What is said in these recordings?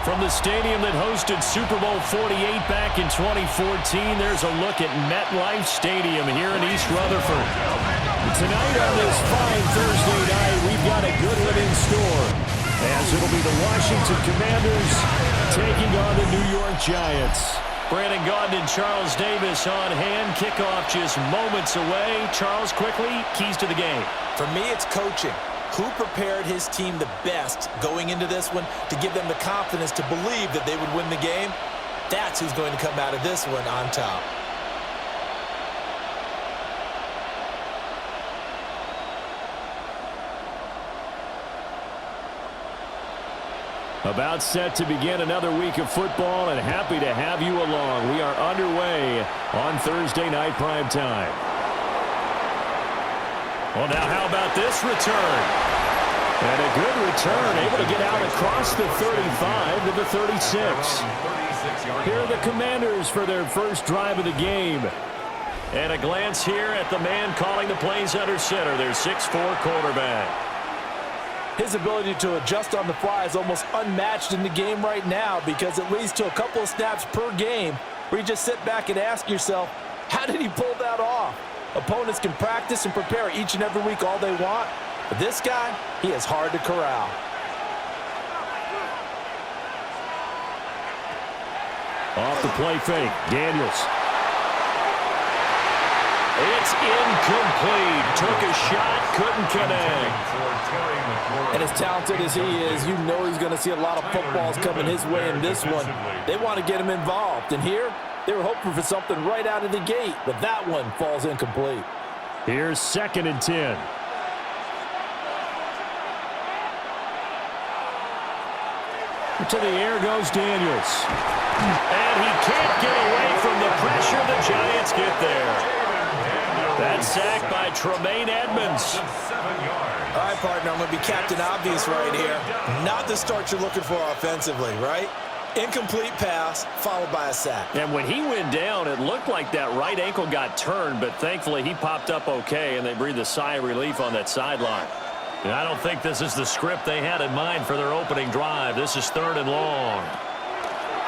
From the stadium that hosted Super Bowl 48 back in 2014, there's a look at MetLife Stadium here in East Rutherford. Tonight on this fine Thursday night, we've got a good one in store, as it'll be the Washington Commanders taking on the New York Giants. Brandon Gaudin and Charles Davis on hand. Kickoff just moments away. Charles, quickly, keys to the game. For me, it's coaching. Who prepared his team the best going into this one to give them the confidence to believe that they would win the game? That's who's going to come out of this one on top. About set to begin another week of football, and happy to have you along. We are underway on Thursday night primetime. Well, now how about this return? And a good return, able to get out across the 35 to the 36. Here are the Commanders for their first drive of the game. And a glance here at the man calling the plays under center, their 6'4" quarterback. His ability to adjust on the fly is almost unmatched in the game right now, because it leads to a couple of snaps per game where you just sit back and ask yourself, how did he pull that off? Opponents can practice and prepare each and every week all they want, but this guy, he is hard to corral. Off the play fake, Daniels. It's incomplete. Took a shot, couldn't connect. And as talented as he is, you know he's going to see a lot of footballs coming his way in this one. They want to get him involved. And here, they were hoping for something right out of the gate, but that one falls incomplete. Here's 2nd and 10. To the air goes Daniels. And he can't get away from the pressure. The Giants get there. That's sacked by Tremaine Edmonds. All right, partner, I'm going to be Captain Obvious right here. Not the start you're looking for offensively, right? Incomplete pass, followed by a sack. And when he went down, it looked like that right ankle got turned, but thankfully he popped up okay, and they breathed a sigh of relief on that sideline. And I don't think this is the script they had in mind for their opening drive. This is 3rd and long.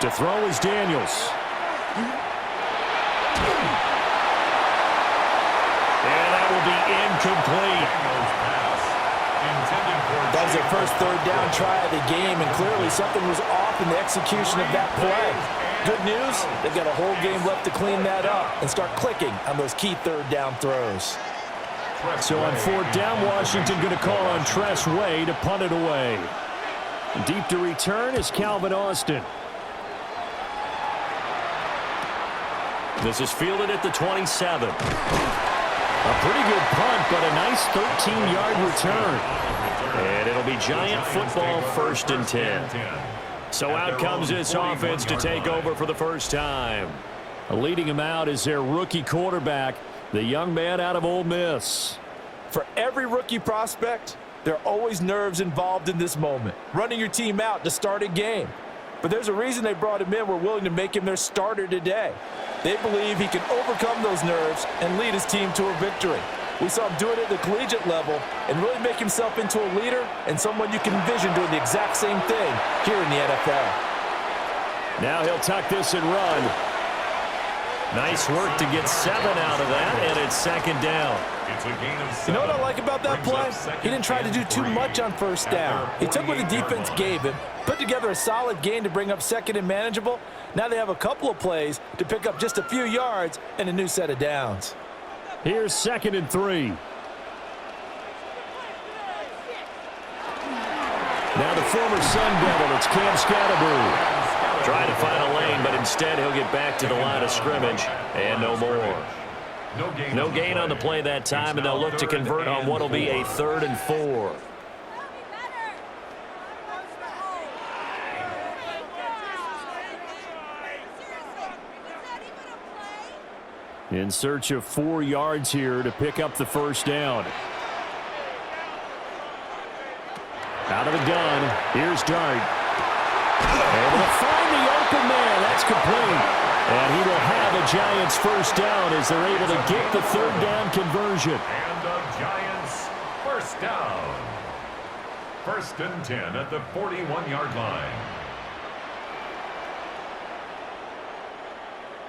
To throw is Daniels. And that will be incomplete. That was their first 3rd down try of the game, and clearly something was off in the execution of that play. Good news, they've got a whole game left to clean that up and start clicking on those key 3rd down throws. So on 4th down, Washington going to call on Tress Way to punt it away. Deep to return is Calvin Austin. This is fielded at the 27. A pretty good punt, but a nice 13-yard return. And it'll be Giant football, 1st and 10. So out comes this offense to take over for the first time. Leading him out is their rookie quarterback, the young man out of Ole Miss. For every rookie prospect, there are always nerves involved in this moment. Running your team out to start a game. But there's a reason they brought him in. We're willing to make him their starter today. They believe he can overcome those nerves and lead his team to a victory. We saw him do it at the collegiate level and really make himself into a leader and someone you can envision doing the exact same thing here in the NFL. Now he'll tuck this and run. Nice work to get 7 out of that, and it's 2nd down. You know what I like about that play? He didn't try to do too much on 1st down. He took what the defense gave him, put together a solid gain to bring up 2nd and manageable. Now they have a couple of plays to pick up just a few yards and a new set of downs. Here's 2nd and 3. Now the former Sun Devil, it's Cam Scatterboo. Trying to find a lane, but instead he'll get back to the line of scrimmage, and no more. No gain on the play that time, and they'll look to convert on what will be a 3rd and 4. In search of 4 yards here to pick up the 1st down. Out of the gun, here's Dart. Able to find the open man. That's complete. And he will have a Giants 1st down as they're able to get the 3rd down conversion. And the Giants 1st down. 1st and 10 at the 41-yard line.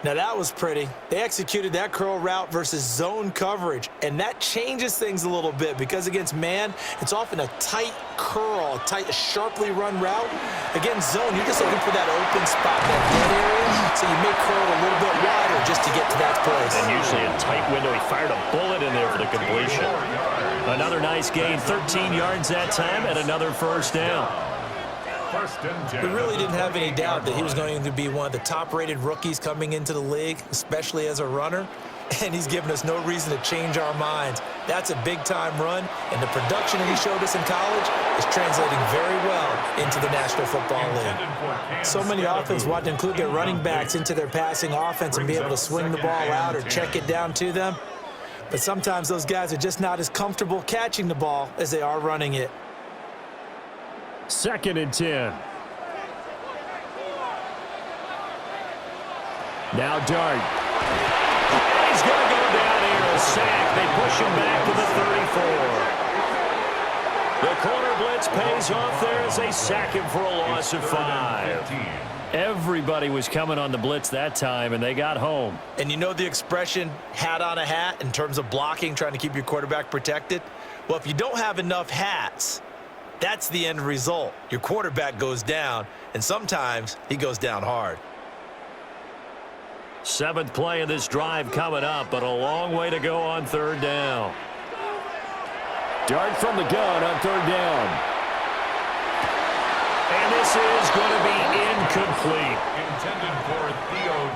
Now that was pretty. They executed that curl route versus zone coverage, and that changes things a little bit because against man, it's often a tight curl, a tight, sharply run route. Against zone, you're just looking for that open spot, that dead area, so you may curl it a little bit wider just to get to that place. And usually a tight window. He fired a bullet in there for the completion. Another nice gain, 13 yards that time, and another first down. We really didn't have any doubt that he was going to be one of the top-rated rookies coming into the league, especially as a runner, and he's given us no reason to change our minds. That's a big-time run, and the production that he showed us in college is translating very well into the National Football League. So many offenses want to include their running backs into their passing offense and be able to swing the ball out or check it down to them, but sometimes those guys are just not as comfortable catching the ball as they are running it. 2nd and 10. Now Dart. And he's going to go down here, a sack. They push him back to the 34. The corner blitz pays off there as they sack him for a loss of 5. Everybody was coming on the blitz that time, and they got home. And you know the expression, hat on a hat, in terms of blocking, trying to keep your quarterback protected? Well, if you don't have enough hats, that's the end result. Your quarterback goes down, and sometimes he goes down hard. 7th play of this drive coming up, but a long way to go on 3rd down. Dart from the gun on 3rd down. And this is going to be incomplete.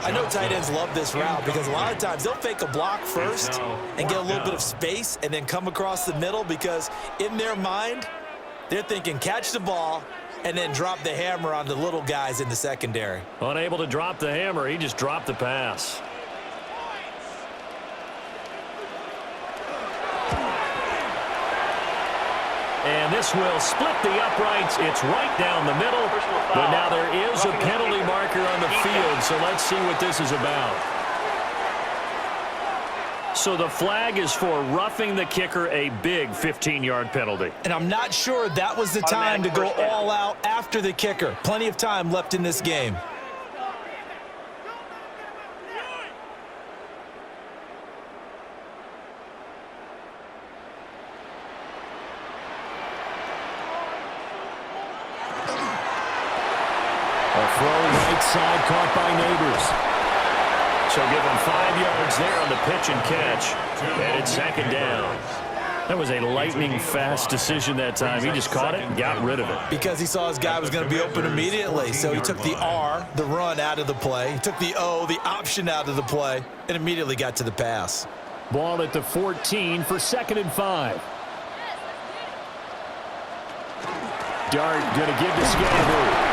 I know tight ends love this route because a lot of times they'll fake a block first and get a little bit of space and then come across the middle because in their mind, they're thinking catch the ball and then drop the hammer on the little guys in the secondary. Unable to drop the hammer, he just dropped the pass. And this will split the uprights. It's right down the middle. But now there is a penalty marker on the field, so let's see what this is about. So the flag is for roughing the kicker, a big 15-yard penalty. And I'm not sure that was the time to go all out after the kicker. Plenty of time left in this game. A throw right side caught by Neighbors. So give him 5 yards there on the pitch and catch. And it's 2nd down. That was a lightning-fast decision that time. He just caught it and got rid of it. Because he saw his guy was going to be open immediately. So he took the R, the run, out of the play. He took the O, the option, out of the play, and immediately got to the pass. Ball at the 14 for 2nd and 5. Dart going to give to Scannaboo.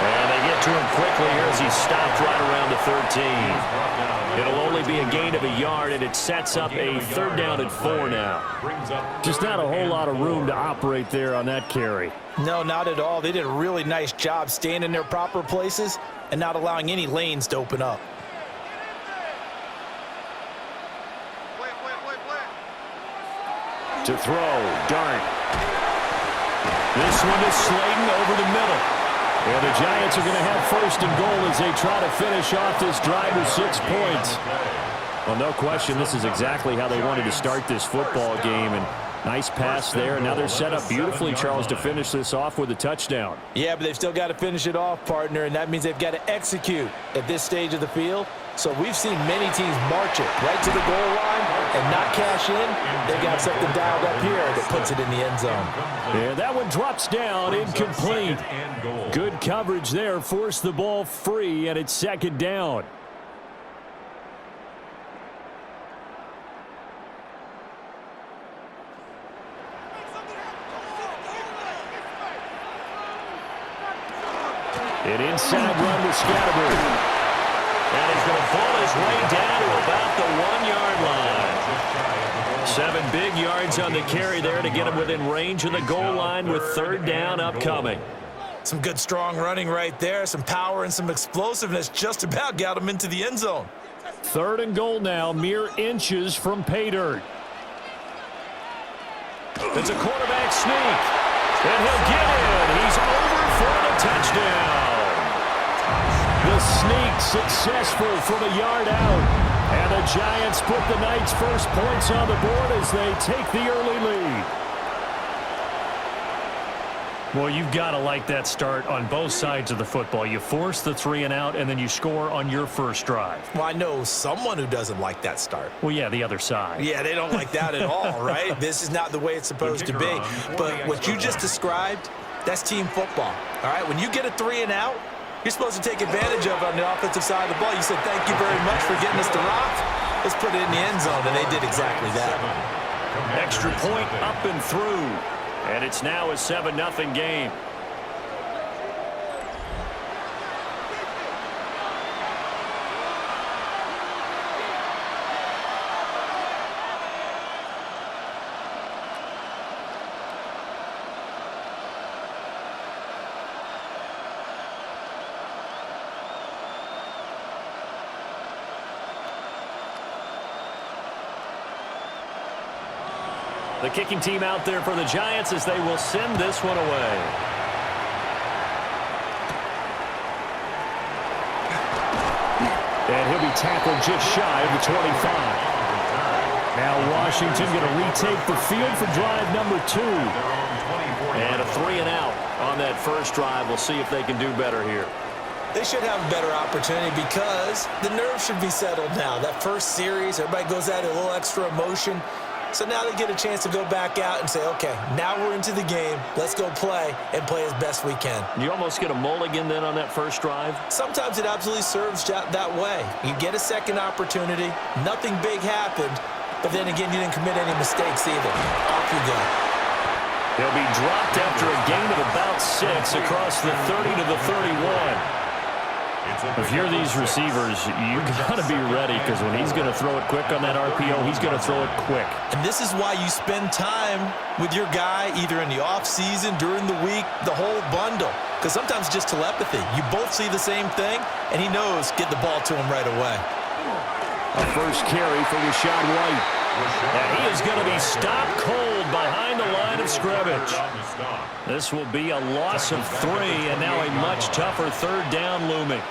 And they get to him quickly here as he stopped right around the 13. It'll only be a gain of a yard, and it sets up a 3rd down and 4 now. Just not a whole lot of room to operate there on that carry. No, not at all. They did a really nice job staying in their proper places and not allowing any lanes to open up. To throw, Dart. This one is Slayton over the middle. And the Giants are going to have 1st and goal as they try to finish off this drive with 6 points. Well, no question, this is exactly how they wanted to start this football game. And nice pass there. And now they're set up beautifully, Charles, to finish this off with a touchdown. Yeah, but they've still got to finish it off, partner, and that means they've got to execute at this stage of the field. So we've seen many teams march it right to the goal line and not cash in. They've got something dialed up here that puts it in the end zone. Yeah, that one drops down, incomplete. Good coverage there, forced the ball free, and it's 2nd down. An inside run with Scannaboo. And he's going to pull his way down to about the 1-yard line. 7 big yards on the carry there to get him within range of the goal line with 3rd down upcoming. Some good strong running right there, some power and some explosiveness just about got him into the end zone. 3rd and goal now, mere inches from pay dirt. It's a quarterback sneak. And he'll get in. He's over for the touchdown. The sneak successful from a yard out. And the Giants put the Knights' first points on the board as they take the early lead. Well, you've got to like that start on both sides of the football. You force the 3 and out, and then you score on your first drive. Well, I know someone who doesn't like that start. Well, yeah, the other side. Yeah, they don't like that at all, right? This is not the way it's supposed to be. But what you just described, that's team football, all right? When you get a 3 and out, you're supposed to take advantage of it on the offensive side of the ball. You said, thank you very much for getting us the rock. Let's put it in the end zone, and they did exactly that. Extra point up and through. And it's now a 7-0 game. The kicking team out there for the Giants as they will send this one away. And he'll be tackled just shy of the 25. Now Washington going to retake the field for drive number 2. And a 3 and out on that first drive. We'll see if they can do better here. They should have a better opportunity because the nerves should be settled now. That first series, everybody goes out a little extra emotion. So now they get a chance to go back out and say, okay, now we're into the game. Let's go play and play as best we can. You almost get a mulligan then on that first drive? Sometimes it absolutely serves that way. You get a second opportunity. Nothing big happened. But then again, you didn't commit any mistakes either. Off you go. He'll be dropped after a gain of about 6 across the 30 to the 31. If you're these receivers, you've got to be ready because when he's going to throw it quick on that RPO, he's going to throw it quick. And this is why you spend time with your guy either in the offseason, during the week, the whole bundle. Because sometimes it's just telepathy. You both see the same thing, and he knows get the ball to him right away. A first carry for Rashad White. And he is going to be stopped cold behind the line of scrimmage. This will be a loss of 3, and now a much tougher third down looming.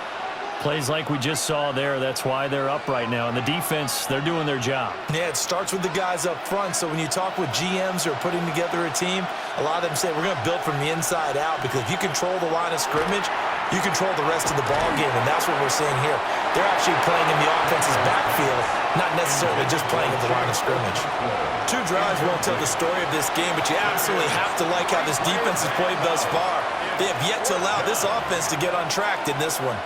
Plays like we just saw there, that's why they're up right now. And the defense, they're doing their job. Yeah, it starts with the guys up front. So when you talk with GMs who are putting together a team, a lot of them say we're going to build from the inside out because if you control the line of scrimmage, you control the rest of the ball game, and that's what we're seeing here. They're actually playing in the offense's backfield, not necessarily just playing at the line of scrimmage. 2 drives won't tell the story of this game, but you absolutely have to like how this defense has played thus far. They have yet to allow this offense to get untracked in this one.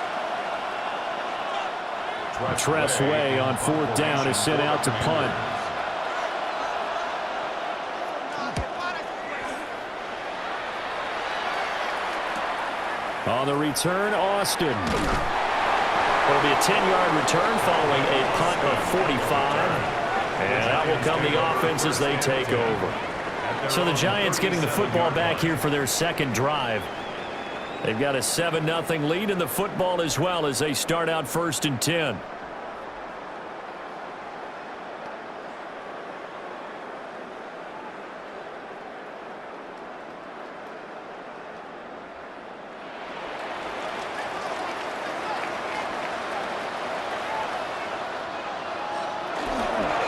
Tress Way on 4th down is sent out to punt. On the return, Austin. It'll be a 10-yard return following a punt of 45. And out will come the offense as they take over. So the Giants getting the football back here for their second drive. They've got a 7-0 lead in the football as well as they start out 1st and 10.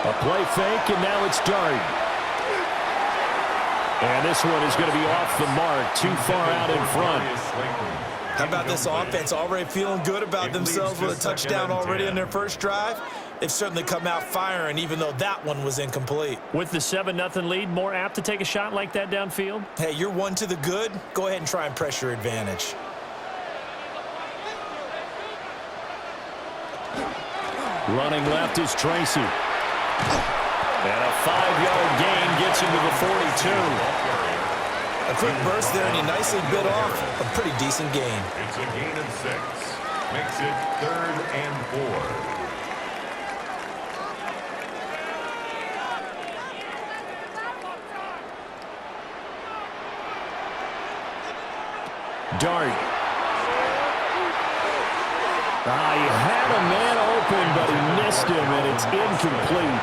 A play fake, and now it's Dart. And this one is going to be off the mark, too far out in front. How about this offense already feeling good about themselves with a touchdown already in their first drive? They've certainly come out firing, even though that one was incomplete. With the 7-0 lead, more apt to take a shot like that downfield? Hey, you're one to the good. Go ahead and try and press your advantage. Running left is Tracy. And a 5-yard gain gets him to the 42. A quick burst there, and he nicely bit off a pretty decent gain. It's a gain of 6. Makes it 3rd and 4. Dart. He had a man open, but he missed him, and it's incomplete.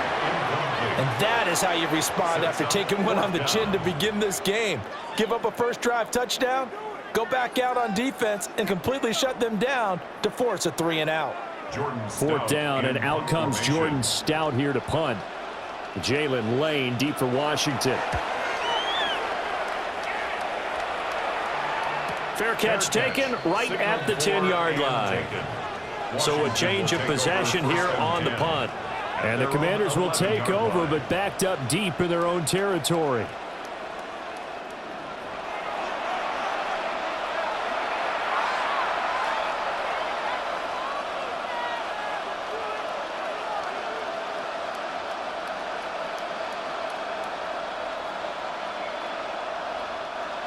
And that is how you respond after taking one on the chin to begin this game. Give up a first drive touchdown? Go back out on defense and completely shut them down to force a 3-and-out. Fourth down, and out comes Jordan Stout here to punt. Jalen Lane deep for Washington. Fair catch taken right at the 10-yard line. So a change of possession here on the punt. And the Commanders will take over, but backed up deep in their own territory.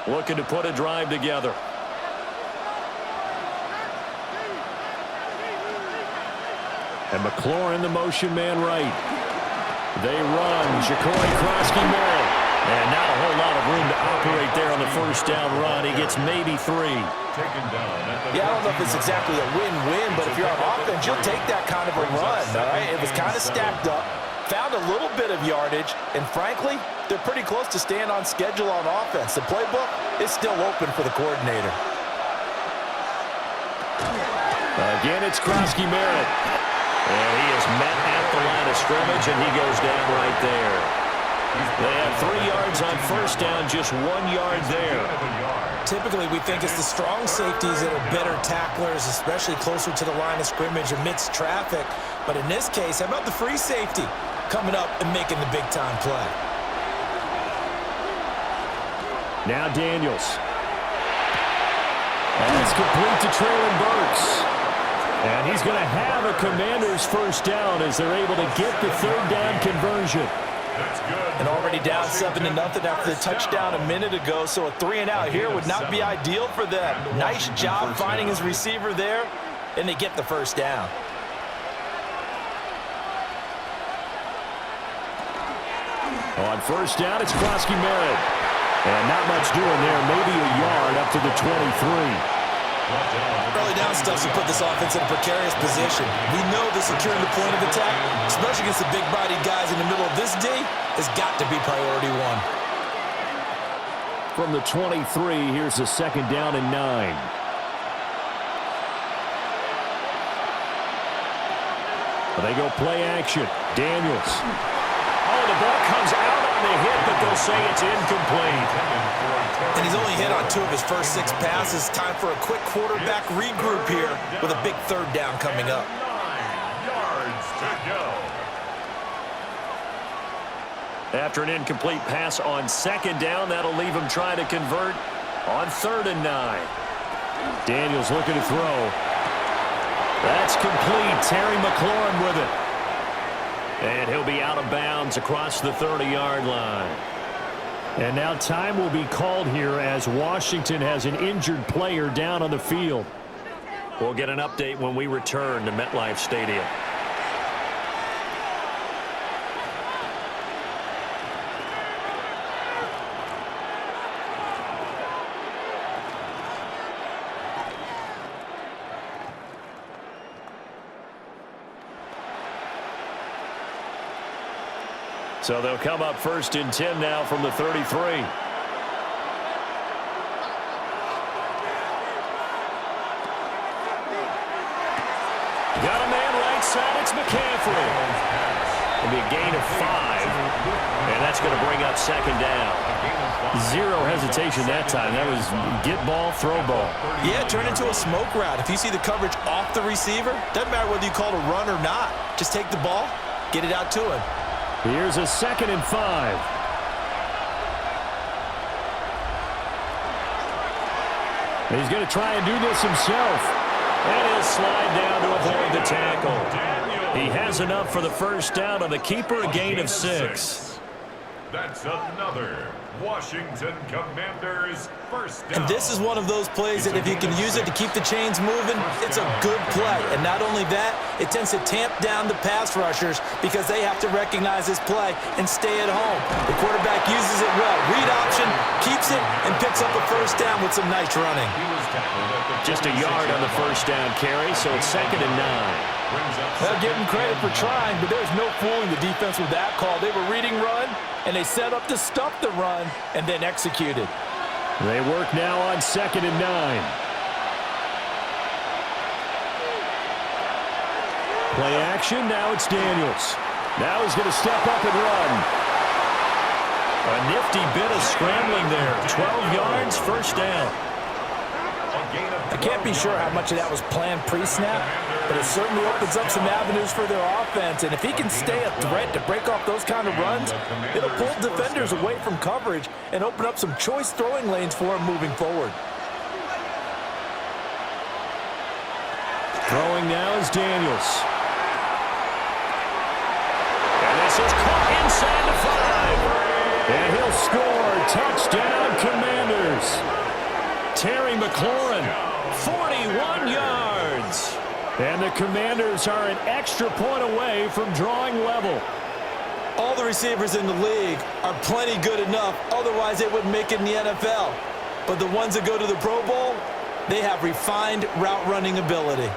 Looking to put a drive together. And McLaurin, the motion man right. They run. Jacory Krosky-Merritt. And not a whole lot of room to operate there on the first down run. He gets maybe 3. Yeah, I don't know if it's exactly a win-win, but if you're on offense, you'll take that kind of a run, all right? It was kind of stacked up, found a little bit of yardage, and frankly, they're pretty close to staying on schedule on offense. The playbook is still open for the coordinator. Again, it's Krosky-Merritt. And he is met at the line of scrimmage, and he goes down right there. They have 3 yards on first down, just 1 yard there. Typically, we think it's the strong safeties that are better tacklers, especially closer to the line of scrimmage amidst traffic. But in this case, how about the free safety coming up and making the big-time play? Now Daniels. And it's complete to Traylon Burks. And he's going to have a Commanders first down as they're able to get the third down conversion. That's good. And already down 7-0 after the touchdown a minute ago, so a 3-and-out here would not be ideal for them. Nice job finding his receiver there, and they get the first down. On first down, it's Krosky-Merritt. And not much doing there, maybe a yard up to the 23. Early down stuff to put this offense in a precarious position. We know that securing the point of attack, especially against the big-bodied guys in the middle of this D, has got to be priority 1. From the 23, here's a second down and 9. They go play action. Daniels. Oh, the ball comes out on the hit, but they'll say it's incomplete. And he's only hit on 2 of his first 6 passes. Time for a quick quarterback regroup here with a big third down coming up. 9 yards to go. After an incomplete pass on second down, that'll leave him trying to convert on 3rd and 9. Daniels looking to throw. That's complete. Terry McLaurin with it. And he'll be out of bounds across the 30-yard line. And now time will be called here as Washington has an injured player down on the field. We'll get an update when we return to MetLife Stadium. So they'll come up 1st and 10 now from the 33. Got a man right side. It's McCaffrey. It'll be a gain of 5. And that's going to bring up 2nd down. 0 hesitation that time. That was get ball, throw ball. Yeah, turn into a smoke route. If you see the coverage off the receiver, doesn't matter whether you call it a run or not. Just take the ball, get it out to him. Here's a 2nd and 5. He's going to try and do this himself. And he'll slide down to avoid the tackle. He has enough for the first down on the keeper, a gain of 6. That's another Washington Commanders first down. And this is one of those plays that if you can use it to keep the chains moving, it's a good play. And not only that, it tends to tamp down the pass rushers because they have to recognize this play and stay at home. The quarterback uses it well. Read option, keeps it, and picks up a first down with some nice running. Just a yard on the first down carry, so it's 2nd and 9. Well, give them credit for trying, but there's no fooling the defense with that call. They were reading run, and they set up to stuff the run and then executed. They work now on 2nd and 9. Play action, now it's Daniels. Now he's going to step up and run. A nifty bit of scrambling there. 12 yards, first down. I can't be sure how much of that was planned pre-snap, but it certainly opens up some avenues for their offense. And if he can stay a threat to break off those kind of runs, it'll pull defenders away from coverage and open up some choice throwing lanes for him moving forward. Throwing now is Daniels. And this is caught inside the 5. And he'll score. Touchdown, Commanders. Terry McLaurin, 41 yards. And the Commanders are an extra point away from drawing level. All the receivers in the league are plenty good enough, otherwise they wouldn't make it in the NFL. But the ones that go to the Pro Bowl, they have refined route running ability.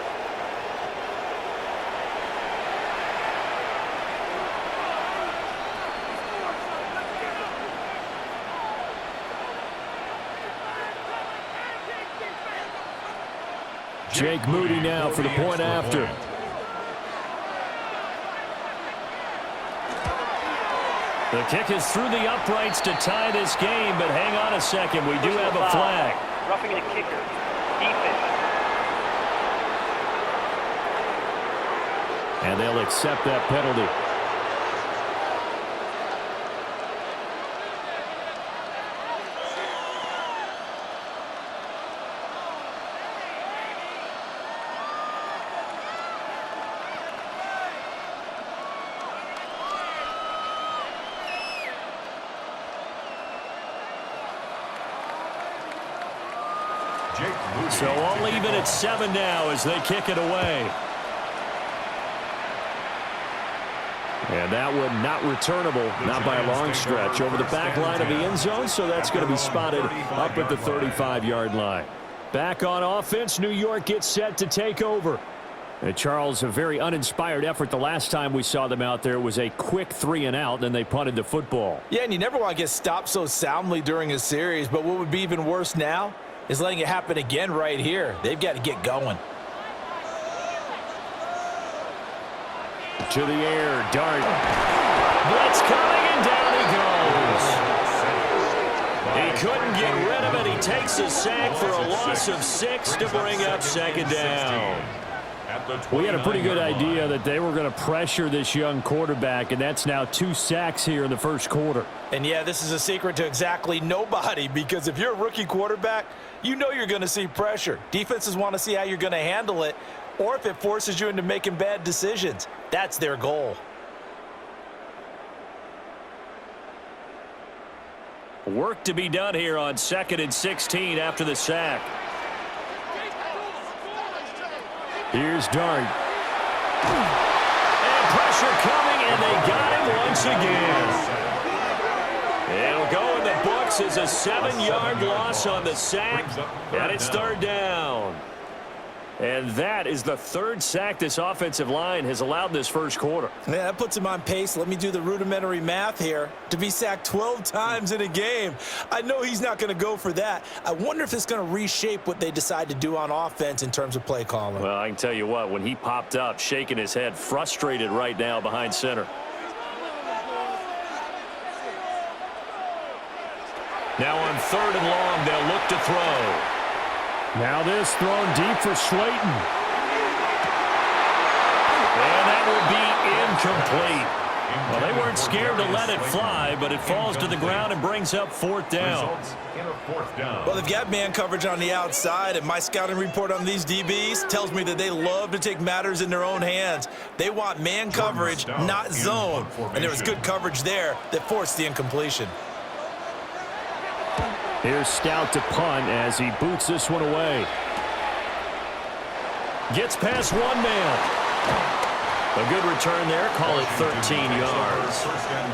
Jake Moody now for the point after. The kick is through the uprights to tie this game, but hang on a second. We do have a flag. Roughing the kicker. Defense. And they'll accept that penalty. So all even at 7 now as they kick it away. And that one not returnable, not by a long stretch, over the back line of the end zone, so that's going to be spotted up at the 35-yard line. Back on offense, New York gets set to take over. And Charles, a very uninspired effort the last time we saw them out there. It was a quick 3-and-out, and then they punted the football. Yeah, and you never want to get stopped so soundly during a series, but what would be even worse now is letting it happen again right here. They've got to get going. To the air, Dart. Blitz coming, and down he goes. He couldn't get rid of it. He takes a sack for a loss of 6 to bring up 2nd down. We had a pretty good idea that they were going to pressure this young quarterback, and that's now 2 sacks here in the first quarter. And yeah, this is a secret to exactly nobody, because if you're a rookie quarterback, you know you're going to see pressure. Defenses want to see how you're going to handle it, or if it forces you into making bad decisions. That's their goal. Work to be done here on 2nd and 16 after the sack. Here's Dart. And pressure coming, and they got him once again. It'll go in the books as a 7-yard loss on the sack, and it's 3rd down. And that is the 3rd sack this offensive line has allowed this first quarter. Yeah, that puts him on pace. Let me do the rudimentary math here. To be sacked 12 times in a game, I know he's not going to go for that. I wonder if it's going to reshape what they decide to do on offense in terms of play calling. Well, I can tell you what, when he popped up, shaking his head, frustrated right now behind center. Now on 3rd and long, they'll look to throw. Now this thrown deep for Slayton. And that will be incomplete. Well, they weren't scared to let it fly, but it falls to the ground and brings up 4th down. Well, they've got man coverage on the outside, and my scouting report on these DBs tells me that they love to take matters in their own hands. They want man coverage, not zone. And there was good coverage there that forced the incompletion. Here's Stout to punt as he boots this one away. Gets past one man. A good return there. Call it 13 yards.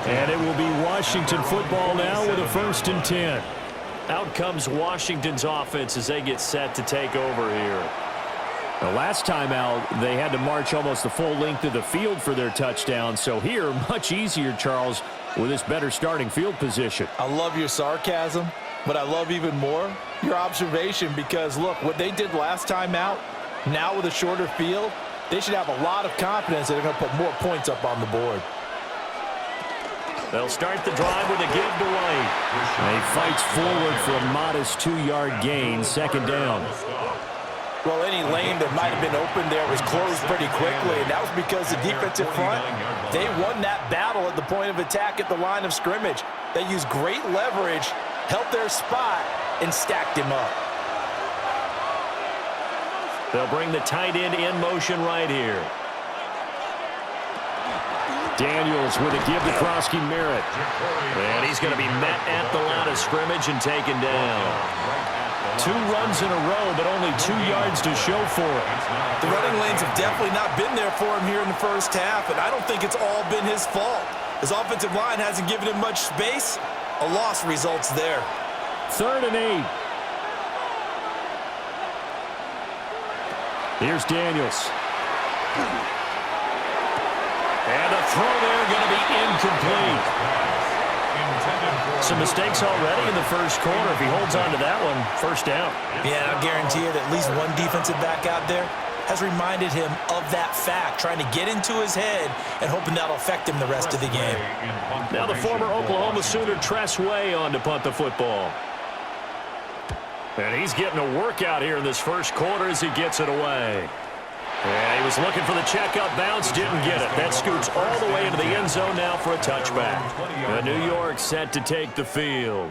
And it will be Washington football now with a 1st and 10. Out comes Washington's offense as they get set to take over here. The last time out, they had to march almost the full length of the field for their touchdown. So here, much easier, Charles, with this better starting field position. I love your sarcasm. But I love even more your observation because, look, what they did last time out, now with a shorter field, they should have a lot of confidence that they're going to put more points up on the board. They'll start the drive with a give to White. He fights forward for a modest 2-yard gain, second down. Well, any lane that might have been open there was closed pretty quickly, and that was because the defensive front, they won that battle at the point of attack at the line of scrimmage. They used great leverage, held their spot, and stacked him up. They'll bring the tight end in motion right here. Daniels with a give to Krosky Merritt. And he's going to be met at the line of scrimmage and taken down. 2 runs in a row, but only 2 yards to show for it. The running lanes have definitely not been there for him here in the first half, and I don't think it's all been his fault. His offensive line hasn't given him much space. A loss results there. 3rd and 8. Here's Daniels. And the throw there going to be incomplete. Some mistakes already in the first quarter. If he holds on to that one, first down. Yeah, I guarantee you that at least one defensive back out there has reminded him of that fact, trying to get into his head and hoping that'll affect him the rest of the game. Now the former Oklahoma Sooner Tress Way on to punt the football. And he's getting a workout here in this first quarter as he gets it away. And he was looking for the checkup bounce, didn't get it. That scoots all the way into the end zone now for a touchback. New York set to take the field.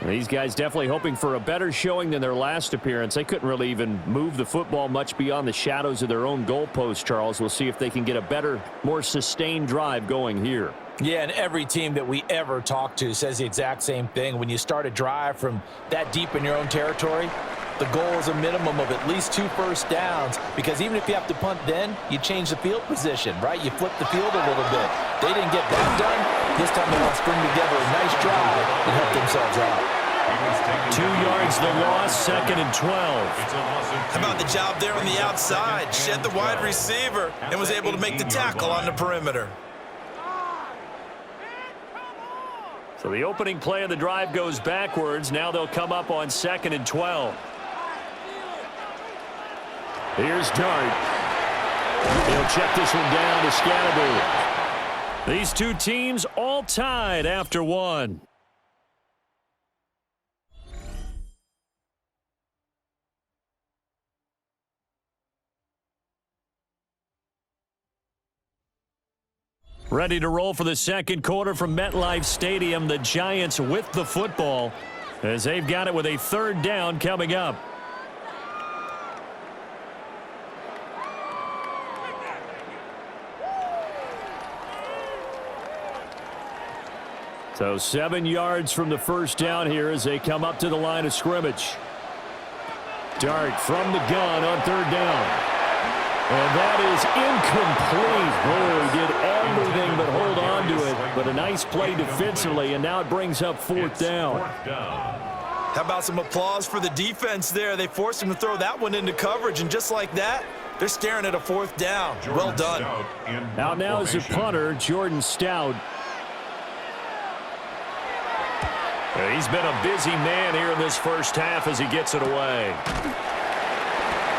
These guys definitely hoping for a better showing than their last appearance. They couldn't really even move the football much beyond the shadows of their own goalpost, Charles. We'll see if they can get a better, more sustained drive going here. Yeah, and every team that we ever talk to says the exact same thing. When you start a drive from that deep in your own territory, the goal is a minimum of at least 2 first downs, because even if you have to punt then, you change the field position, right? You flip the field a little bit. They didn't get that done. This time they want to string together a nice drive and help themselves out. 2 yards the loss, 2nd and 12. How about the job there on the outside? Shed the wide receiver and was able to make the tackle on the perimeter. So the opening play of the drive goes backwards. Now they'll come up on 2nd and 12. Here's Dart. He'll check this one down to Scatterby. These two teams all tied after 1. Ready to roll for the second quarter from MetLife Stadium. The Giants with the football as they've got it with a 3rd down coming up. So 7 yards from the first down here as they come up to the line of scrimmage. Dart from the gun on 3rd down. And that is incomplete. Oh, he did everything but hold on to it. But a nice play defensively, and now it brings up 4th down. How about some applause for the defense there? They forced him to throw that one into coverage, and just like that, they're staring at a 4th down. Well done. Out now is the punter, Jordan Stout. He's been a busy man here in this first half as he gets it away.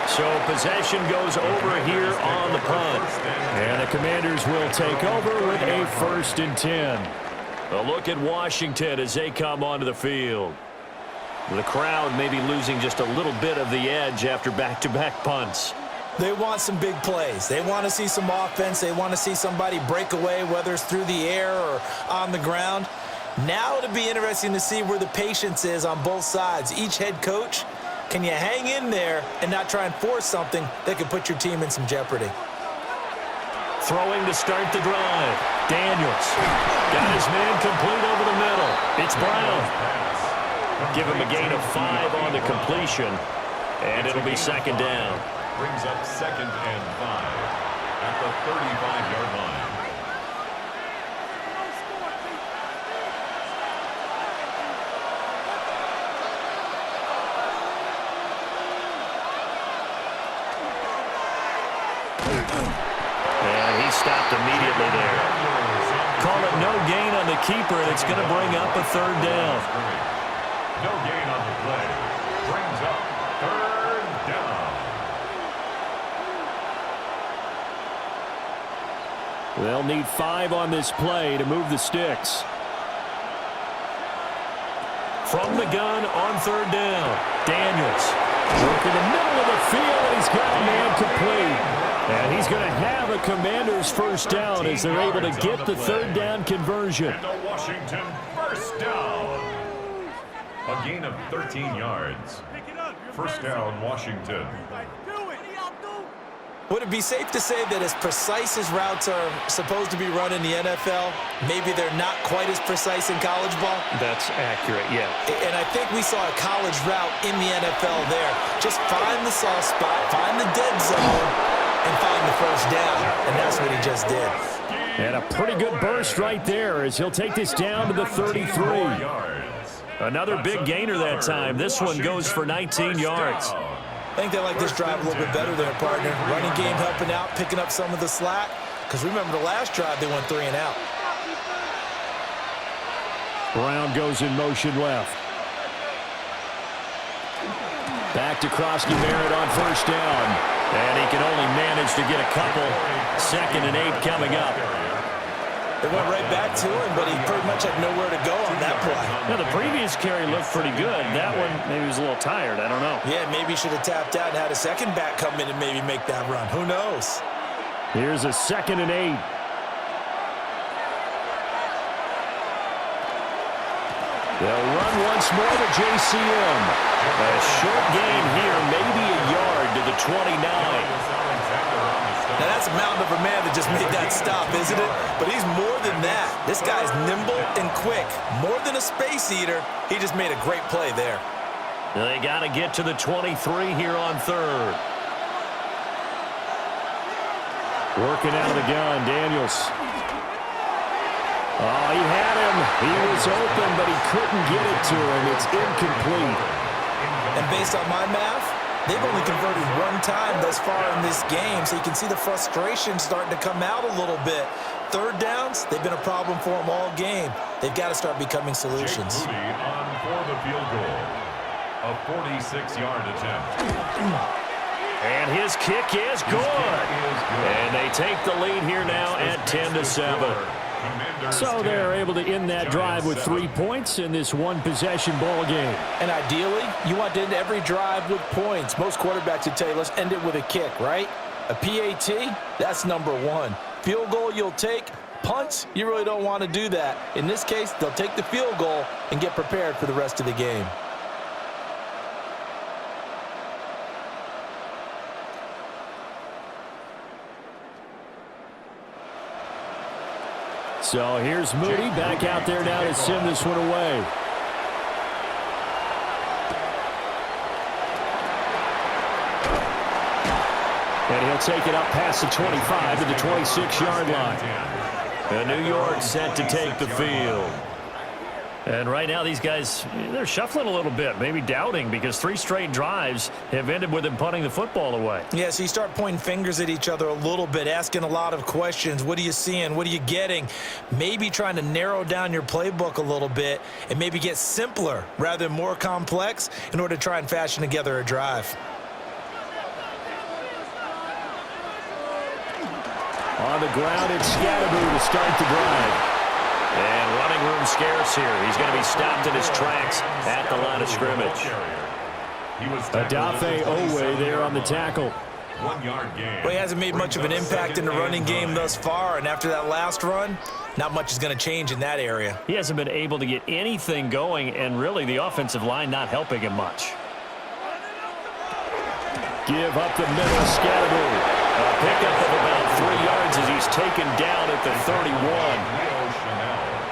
So possession goes over here on the punt. And the Commanders will take over with a 1st and 10. A look at Washington as they come onto the field. The crowd may be losing just a little bit of the edge after back-to-back punts. They want some big plays. They want to see some offense. They want to see somebody break away, whether it's through the air or on the ground. Now it'll be interesting to see where the patience is on both sides. Each head coach, can you hang in there and not try and force something that could put your team in some jeopardy? Throwing to start the drive. Daniels got his man complete over the middle. It's Brown. Give him a gain of 5 on the completion, and it'll be 2nd down. Brings up 2nd and 5 at the 35-yard line. And he stopped immediately there. Call it no gain on the keeper, and it's going to bring up a 3rd down. No gain on the play. Brings up 3rd down. They'll need 5 on this play to move the sticks. From the gun on 3rd down, Daniels working the middle of the field, and he's got a man complete. And he's going to have a Commander's first down as they're able to get the 3rd down conversion. And a Washington first down. A gain of 13 yards. First down, Washington. Would it be safe to say that as precise as routes are supposed to be run in the NFL, maybe they're not quite as precise in college ball? That's accurate, yeah. And I think we saw a college route in the NFL there. Just find the soft spot, find the dead zone, and find the first down. And that's what he just did. And a pretty good burst right there as he'll take this down to the 33. Another big gainer that time. This one goes for 19 yards. I think they like this drive a little bit better there, partner. Running game helping out, picking up some of the slack. Because remember the last drive, they went 3 and out. Brown goes in motion left. Back to Krosky-Barrett on first down. And he can only manage to get a couple. 2nd and 8 coming up. They went right back to him, but he pretty much had nowhere to go on that play. Yeah, the previous carry looked pretty good. That one, maybe he was a little tired. I don't know. Yeah, maybe he should have tapped out and had a second back come in and maybe make that run. Who knows? Here's a 2nd and 8. They'll run once more to JCM. A short gain here, maybe a yard to the 29. Now, that's a mountain of a man that just made that stop, isn't it? But he's more than that. This guy's nimble and quick. More than a space eater, he just made a great play there. They got to get to the 23 here on 3rd. Working out of the gun, Daniels. Oh, he had him. He was open, but he couldn't get it to him. It's incomplete. And based on my math, they've only converted 1 time thus far in this game, so you can see the frustration starting to come out a little bit. 3rd downs, they've been a problem for them all game. They've got to start becoming solutions. Jake Moody on for the field goal. A 46-yard attempt. And his kick is good. And they take the lead here now at 10-7. So they're able to end that drive with 3 points in this one-possession ball game. And ideally, you want to end every drive with points. Most quarterbacks would tell you, let's end it with a kick, right? A PAT, that's number 1. Field goal you'll take. Punts, you really don't want to do that. In this case, they'll take the field goal and get prepared for the rest of the game. So here's Moody back out there now to send this one away. And he'll take it up past the 25 to the 26-yard line. And New York set to take the field. And right now these guys, they're shuffling a little bit, maybe doubting, because 3 straight drives have ended with them punting the football away. Yeah, so you start pointing fingers at each other a little bit, asking a lot of questions. What are you seeing? What are you getting? Maybe trying to narrow down your playbook a little bit and maybe get simpler rather than more complex in order to try and fashion together a drive. On the ground, it's Scatteroo to start the drive. And running room scarce here. He's going to be stopped in his tracks at the line of scrimmage. Adafe Owe there on the tackle. 1 yard gain. Well, he hasn't made much of an impact in the running game thus far, and after that last run, not much is going to change in that area. He hasn't been able to get anything going, and really the offensive line not helping him much. Give up the middle, Scatteroo. A pickup of about 3 yards as he's taken down at the 31.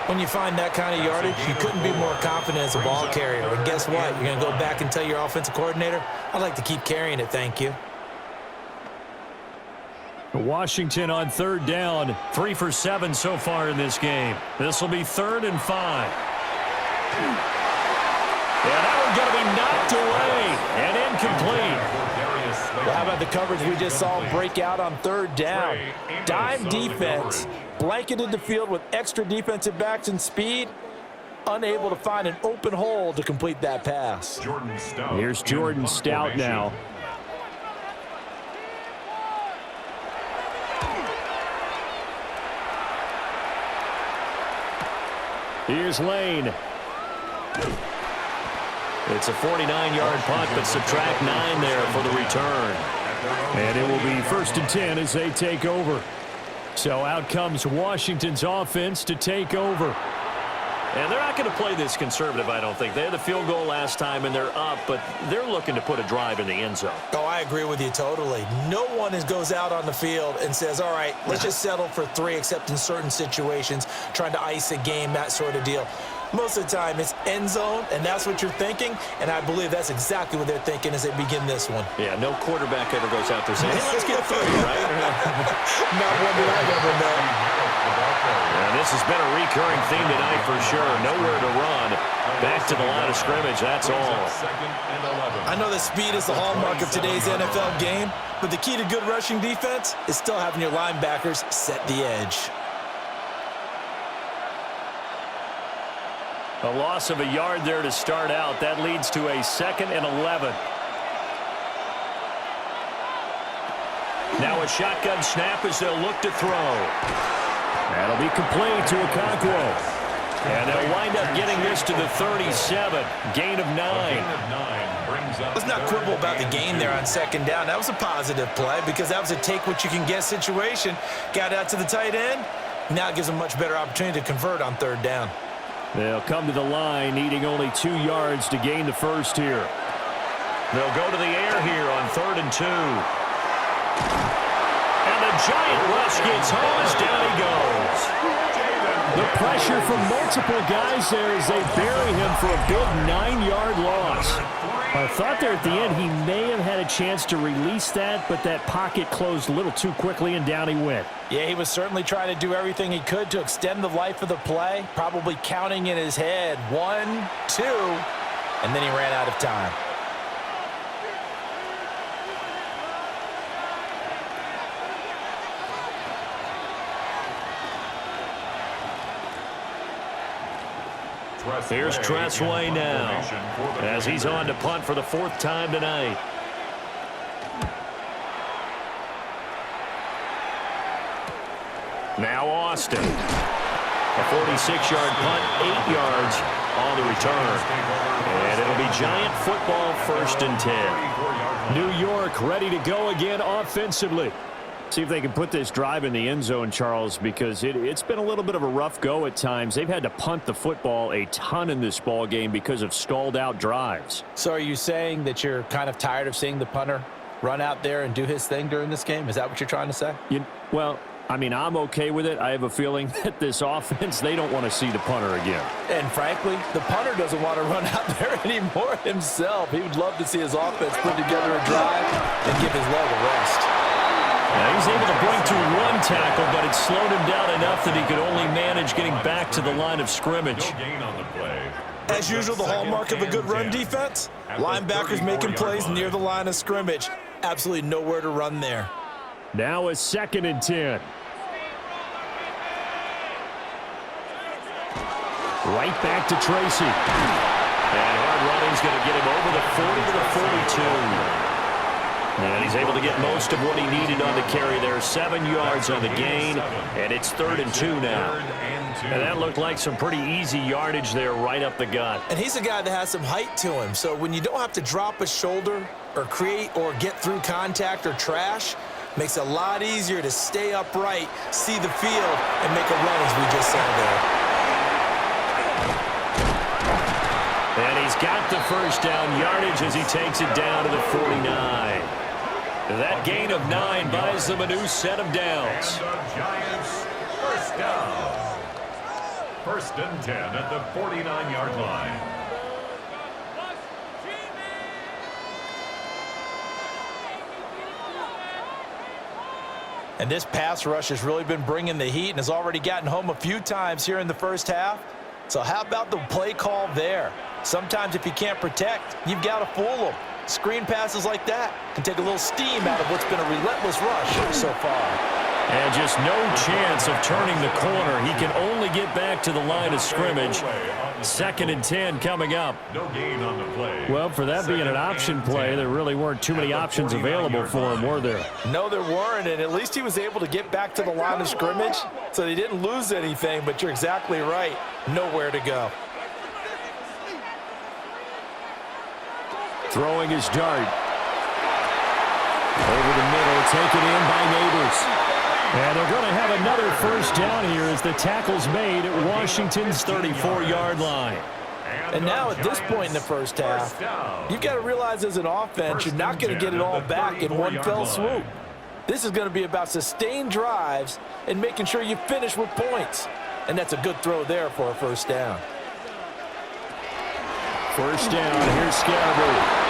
When you find that kind of yardage, you couldn't be more confident as a ball carrier. And guess what? You're going to go back and tell your offensive coordinator, I'd like to keep carrying it, thank you. Washington on 3rd down, 3 for 7 so far in this game. This will be 3rd and 5. And that one's going to be knocked away and incomplete. Well, how about the coverage we just saw break out on 3rd down? Dime defense, blanketed the field with extra defensive backs and speed. unable to find an open hole to complete that pass. Jordan Stout. Here's Jordan Stout now. Here's Lane. It's a 49-yard punt, but subtract 9 there for the return. And it will be 1st and 10 as they take over. So out comes Washington's offense to take over. And they're not going to play this conservative, I don't think. They had the field goal last time, and they're up, but they're looking to put a drive in the end zone. Oh, I agree with you totally. No one goes out on the field and says, all right, let's just settle for 3, except in certain situations, trying to ice a game, that sort of deal. Most of the time, it's end zone, and that's what you're thinking, and I believe that's exactly what they're thinking as they begin this one. Yeah, no quarterback ever goes out there saying, hey, let's get 3, right? Not one that I've ever known. And this has been a recurring theme tonight for sure. Nowhere to run. Back to the line of scrimmage, that's all. I know that speed is the hallmark of today's NFL game, but the key to good rushing defense is still having your linebackers set the edge. A loss of a yard there to start out. That leads to a 2nd and 11. Now a shotgun snap as they'll look to throw. That'll be complete to Okonkwo. And they'll wind up getting this to the 37. Gain of 9. Let's not quibble about the gain there on 2nd down. That was a positive play because that was a take-what-you-can-get situation. Got out to the tight end. Now it gives them a much better opportunity to convert on 3rd down. They'll come to the line, needing only 2 yards to gain the first here. They'll go to the air here on 3rd and 2. And the giant rush gets home as down he goes. The pressure from multiple guys there as they bury him for a big 9-yard loss. I thought there at the end he may have had a chance to release that, but that pocket closed a little too quickly and down he went. Yeah, he was certainly trying to do everything he could to extend the life of the play, probably counting in his head 1, 2, and then he ran out of time. Here's Tressway now as he's on to punt for the 4th time tonight. Now Austin. A 46-yard punt, 8 yards on the return. And it'll be Giant football 1st and 10. New York ready to go again offensively. See if they can put this drive in the end zone, Charles, because it's been a little bit of a rough go at times. They've had to punt the football a ton in this ball game because of stalled-out drives. So are you saying that you're kind of tired of seeing the punter run out there and do his thing during this game? Is that what you're trying to say? Well, I mean, I'm okay with it. I have a feeling that this offense, they don't want to see the punter again. And frankly, the punter doesn't want to run out there anymore himself. He would love to see his offense put together a drive and give his leg a rest. Now he's able to bring to 1 tackle, but it slowed him down enough that he could only manage getting back to the line of scrimmage. No gain on the play. As usual, the hallmark of a good run defense, linebackers making plays near the line of scrimmage. Absolutely nowhere to run there. Now a 2nd and 10. Right back to Tracy. And hard running's going to get him over the 40 to the 42. And he's able to get most of what he needed on the carry there. 7 yards on the gain, and it's 3rd and 2 now. And that looked like some pretty easy yardage there right up the gut. And he's a guy that has some height to him, so when you don't have to drop a shoulder or create or get through contact or trash, makes it a lot easier to stay upright, see the field, and make a run as we just saw there. And he's got the 1st down yardage as he takes it down to the 49. That gain of 9 buys them a new set of downs. And the Giants, 1st down. 1st and 10 at the 49-yard line. And this pass rush has really been bringing the heat and has already gotten home a few times here in the 1st half. So how about the play call there? Sometimes if you can't protect, you've got to fool them. Screen passes like that can take a little steam out of what's been a relentless rush so far. And just no chance of turning the corner. He can only get back to the line of scrimmage. 2nd and 10 coming up. No gain on the play. Well, for that being an option play, there really weren't too many options available for him, were there? No, there weren't, and at least he was able to get back to the line of scrimmage, so they didn't lose anything, but you're exactly right. Nowhere to go. Throwing his dart. Over the middle, taken in by Neighbors. And they're going to have another first down here as the tackle's made at Washington's 34-yard line. And now at this point in the first half, you've got to realize as an offense, you're not going to get it all back in one fell swoop. This is going to be about sustained drives and making sure you finish with points. And that's a good throw there for a first down. First down, here's Scalaboo.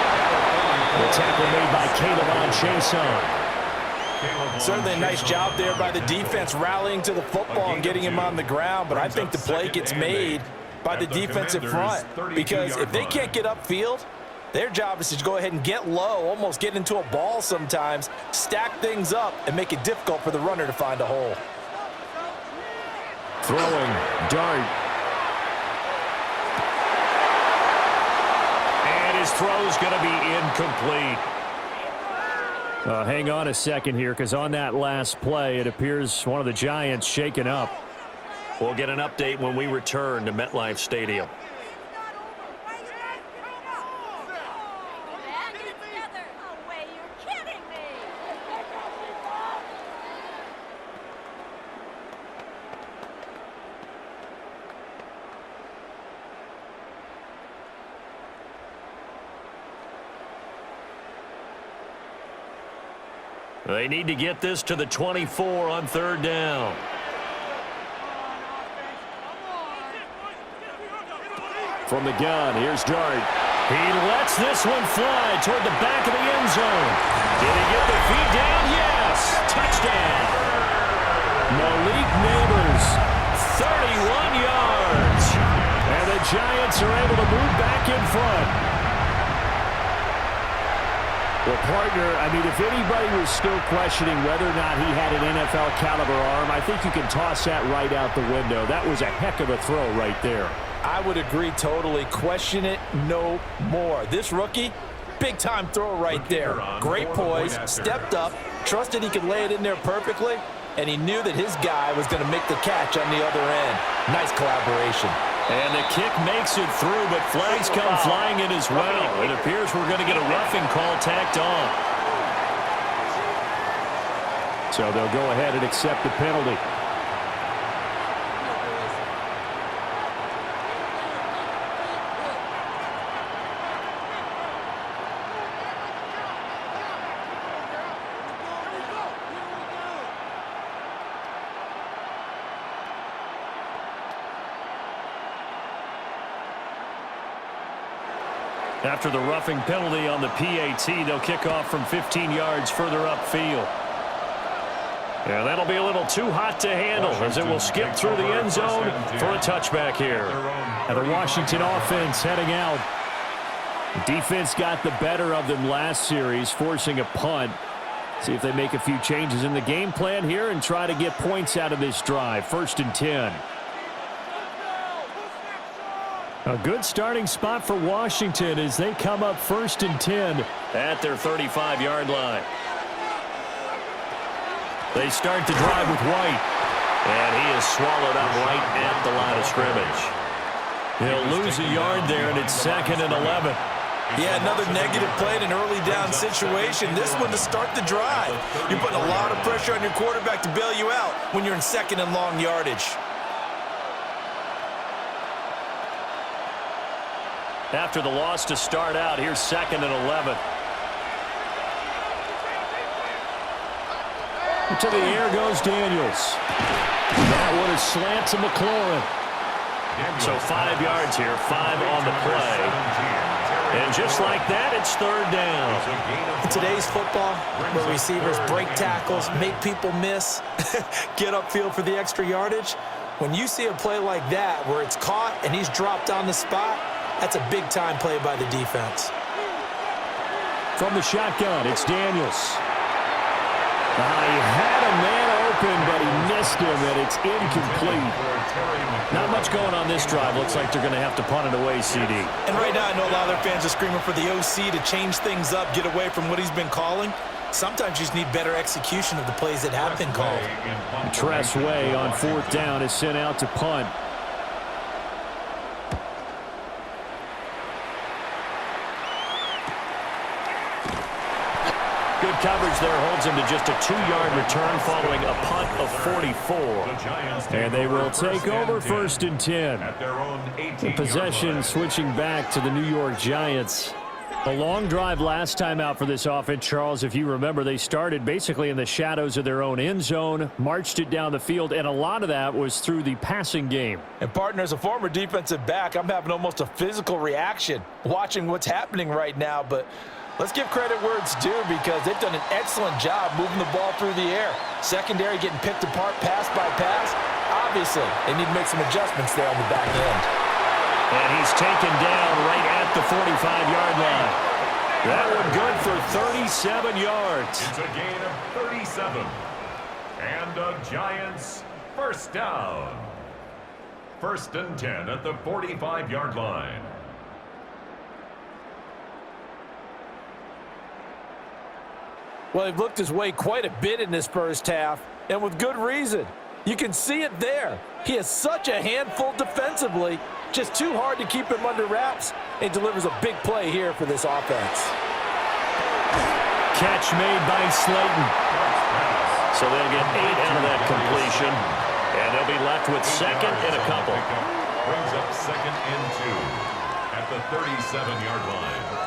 The tackle made by Caleb Chason. Certainly a nice job there by the defense rallying to the football and getting him on the ground, but I think the play gets made by the defensive front because if they can't get upfield, their job is to go ahead and get low, almost get into a ball sometimes, stack things up, and make it difficult for the runner to find a hole. Throwing, dart. And his throw's going to be incomplete. Hang on a second here, because on that last play, it appears one of the Giants shaken up. We'll get an update when we return to MetLife Stadium. They need to get this to the 24 on 3rd down. From the gun, here's Dart. He lets this one fly toward the back of the end zone. Did he get the feet down? Yes! Touchdown! Malik Neighbors, 31 yards. And the Giants are able to move back in front. Well, partner, I mean, if anybody was still questioning whether or not he had an NFL caliber arm, I think you can toss that right out the window. That was a heck of a throw right there. I would agree totally. Question it no more. This rookie, big-time throw right there. Great poise, stepped up, trusted he could lay it in there perfectly, and he knew that his guy was going to make the catch on the other end. Nice collaboration. And the kick makes it through, but flags come flying in as well. It appears we're going to get a roughing call tacked on. So they'll go ahead and accept the penalty. After the roughing penalty on the PAT, they'll kick off from 15 yards further upfield. Yeah, that'll be a little too hot to handle as it will skip through the end zone for a touchback here. And the Washington offense heading out. The defense got the better of them last series, forcing a punt. See if they make a few changes in the game plan here and try to get points out of this drive. 1st and 10. A good starting spot for Washington as they come up 1st and 10 at their 35-yard line. They start the drive with White. And he is swallowed up right at the line of scrimmage. He'll lose a yard there, and it's 2nd and 11. Yeah, another negative play in an early down situation. This one to start the drive. You're putting a lot of pressure on your quarterback to bail you out when you're in 2nd and long yardage. After the loss to start out, here's 2nd and 11. To the air goes Daniels. That one is slant to McLaurin. So 5 yards here, 5 on the play. And just like that, it's 3rd down. In today's football, where receivers break tackles, make people miss, get upfield for the extra yardage, when you see a play like that where it's caught and he's dropped on the spot, that's a big-time play by the defense. From the shotgun, it's Daniels. He had a man open, missed him, and it's incomplete. Not much going on this drive. Looks like they're going to have to punt it away, CD. And right now, I know a lot of their fans are screaming for the OC to change things up, get away from what he's been calling. Sometimes you just need better execution of the plays that have been called. Tressway on 4th down is sent out to punt. Good coverage there holds him to just a 2-yard return following a punt of 44. And they will take over 1st and 10. The possession switching back to the New York Giants. A long drive last time out for this offense, Charles. If you remember, they started basically in the shadows of their own end zone, marched it down the field, and a lot of that was through the passing game. And, partner, as a former defensive back, I'm having almost a physical reaction watching what's happening right now. But let's give credit where it's due because they've done an excellent job moving the ball through the air. Secondary getting picked apart pass by pass. Obviously, they need to make some adjustments there on the back end. And he's taken down right at the 45-yard line. That one good for 37 yards. It's a gain of 37. And the Giants 1st down. 1st and 10 at the 45-yard line. Well, they've looked his way quite a bit in this first half, and with good reason. You can see it there. He has such a handful defensively, just too hard to keep him under wraps, and delivers a big play here for this offense. Catch made by Slayton. So they'll get 8 out of that completion, and they'll be left with 2nd and a couple. Brings up 2nd and 2 at the 37-yard line.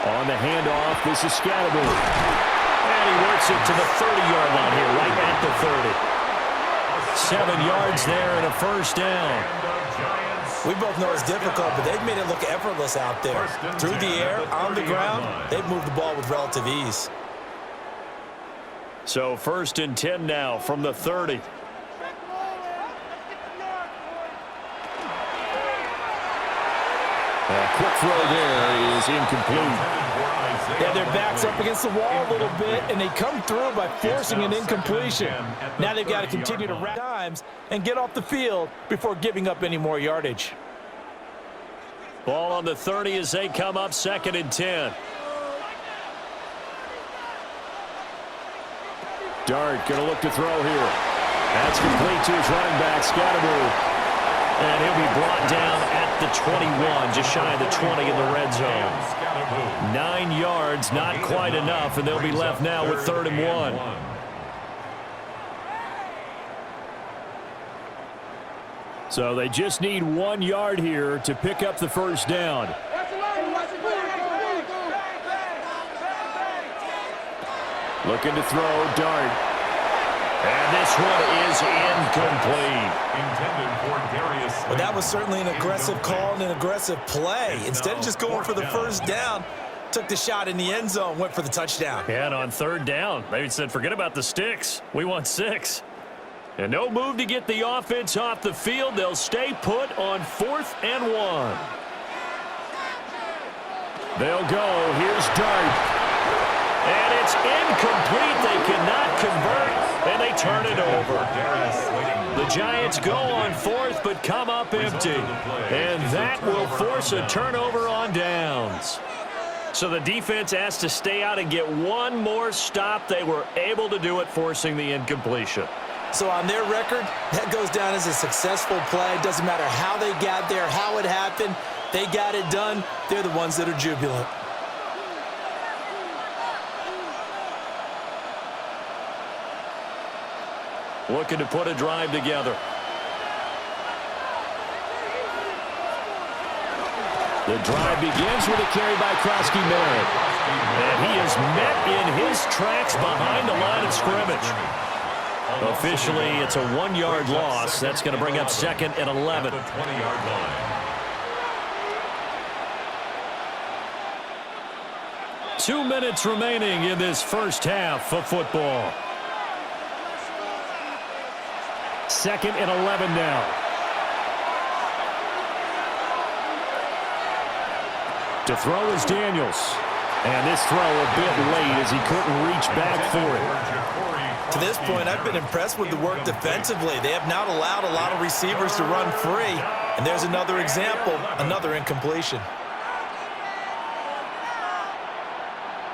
On the handoff, this is Scatterby. And he works it to the 30-yard line here, right at the 30. 7 yards there and a 1st down. We both know it's difficult, but they've made it look effortless out there. Through the air, on the ground, they've moved the ball with relative ease. So 1st and 10 now from the 30. A quick throw there is incomplete. Yeah, their back's up against the wall a little bit, and they come through by forcing an incompletion. Now they've got to continue to wrap times and get off the field before giving up any more yardage. Ball on the 30 as they come up 2nd and 10. Dart going to look to throw here. That's complete to his running back, Scatterby. And he'll be brought down at the 21, just shy of the 20 in the red zone. 9 yards, not quite enough, and they'll be left now with 3rd and 1. So they just need 1 yard here to pick up the 1st down. Looking to throw, Dart. And this one is incomplete. Well, that was certainly an aggressive call and an aggressive play. Instead of just going for the 1st down, took the shot in the end zone, went for the touchdown. And on 3rd down, they said, forget about the sticks. We want 6. And no move to get the offense off the field. They'll stay put on 4th and 1. They'll go. Here's Dart. And it's incomplete. They cannot convert, and they turn it over. The Giants go on 4th, but come up empty. And that will force a turnover on downs. So the defense has to stay out and get 1 more stop. They were able to do it, forcing the incompletion. So on their record, that goes down as a successful play. Doesn't matter how they got there, how it happened. They got it done. They're the ones that are jubilant. Looking to put a drive together. The drive begins with a carry by Krosky-Merritt. And he is met in his tracks behind the line of scrimmage. Officially, it's a 1-yard loss. That's going to bring up 2nd and 11. 20-yard line. 2 minutes remaining in this first half of football. 2nd and 11 now. To throw is Daniels. And this throw a bit late as he couldn't reach back for it. To this point, I've been impressed with the work defensively. They have not allowed a lot of receivers to run free. And there's another example, another incompletion.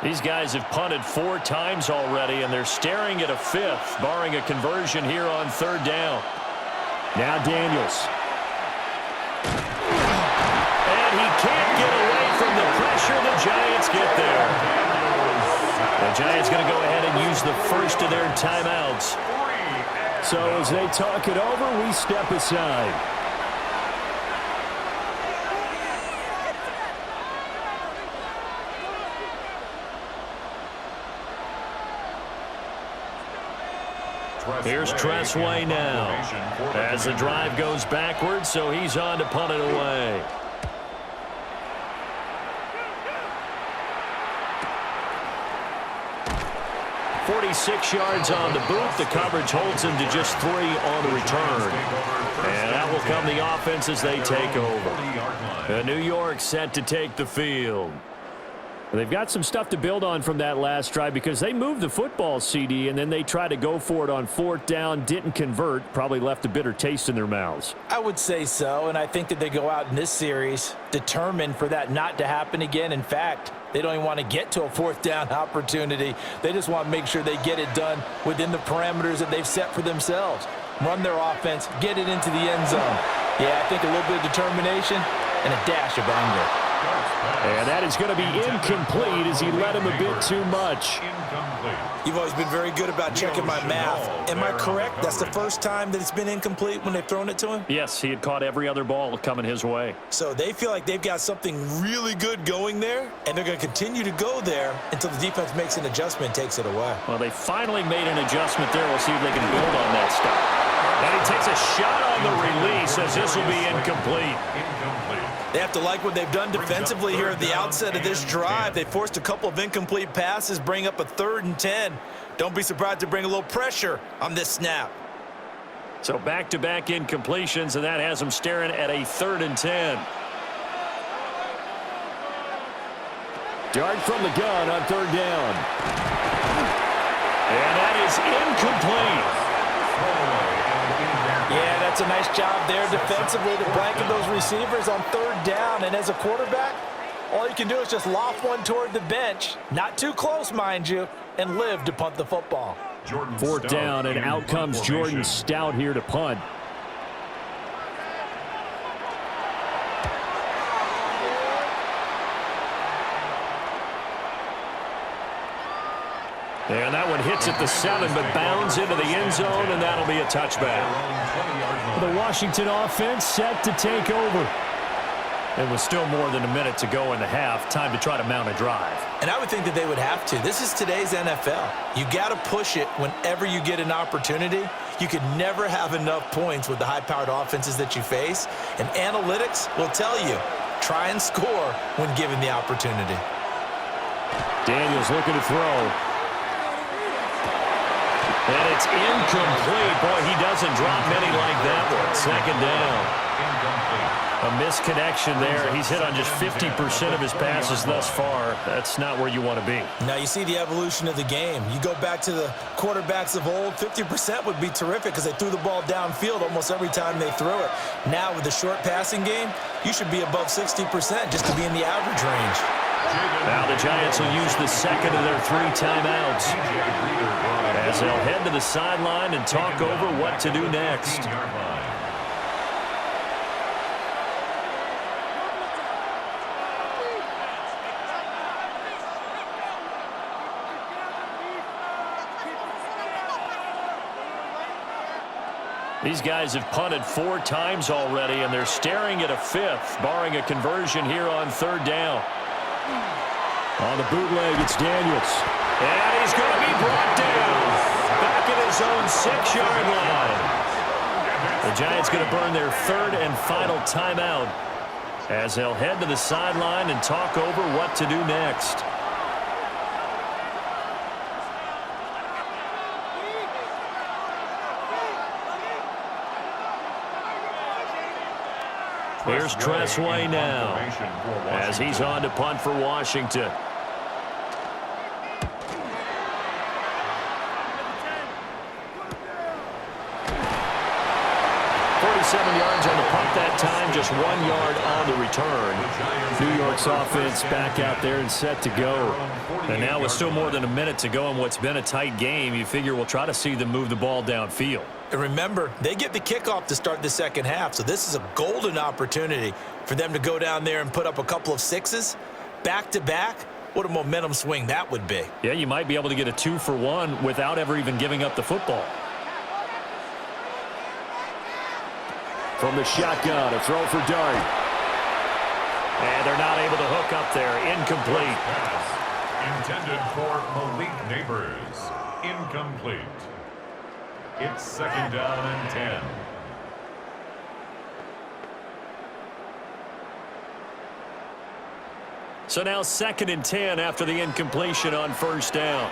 These guys have punted 4 times already, and they're staring at a 5th, barring a conversion here on 3rd down. Now Daniels. And he can't get away from the pressure. The Giants get there. The Giants going to go ahead and use the first of their timeouts. So as they talk it over, we step aside. Here's Tressway now as the drive goes backwards, so he's on to punt it away. "46 yards on the boot. The coverage holds him to just 3 on the return. And that will come the offense as they take over. New York set to take the field. They've got some stuff to build on from that last drive because they moved the football, CD, and then they tried to go for it on 4th down, didn't convert, probably left a bitter taste in their mouths. I would say so, and I think that they go out in this series determined for that not to happen again. In fact, they don't even want to get to a 4th down opportunity. They just want to make sure they get it done within the parameters that they've set for themselves. Run their offense, get it into the end zone. Yeah, I think a little bit of determination and a dash of anger. And that is going to be incomplete as he led him a bit too much. You've always been very good about checking my math. Am I correct? That's the first time that it's been incomplete when they've thrown it to him? Yes, he had caught every other ball coming his way. So they feel like they've got something really good going there, and they're going to continue to go there until the defense makes an adjustment, takes it away. Well, they finally made an adjustment there. We'll see if they can build on that stuff. And he takes a shot on the release as this will be incomplete. They have to like what they've done defensively here at the outset of this drive. They forced a couple of incomplete passes, bring up a 3rd and 10. Don't be surprised to bring a little pressure on this snap. So back-to-back incompletions, and that has them staring at a 3rd and 10. Dart from the gun on 3rd down. And that is incomplete. Yeah, that's a nice job there defensively to blanket those receivers on 3rd down. And as a quarterback, all you can do is just loft one toward the bench, not too close, mind you, and live to punt the football. 4th down, and out comes Jordan Stout here to punt. And that one hits at the 7, but bounds into the end zone, and that'll be a touchback. The Washington offense set to take over. It was still more than a minute to go in the half. Time to try to mount a drive. And I would think that they would have to. This is today's NFL. You got to push it whenever you get an opportunity. You could never have enough points with the high-powered offenses that you face. And analytics will tell you, try and score when given the opportunity. Daniels looking to throw. And it's incomplete. Boy, he doesn't drop many like that one. 2nd down. A misconnection there. He's hit on just 50% of his passes thus far. That's not where you want to be. Now you see the evolution of the game. You go back to the quarterbacks of old, 50% would be terrific because they threw the ball downfield almost every time they threw it. Now with the short passing game, you should be above 60% just to be in the average range. Now the Giants will use the 2nd of their 3 timeouts as they'll head to the sideline and talk over what to do next. These guys have punted 4 times already, and they're staring at a 5th, barring a conversion here on 3rd down. On the bootleg, it's Daniels. And he's going to be brought down back at his own 6-yard line. The Giants going to burn their 3rd and final timeout as they'll head to the sideline and talk over what to do next. Here's Tressway now as he's on to punt for Washington. 47 yards on the punt that time, just 1 yard on the return. New York's offense back out there and set to go. And now with still more than a minute to go in what's been a tight game, you figure we'll try to see them move the ball downfield. And remember, they get the kickoff to start the second half, so this is a golden opportunity for them to go down there and put up a couple of sixes back-to-back. What a momentum swing that would be. Yeah, you might be able to get a 2-for-1 without ever even giving up the football. From the shotgun, a throw for Dart. And they're not able to hook up there. Incomplete. Pass intended for Malik Neighbors. Incomplete. It's second down and 10. So now second and 10 after the incompletion on first down.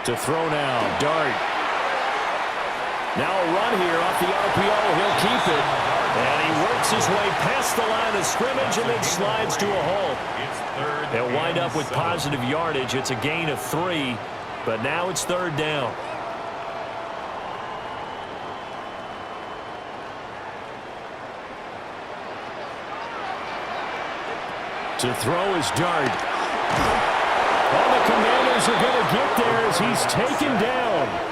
To throw now, Dart. Now a run here off the RPO. He'll keep it. And he works his way past the line of scrimmage and then slides to a halt. They'll wind up with positive yardage. It's a gain of 3, but now it's third down. To throw is Dart. All the Commanders are going to get there as he's taken down.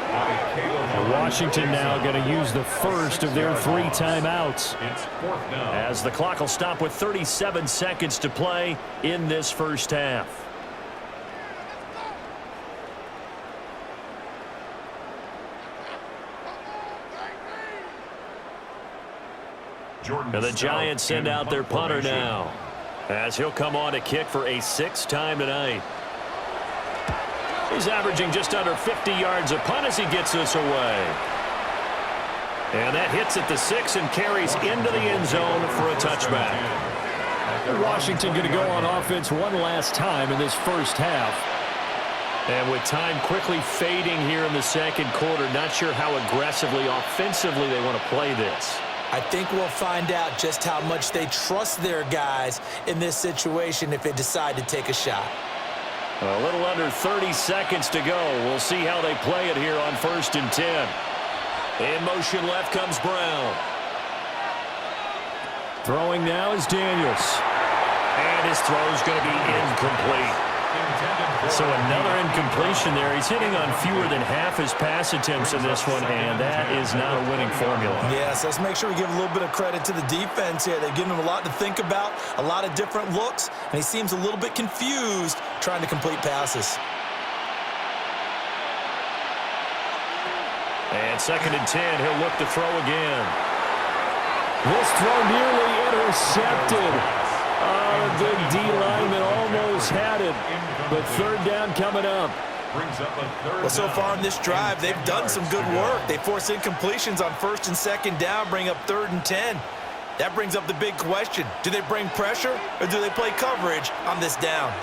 Washington now going to use the first of their 3 timeouts. As the clock will stop with 37 seconds to play in this first half. And the Giants send out their punter now, as he'll come on to kick for a 6th time tonight. He's averaging just under 50 yards a punt as he gets this away. And that hits at the 6 and carries into the end zone for a touchback. Washington going to go on offense one last time in this first half. And with time quickly fading here in the second quarter, not sure how aggressively, offensively they want to play this. I think we'll find out just how much they trust their guys in this situation if they decide to take a shot. A little under 30 seconds to go. We'll see how they play it here on 1st and 10. In motion left comes Brown. Throwing now is Daniels. And his throw's going to be incomplete. So another incompletion there. He's hitting on fewer than half his pass attempts in this one, and that is not a winning formula. Yes, let's make sure we give a little bit of credit to the defense here. They've given him a lot to think about, a lot of different looks, and he seems a little bit confused trying to complete passes. And 2nd and 10, he'll look to throw again. This throw nearly intercepted. The D lineman almost had it, but third down coming up. Well, so far in this drive, they've done some good work. They force incompletions on 1st and 2nd down, bring up 3rd and 10. That brings up the big question. Do they bring pressure or do they play coverage on this down?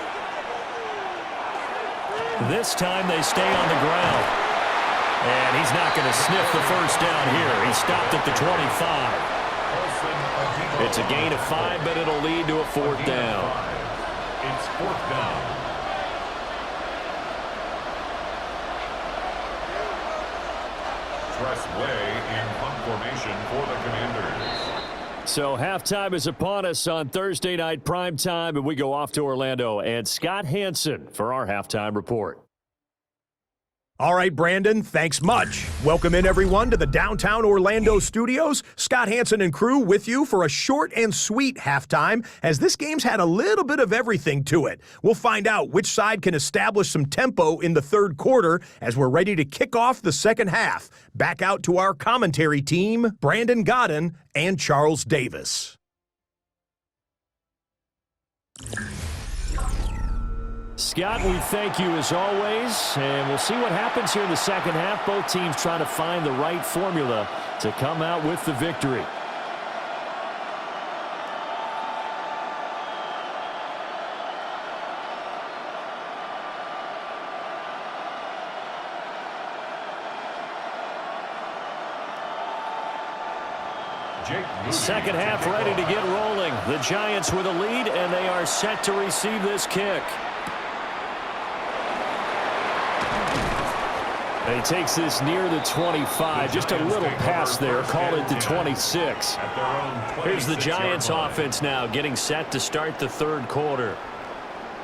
This time they stay on the ground. And he's not going to sniff the first down here. He stopped at the 25. It's a gain of 5, but it'll lead to a 4th down. It's 4th down. Tressway in punt formation for the Commanders. So halftime is upon us on Thursday night primetime, and we go off to Orlando. And Scott Hansen for our halftime report. All right, Brandon, thanks much. Welcome in, everyone, to the downtown Orlando studios. Scott Hansen and crew with you for a short and sweet halftime, as this game's had a little bit of everything to it. We'll find out which side can establish some tempo in the third quarter as we're ready to kick off the second half. Back out to our commentary team, Brandon Godden and Charles Davis. Scott, we thank you as always, and we'll see what happens here in the second half. Both teams trying to find the right formula to come out with the victory. Second half ready to get rolling. The Giants with a lead, and they are set to receive this kick. And he takes this near the 25. Just a little pass there. Call it the 26. Here's the Giants offense now getting set to start the third quarter.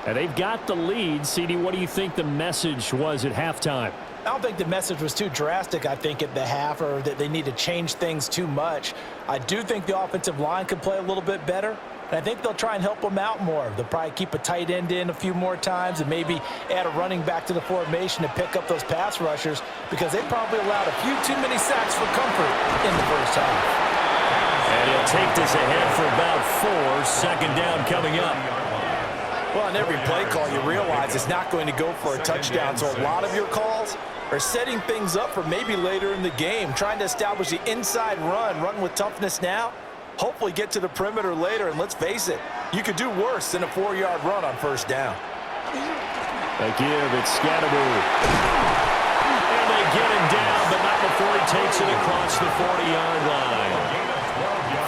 And they've got the lead. CD, what do you think the message was at halftime? I don't think the message was too drastic, I think, at the half, or that they need to change things too much. I do think the offensive line could play a little bit better, and I think they'll try and help them out more. They'll probably keep a tight end in a few more times and maybe add a running back to the formation to pick up those pass rushers, because they probably allowed a few too many sacks for comfort in the first half. And he'll take this ahead for about 4. Second down coming up. Well, on every play call, you realize it's not going to go for a touchdown, so a lot of your calls are setting things up for maybe later in the game, trying to establish the inside run with toughness now, hopefully get to the perimeter later, and let's face it, you could do worse than a 4-yard run on first down. They give it Scatterbury. And they get him down, but not before he takes it across the 40-yard line.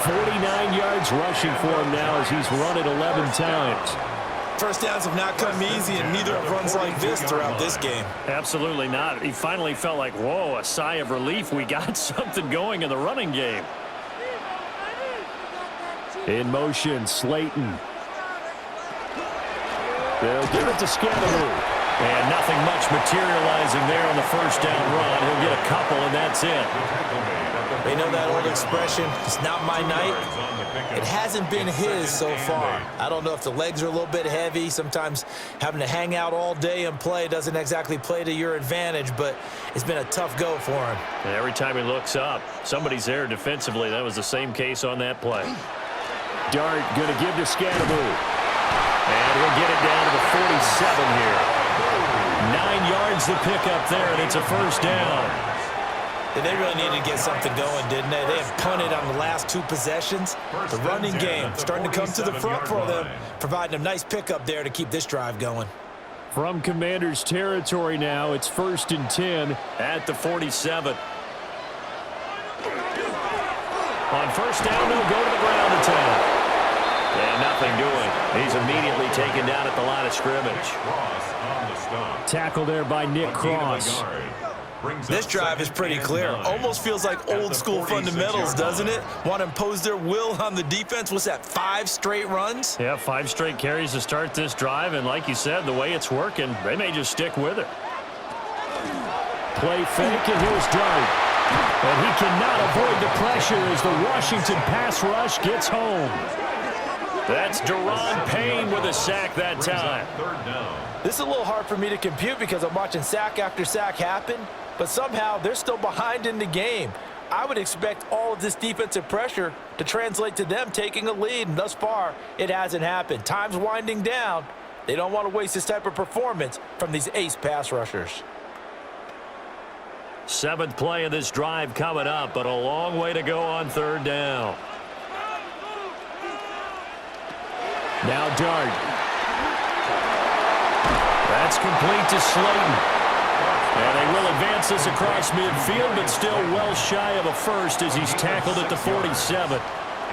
49 yards rushing for him now as he's run it 11 times. First downs have not come easy, and neither have runs like this throughout this game. Absolutely not. He finally felt like, whoa, a sigh of relief. We got something going in the running game. In motion, Slayton. They'll give it to Scatterbury. And nothing much materializing there on the first down run. He'll get a couple, and that's it. They know that old expression, it's not my night. It hasn't been his so far. I don't know if the legs are a little bit heavy. Sometimes having to hang out all day and play doesn't exactly play to your advantage, but it's been a tough go for him. And every time he looks up, somebody's there defensively. That was the same case on that play. Dart going to give to Scatterbury. And he'll get it down to the 47 here. 9 yards to pick up there, and it's a first down. They really needed to get something going, didn't they? They have punted on the last 2 possessions. The running game starting to come to the front for them, providing a nice pickup there to keep this drive going. From Commanders territory now, it's 1st and 10 at the 47. On first down, they'll go to the ground attack. And nothing doing. He's immediately taken down at the line of scrimmage. Tackle there by Nick Cross. This drive is pretty clear. Almost feels like old school fundamentals, doesn't it? Want to impose their will on the defense. What's that, 5 straight runs? Yeah, 5 straight carries to start this drive, and like you said, the way it's working, they may just stick with it. Play fake, and here's Dart. And he cannot avoid the pressure as the Washington pass rush gets home. That's Deron Payne with a sack that time. This is a little hard for me to compute because I'm watching sack after sack happen, but somehow they're still behind in the game. I would expect all of this defensive pressure to translate to them taking a lead, and thus far, it hasn't happened. Time's winding down. They don't want to waste this type of performance from these ace pass rushers. 7th play of this drive coming up, but a long way to go on third down. Now Dart. That's complete to Slayton. And they will advance this across midfield, but still well shy of a first as he's tackled at the 47.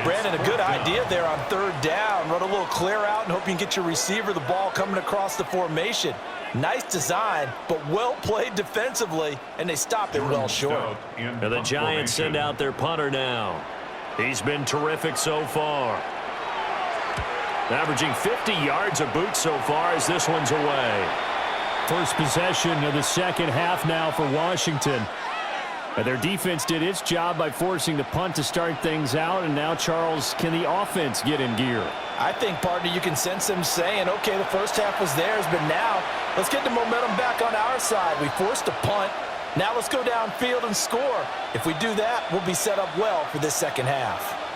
Brandon, a good idea there on third down. Run a little clear out and hope you can get your receiver the ball coming across the formation. Nice design, but well played defensively, and they stopped it well short. And the Giants send out their punter now. He's been terrific so far. Averaging 50 yards a boot so far as this one's away. First possession of the second half now for Washington. And their defense did its job by forcing the punt to start things out. And now, Charles, can the offense get in gear? I think, partner, you can sense them saying, okay, the first half was theirs, but now let's get the momentum back on our side. We forced a punt. Now let's go downfield and score. If we do that, we'll be set up well for this second half.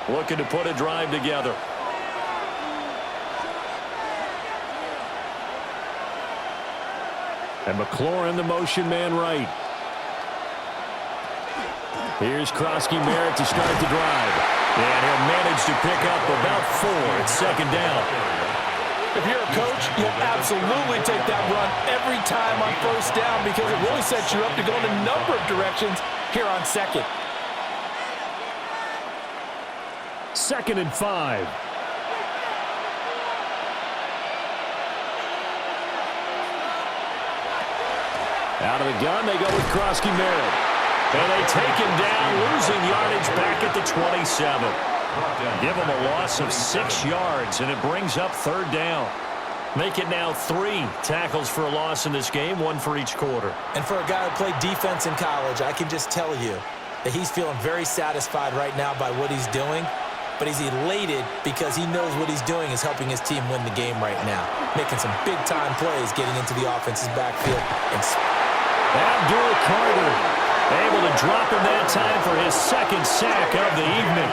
Looking to put a drive together. And McLaurin, the motion man right. Here's Krosky-Merritt to start the drive. And he'll manage to pick up about 4. It's second down. If you're a coach, you'll absolutely take that run every time on first down because it really sets you up to go in a number of directions here on second. 2nd and 5. Out of the gun, they go with Krosky Merritt. And they take him down, losing yardage back at the 27. Give him a loss of 6 yards, and it brings up 3rd down. Make it now 3 tackles for a loss in this game, 1 for each quarter. And for a guy who played defense in college, I can just tell you that he's feeling very satisfied right now by what he's doing. But he's elated because he knows what he's doing is helping his team win the game right now. Making some big-time plays getting into the offense's backfield. Abdul Carter able to drop him that time for his 2nd sack of the evening.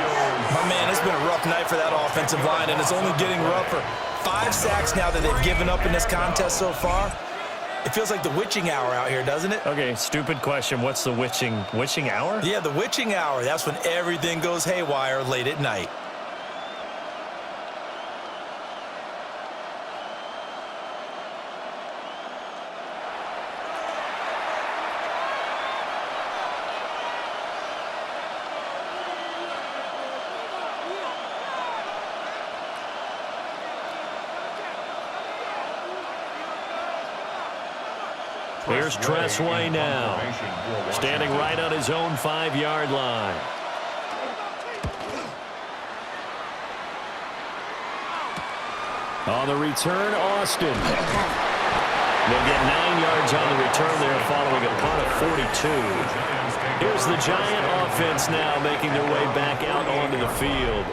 My man, it's been a rough night for that offensive line, and it's only getting rougher. 5 sacks now that they've given up in this contest so far. It feels like the witching hour out here, doesn't it? Okay, stupid question. What's the witching hour? Yeah, the witching hour. That's when everything goes haywire late at night. Here's Tressway now, standing right on his own 5-yard line. On the return, Austin. They'll get 9 yards on the return there following a punt of 42. Here's the Giant offense now making their way back out onto the field.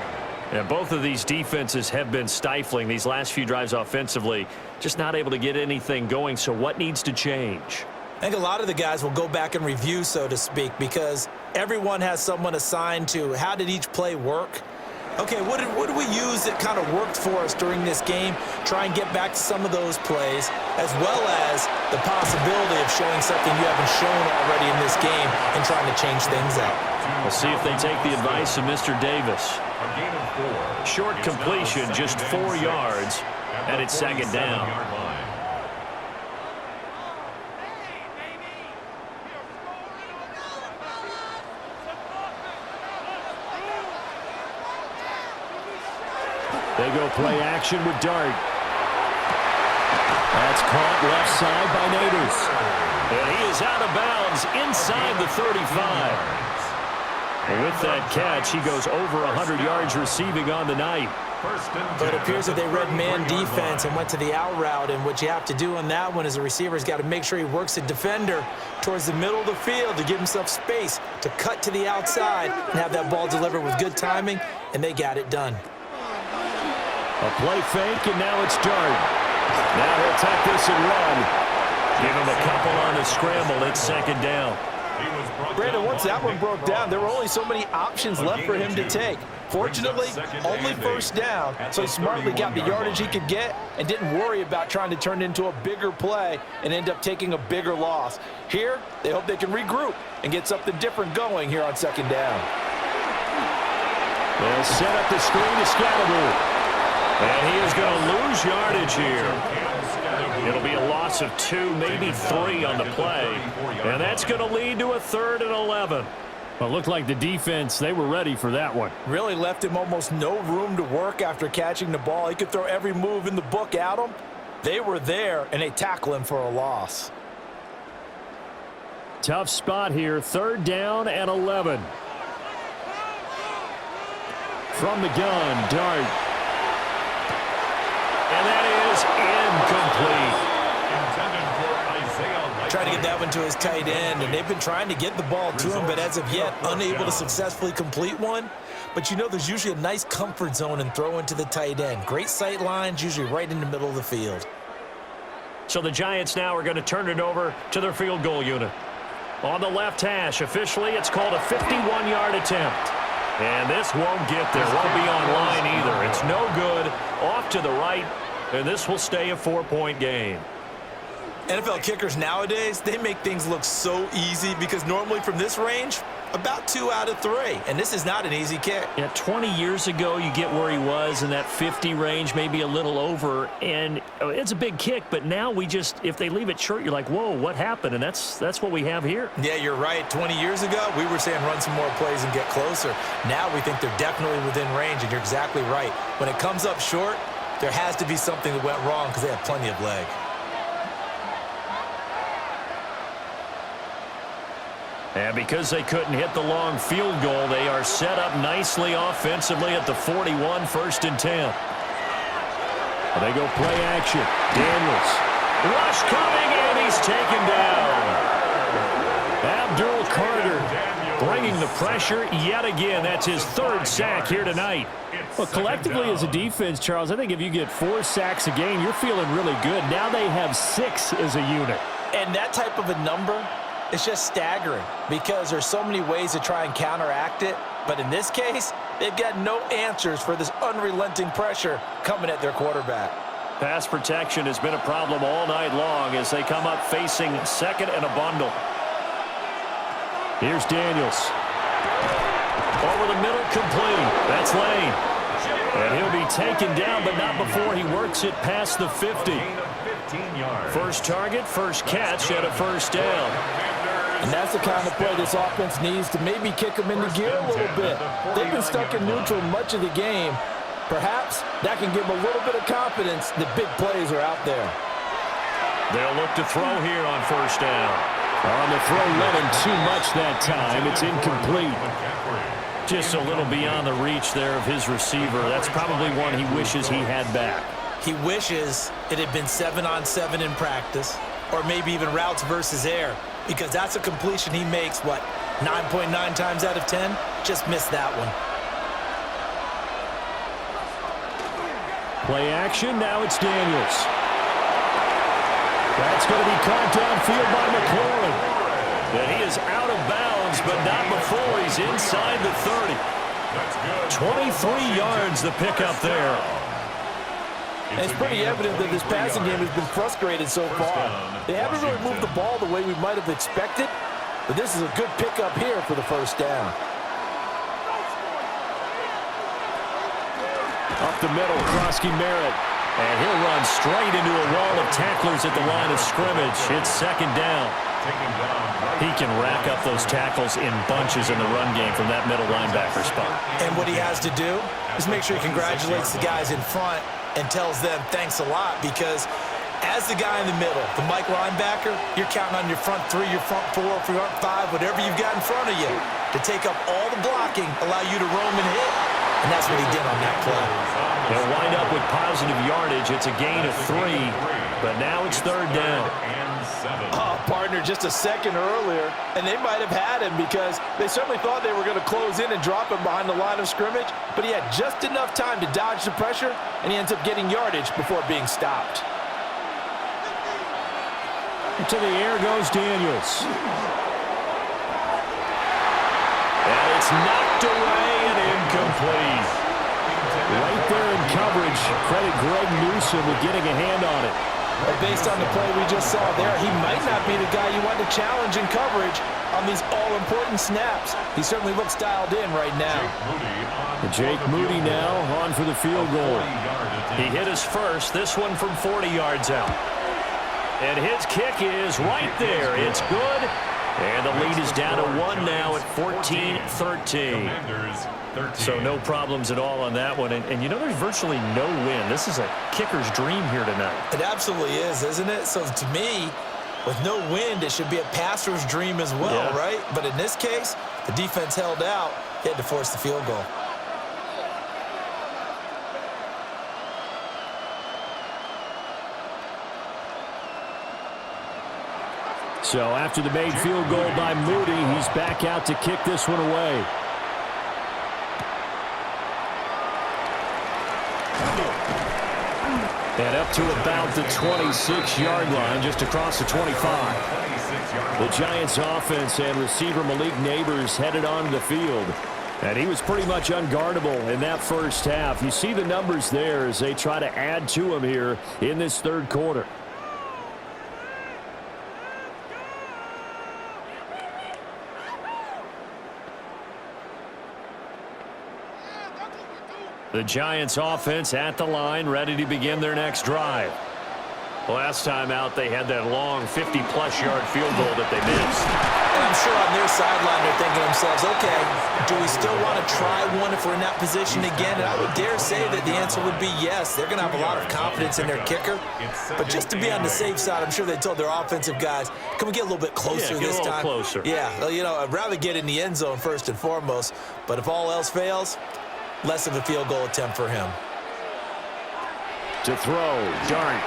And both of these defenses have been stifling these last few drives offensively, just not able to get anything going. So what needs to change? I think a lot of the guys will go back and review, so to speak, because everyone has someone assigned to how did each play work. Okay, what did we use that kind of worked for us during this game? Try and get back to some of those plays, as well as the possibility of showing something you haven't shown already in this game and trying to change things up. We'll see if they take the advice of Mr. Davis. Short completion, just 4 yards, and it's 2nd down. They go play action with Dart. That's caught left side by Nabers. And he is out of bounds inside the 35. And with that catch, he goes over 100 yards receiving on the night. But it appears that they read man defense and went to the out route, and what you have to do on that one is the receiver's got to make sure he works the defender towards the middle of the field to give himself space to cut to the outside and have that ball delivered with good timing, and they got it done. A play fake, and now it's Dart. Now he'll take this and run. Give him a couple on the scramble. It's 2nd down. Brandon, once that one broke down, there were only so many options left for him to take. Fortunately, only 1st down, so he smartly got the yardage he could get and didn't worry about trying to turn it into a bigger play and end up taking a bigger loss. Here, they hope they can regroup and get something different going here on 2nd down. They'll set up the screen to Scatteroo. And he is going to lose yardage here. It'll be a loss of 2, maybe 3 on the play. And that's going to lead to a 3rd and 11. Well, it looked like the defense, they were ready for that one. Really left him almost no room to work after catching the ball. He could throw every move in the book at him. They were there, and they tackle him for a loss. Tough spot here, 3rd down and 11. From the gun, Dart. And that is incomplete. Trying to get that one to his tight end, and they've been trying to get the ball to him, but as of yet, unable to successfully complete one. But you know there's usually a nice comfort zone and throw into the tight end. Great sight lines, usually right in the middle of the field. So the Giants now are going to turn it over to their field goal unit. On the left hash, officially it's called a 51-yard attempt. And this won't get there, won't be on line either. It's no good, off to the right, and this will stay a 4-point game. NFL kickers nowadays, they make things look so easy because normally from this range, about 2 out of 3. And this is not an easy kick. Yeah, 20 years ago, you get where he was in that 50 range, maybe a little over. And it's a big kick, but now if they leave it short, you're like, whoa, what happened? And that's what we have here. Yeah, you're right. 20 years ago, we were saying run some more plays and get closer. Now we think they're definitely within range, and you're exactly right. When it comes up short, there has to be something that went wrong because they have plenty of leg. And because they couldn't hit the long field goal, they are set up nicely offensively at the 41, 1st and 10. They go play action. Daniels. Rush coming, and he's taken down. Abdul Carter bringing the pressure yet again. That's his 3rd sack here tonight. Well, collectively as a defense, Charles, I think if you get 4 sacks a game, you're feeling really good. Now they have 6 as a unit. And that type of a number, it's just staggering because there's so many ways to try and counteract it. But in this case, they've got no answers for this unrelenting pressure coming at their quarterback. Pass protection has been a problem all night long as they come up facing 2nd and a bundle. Here's Daniels. Over the middle, complete. That's Lane. And he'll be taken down, but not before he works it past the 50. First target, first catch, and a 1st down. And that's the kind of play this offense needs to maybe kick them into gear a little bit. They've been stuck in neutral much of the game. Perhaps that can give them a little bit of confidence that big plays are out there. They'll look to throw here on 1st down. On the throw, let him too much that time. It's incomplete. Just a little beyond the reach there of his receiver. That's probably one he wishes he had back. He wishes it had been 7-on-7 in practice, or maybe even routes versus air, because that's a completion he makes, 9.9 times out of 10? Just missed that one. Play action, now it's Daniels. That's going to be caught downfield by McLaurin. And he is out of bounds, but not before he's inside the 30. 23 yards the pickup there. And it's pretty evident that this passing game has been frustrated so far. They haven't really moved the ball the way we might have expected, but this is a good pickup here for the 1st down. Up the middle, Krosky Merritt. And he'll run straight into a wall of tacklers at the line of scrimmage. It's 2nd down. He can rack up those tackles in bunches in the run game from that middle linebacker spot. And what he has to do is make sure he congratulates the guys in front and tells them thanks a lot, because as the guy in the middle, the Mike linebacker, you're counting on your front 3, your front 4, front 5, whatever you've got in front of you to take up all the blocking, allow you to roam and hit. And that's what he did on that play. They'll wind up with positive yardage. It's a gain of 3, but now it's 3rd down. Oh, partner, just a second earlier, and they might have had him because they certainly thought they were going to close in and drop him behind the line of scrimmage, but he had just enough time to dodge the pressure, and he ends up getting yardage before being stopped. To the air goes Daniels. And it's knocked away and incomplete. Right there in coverage. Credit Greg Newsom with getting a hand on it. But based on the play we just saw there, he might not be the guy you want to challenge in coverage on these all-important snaps. He certainly looks dialed in right now. Jake Moody now on for the field goal. He hit his first, this one from 40 yards out. And his kick is right there. It's good. And the lead is down to 1 now at 14-13. So no problems at all on that one. And you know, there's virtually no win. This is a kicker's dream here tonight. It absolutely is, isn't it? So to me, with no wind, it should be a passer's dream as well, right? But in this case, the defense held out. He had to force the field goal. So after the made field goal by Moody, he's back out to kick this one away. And up to about the 26-yard line, just across the 25. The Giants offense and receiver Malik Neighbors headed onto the field. And he was pretty much unguardable in that first half. You see the numbers there as they try to add to him here in this third quarter. The Giants offense at the line, ready to begin their next drive. Last time out, they had that long 50-plus yard field goal that they missed. And I'm sure on their sideline they're thinking to themselves, okay, do we still want to try one if we're in that position again? And I would dare say that the answer would be yes. They're going to have a lot of confidence in their kicker. But just to be on the safe side, I'm sure they told their offensive guys, can we get a little bit closer this time? Closer. Yeah, well, you know, I'd rather get in the end zone first and foremost. But if all else fails, less of a field goal attempt for him. To throw, Darn.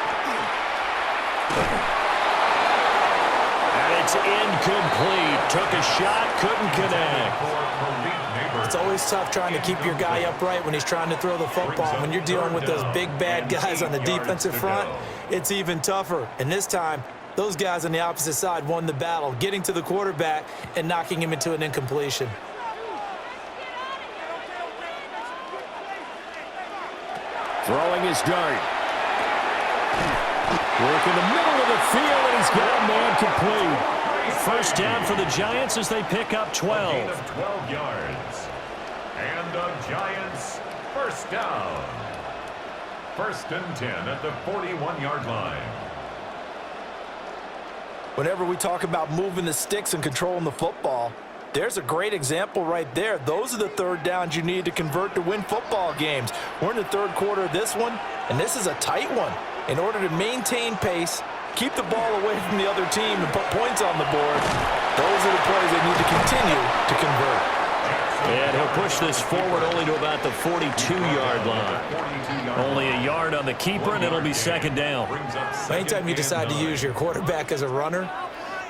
And it's incomplete. Took a shot, couldn't connect. It's always tough trying to keep your guy upright when he's trying to throw the football. When you're dealing with those big, bad guys on the defensive front, it's even tougher. And this time, those guys on the opposite side won the battle, getting to the quarterback and knocking him into an incompletion. Throwing his dart. Work in the middle of the field, and he's got a man complete. First down for the Giants as they pick up 12. Gain of 12 yards. And the Giants first down. First and 10 at the 41-yard line. Whenever we talk about moving the sticks and controlling the football, there's a great example right there. Those are the third downs you need to convert to win football games. We're in the third quarter of this one, and this is a tight one. In order to maintain pace, keep the ball away from the other team, and put points on the board, those are the plays they need to continue to convert. And he'll push this forward only to about the 42-yard line. Only a yard on the keeper, and it'll be second down. Anytime you decide to use your quarterback as a runner,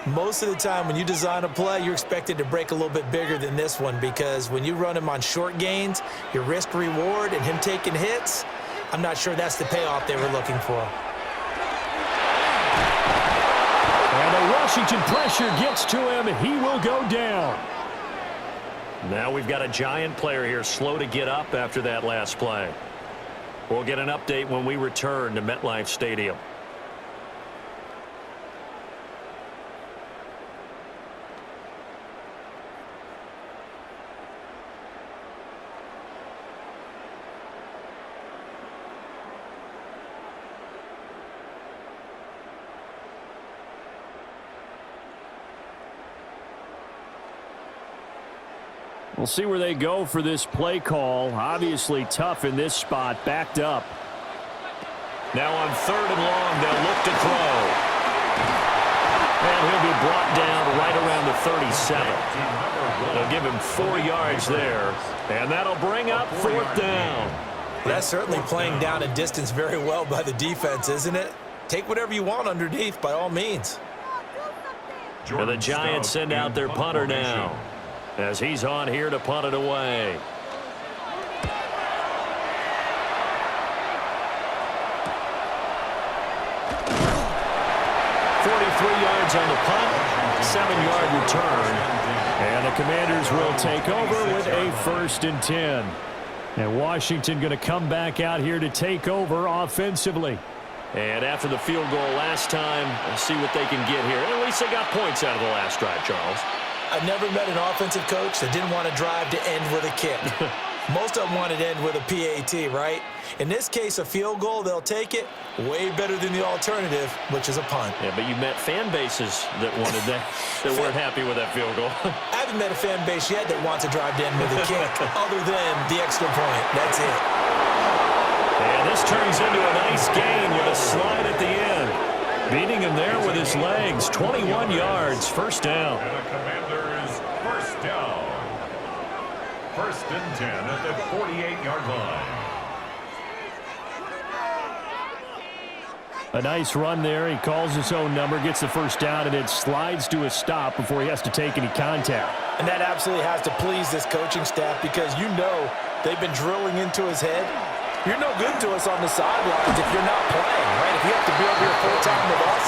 most of the time when you design a play, you're expected to break a little bit bigger than this one, because when you run him on short gains, your risk-reward and him taking hits, I'm not sure that's the payoff they were looking for. And the Washington pressure gets to him. He will go down. Now we've got a Giant player here slow to get up after that last play. We'll get an update when we return to MetLife Stadium. We'll see where they go for this play call. Obviously tough in this spot, backed up. Now on third and long, they'll look to throw. And he'll be brought down right around the 37. They'll give him 4 yards there, and that'll bring up fourth down. That's certainly playing down a distance very well by the defense, isn't it? Take whatever you want underneath, by all means. And the Giants send out their punter now, as he's on here to punt it away. Yards on the punt, 7-yard return, and the Commanders will take over with a 1st and 10. And Washington going to come back out here to take over offensively. And after the field goal last time, we'll see what they can get here. At least they got points out of the last drive, Charles. I've never met an offensive coach that didn't want to drive to end with a kick. Most of them wanted to end with a PAT, right? In this case, a field goal, they'll take it. Way better than the alternative, which is a punt. Yeah, but you met fan bases that wanted that, that weren't happy with that field goal. I haven't met a fan base yet that wants to drive to end with a kick, other than the extra point. That's it. And this turns into a nice gain with a slide at the end. Beating him there with his legs. 21 yards, first down. And the Commanders first down. 1st and 10 at the 48-yard line. A nice run there. He calls his own number, gets the first down, and it slides to a stop before he has to take any contact. And that absolutely has to please this coaching staff, because you know they've been drilling into his head. You're no good to us on the sidelines if you're not playing, right? If you have to be over here full-time with us,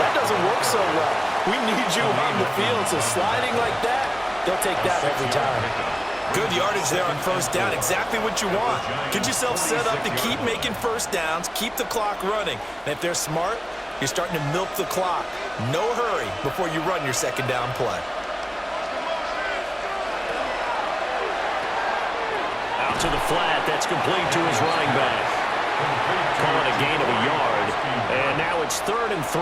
that doesn't work so well. We need you on the field, so sliding like that, they'll take that every time. Good yardage there on first down, exactly what you want. Get yourself set up to keep making first downs, keep the clock running. And if they're smart, you're starting to milk the clock. No hurry before you run your second down play. out to the flat. That's complete to his running back. Calling a gain of a yard. And now it's 3rd and 3.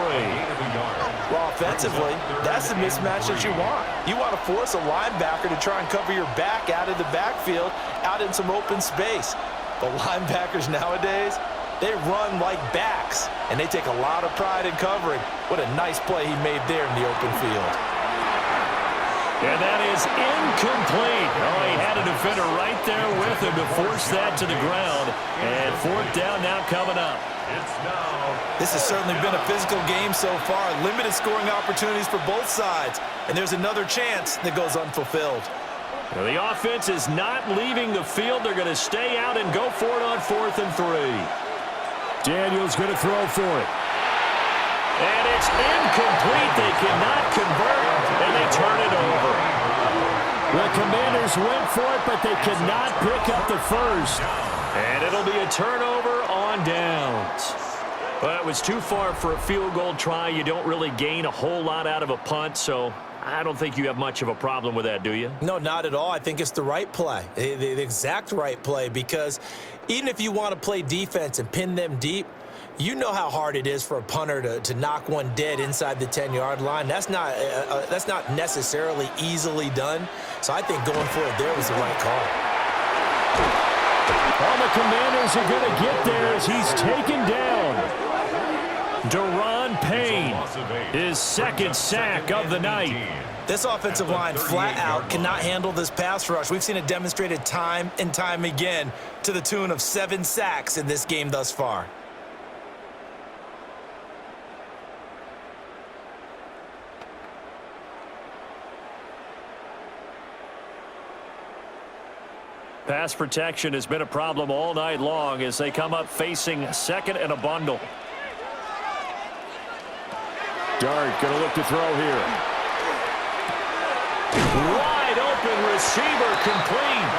Well, offensively, that's the mismatch that you want. You want to force a linebacker to try and cover your back out of the backfield, out in some open space. But linebackers nowadays, they run like backs, and they take a lot of pride in covering. What a nice play he made there in the open field. And that is incomplete. Oh, he had a defender right there with him to force that to the ground. And 4th down now coming up. This has certainly been a physical game so far. Limited scoring opportunities for both sides. And there's another chance that goes unfulfilled. Well, the offense is not leaving the field. They're going to stay out and go for it on 4th and 3. Daniels going to throw for it. And it's incomplete. They cannot convert, and they turn it over. The Commanders went for it, but they cannot pick up the first. And it'll be a turnover on downs. Well, it was too far for a field goal try. You don't really gain a whole lot out of a punt, so I don't think you have much of a problem with that, do you? No, not at all. I think it's the right play, the exact right play, because even if you want to play defense and pin them deep, you know how hard it is for a punter to knock one dead inside the 10-yard line. That's not necessarily easily done. So I think going for it there was the right call. All the Commanders are going to get there as he's taken down. Deron Payne, his 2nd sack of the night. This offensive line flat out cannot handle this pass rush. We've seen it demonstrated time and time again to the tune of 7 sacks in this game thus far. Pass protection has been a problem all night long as they come up facing 2nd and a bundle. Dart going to look to throw here. Wide open receiver complete.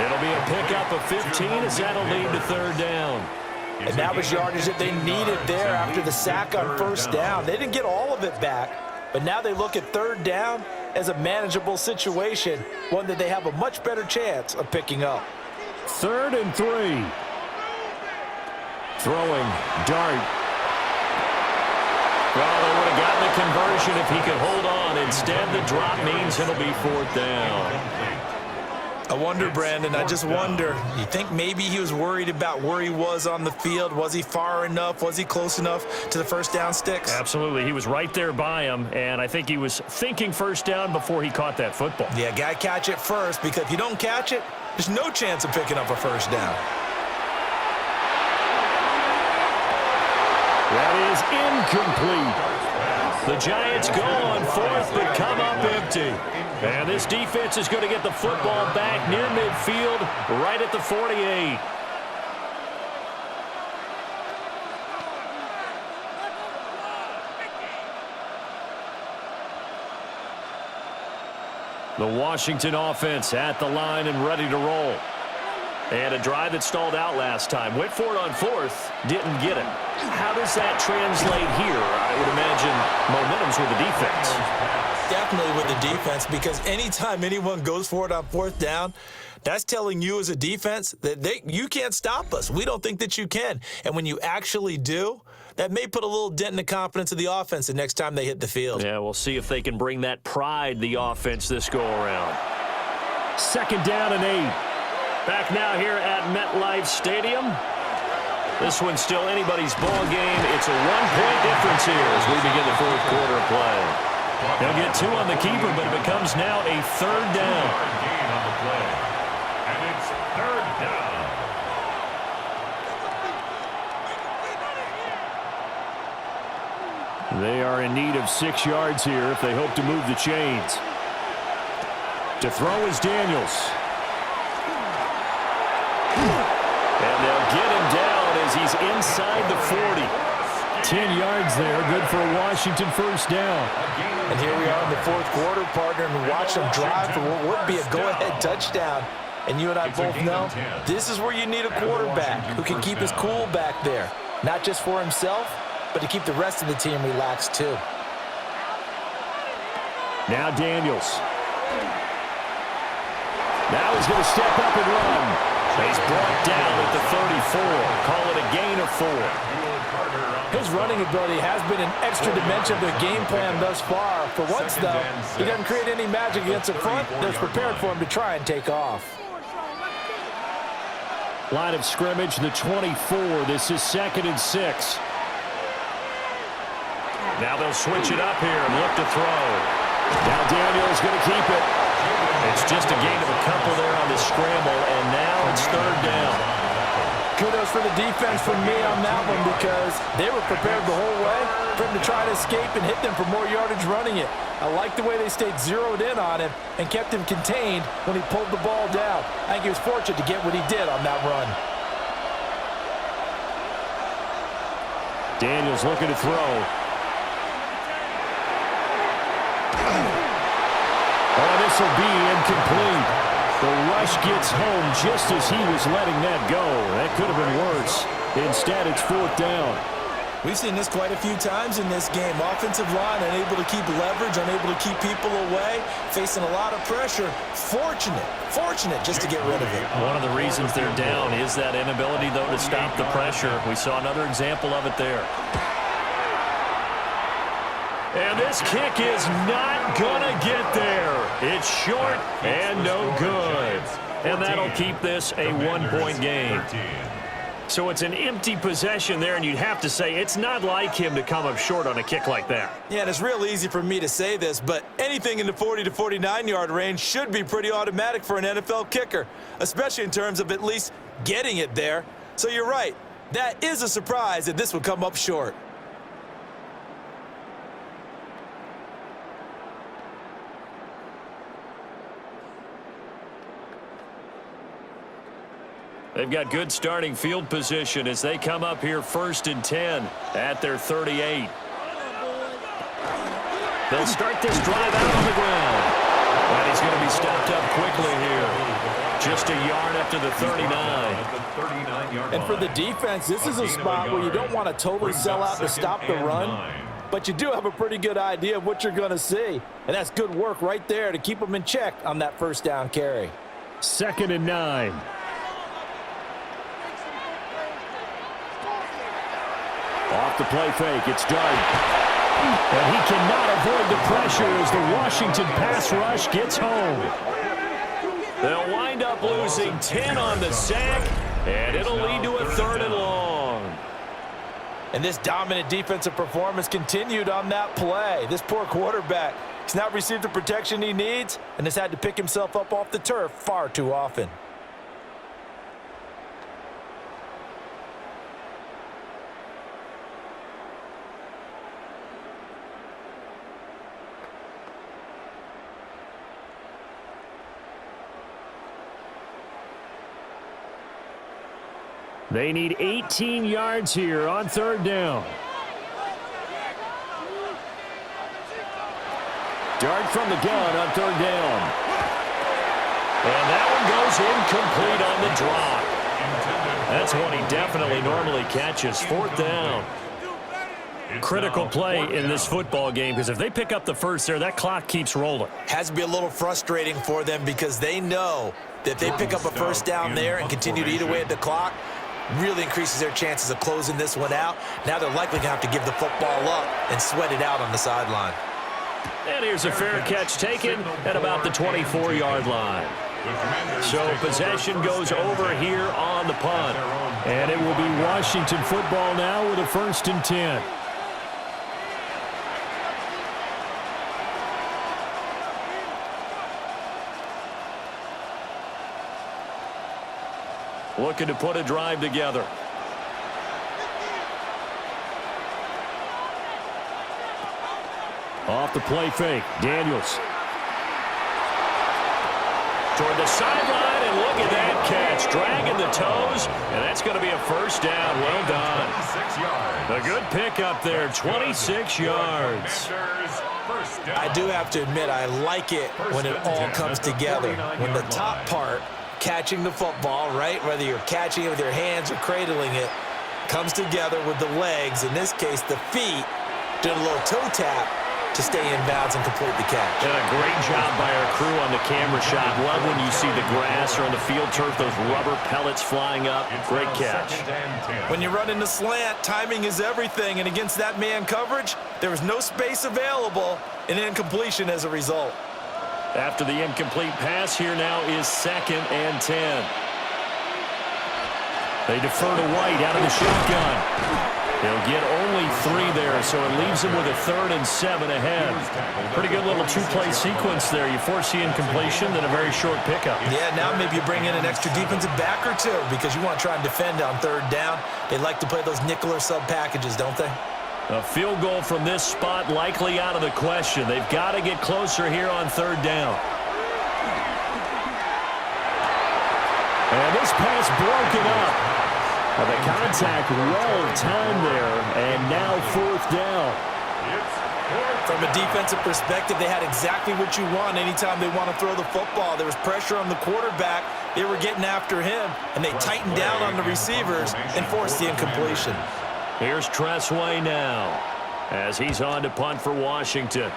It'll be a pickup of 15 as that'll lead to 3rd down. And that was yardage that they needed there after the sack on 1st down. They didn't get all of it back, but now they look at 3rd down as a manageable situation, one that they have a much better chance of picking up. 3rd and 3. Throwing, Dart. Well, they would have gotten the conversion if he could hold on. Instead, the drop means it'll be 4th down. I wonder, Brandon, I just wonder, you think maybe he was worried about where he was on the field? Was he far enough? Was he close enough to the 1st down sticks? Absolutely. He was right there by him, and I think he was thinking 1st down before he caught that football. Yeah, got to catch it first, because if you don't catch it, there's no chance of picking up a 1st down. That is incomplete. The Giants go on 4th, but come up empty. And this defense is going to get the football back near midfield, right at the 48. The Washington offense at the line and ready to roll. And a drive that stalled out last time. Went for it on 4th, didn't get it. How does that translate here? I would imagine momentum's with the defense. Definitely with the defense, because anytime anyone goes for it on 4th down, that's telling you as a defense that you can't stop us. We don't think that you can. And when you actually do, that may put a little dent in the confidence of the offense the next time they hit the field. Yeah, we'll see if they can bring that pride, the offense, this go-around. 2nd down and 8. Back now here at MetLife Stadium. This one's still anybody's ball game. It's a 1-point difference here as we begin the 4th quarter of play. They'll get 2 on the keeper, but it becomes now a 3rd down. And it's 3rd down. They are in need of 6 yards here if they hope to move the chains. To throw is Daniels. And they'll get him down as he's inside the 40. 10 yards there, good for a Washington 1st down. And here we are in the 4th quarter, partner, and watch them drive for what would be a go-ahead touchdown. And you and I both know this is where you need a quarterback who can keep his cool back there, not just for himself, but to keep the rest of the team relaxed too. Now Daniels. Now he's going to step up and run. He's brought down at the 34. Call it a gain of 4. His running ability has been an extra dimension of the game plan thus far. For once, though, he doesn't create any magic against the front that's prepared for him to try and take off. Line of scrimmage, the 24. This is 2nd and 6. Now they'll switch it up here and look to throw. Now Daniel's going to keep it. It's just a gain of a couple there on the scramble, and now it's 3rd down. Kudos for the defense from me on that one because they were prepared the whole way for him to try to escape and hit them for more yardage running it. I like the way they stayed zeroed in on him and kept him contained when he pulled the ball down. I think he was fortunate to get what he did on that run. Daniels looking to throw. Oh, this will be incomplete. The rush gets home just as he was letting that go. That could have been worse. Instead, it's 4th down. We've seen this quite a few times in this game. Offensive line unable to keep leverage, unable to keep people away, facing a lot of pressure. Fortunate just to get rid of it. One of the reasons they're down is that inability, though, to stop the pressure. We saw another example of it there. And this kick is not going to get there. It's short and no good. And that'll keep this a 1-point game. So it's an empty possession there, and you'd have to say it's not like him to come up short on a kick like that. Yeah, and it's real easy for me to say this, but anything in the 40 to 49-yard range should be pretty automatic for an NFL kicker, especially in terms of at least getting it there. So you're right. That is a surprise that this would come up short. They've got good starting field position as they come up here 1st and 10 at their 38. They'll start this drive out on the ground. And he's going to be stopped up quickly here. Just a yard after the 39. And for the defense, this is a spot where you don't want to totally sell out to stop the run, but you do have a pretty good idea of what you're going to see. And that's good work right there to keep them in check on that 1st down carry. 2nd and 9. Off the play fake, it's Dart. And he cannot avoid the pressure as the Washington pass rush gets home. They'll wind up losing 10 on the sack, and it'll lead to a 3rd and long. And this dominant defensive performance continued on that play. This poor quarterback has not received the protection he needs and has had to pick himself up off the turf far too often. They need 18 yards here on 3rd down. Dart from the gun on 3rd down. And that one goes incomplete on the drop. That's one he definitely normally catches. 4th down. Critical play in this football game because if they pick up the first there, that clock keeps rolling. Has to be a little frustrating for them because they know that if they pick up a 1st down there and continue to eat away at the clock, really increases their chances of closing this one out. Now they're likely going to have to give the football up and sweat it out on the sideline. And here's a fair catch taken at about the 24-yard line. So possession goes over here on the punt. And it will be Washington football now with a 1st and 10. Looking to put a drive together. Off the play fake, Daniels. Toward the sideline, and look at that catch. Dragging the toes, and that's going to be a 1st down. Well done. A good pickup there, 26 yards. I do have to admit, I like it when it all comes together. When the top part, catching the football, right, whether you're catching it with your hands or cradling it, comes together with the legs, in this case the feet, doing a little toe tap. to stay in bounds and complete the catch. And a great job by our crew on the camera shot. Love when you see the grass or on the field turf, those rubber pellets flying up. Great catch. When you run in the slant, timing is everything, and against that man coverage, there was no space available, and incompletion as a result. After the incomplete pass, here now is 2nd and 10. They defer to White out of the shotgun. He'll get only 3 there, so it leaves him with a 3rd and 7 ahead. Pretty good little 2-play sequence there. You force the incompletion, then a very short pickup. Yeah, now maybe you bring in an extra defensive back or 2 because you want to try and defend on 3rd down. They like to play those nickel or sub packages, don't they? A field goal from this spot likely out of the question. They've got to get closer here on 3rd down. And this pass broken up. Well, the contact well timed there, and now 4th down. From a defensive perspective, they had exactly what you want anytime they want to throw the football. There was pressure on the quarterback. They were getting after him, and they tightened down on the receivers and forced the incompletion. Here's Tressway now as he's on to punt for Washington.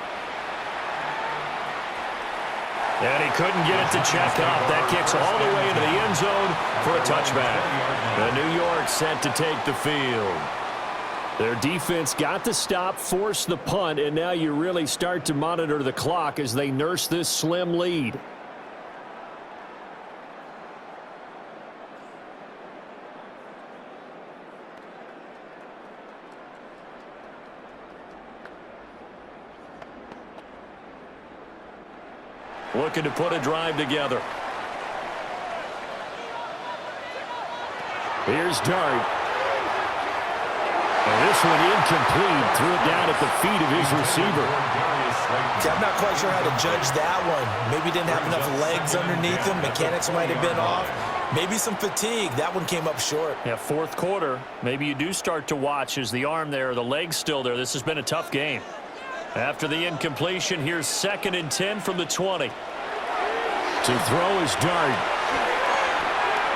And he couldn't get it to check up. That kicks all the way into the end zone for a touchback. The New York set to take the field. Their defense got the stop, forced the punt, and now you really start to monitor the clock as they nurse this slim lead. Looking to put a drive together. Here's Dart. And this one incomplete. Threw it down at the feet of his receiver. Yeah, I'm not quite sure how to judge that one. Maybe didn't have enough legs underneath him. Mechanics might have been off. Maybe some fatigue. That one came up short. Yeah, 4th quarter. Maybe you do start to watch as the arm there, the leg's still there. This has been a tough game. After the incompletion, here's 2nd and 10 from the 20. To throw is Dart.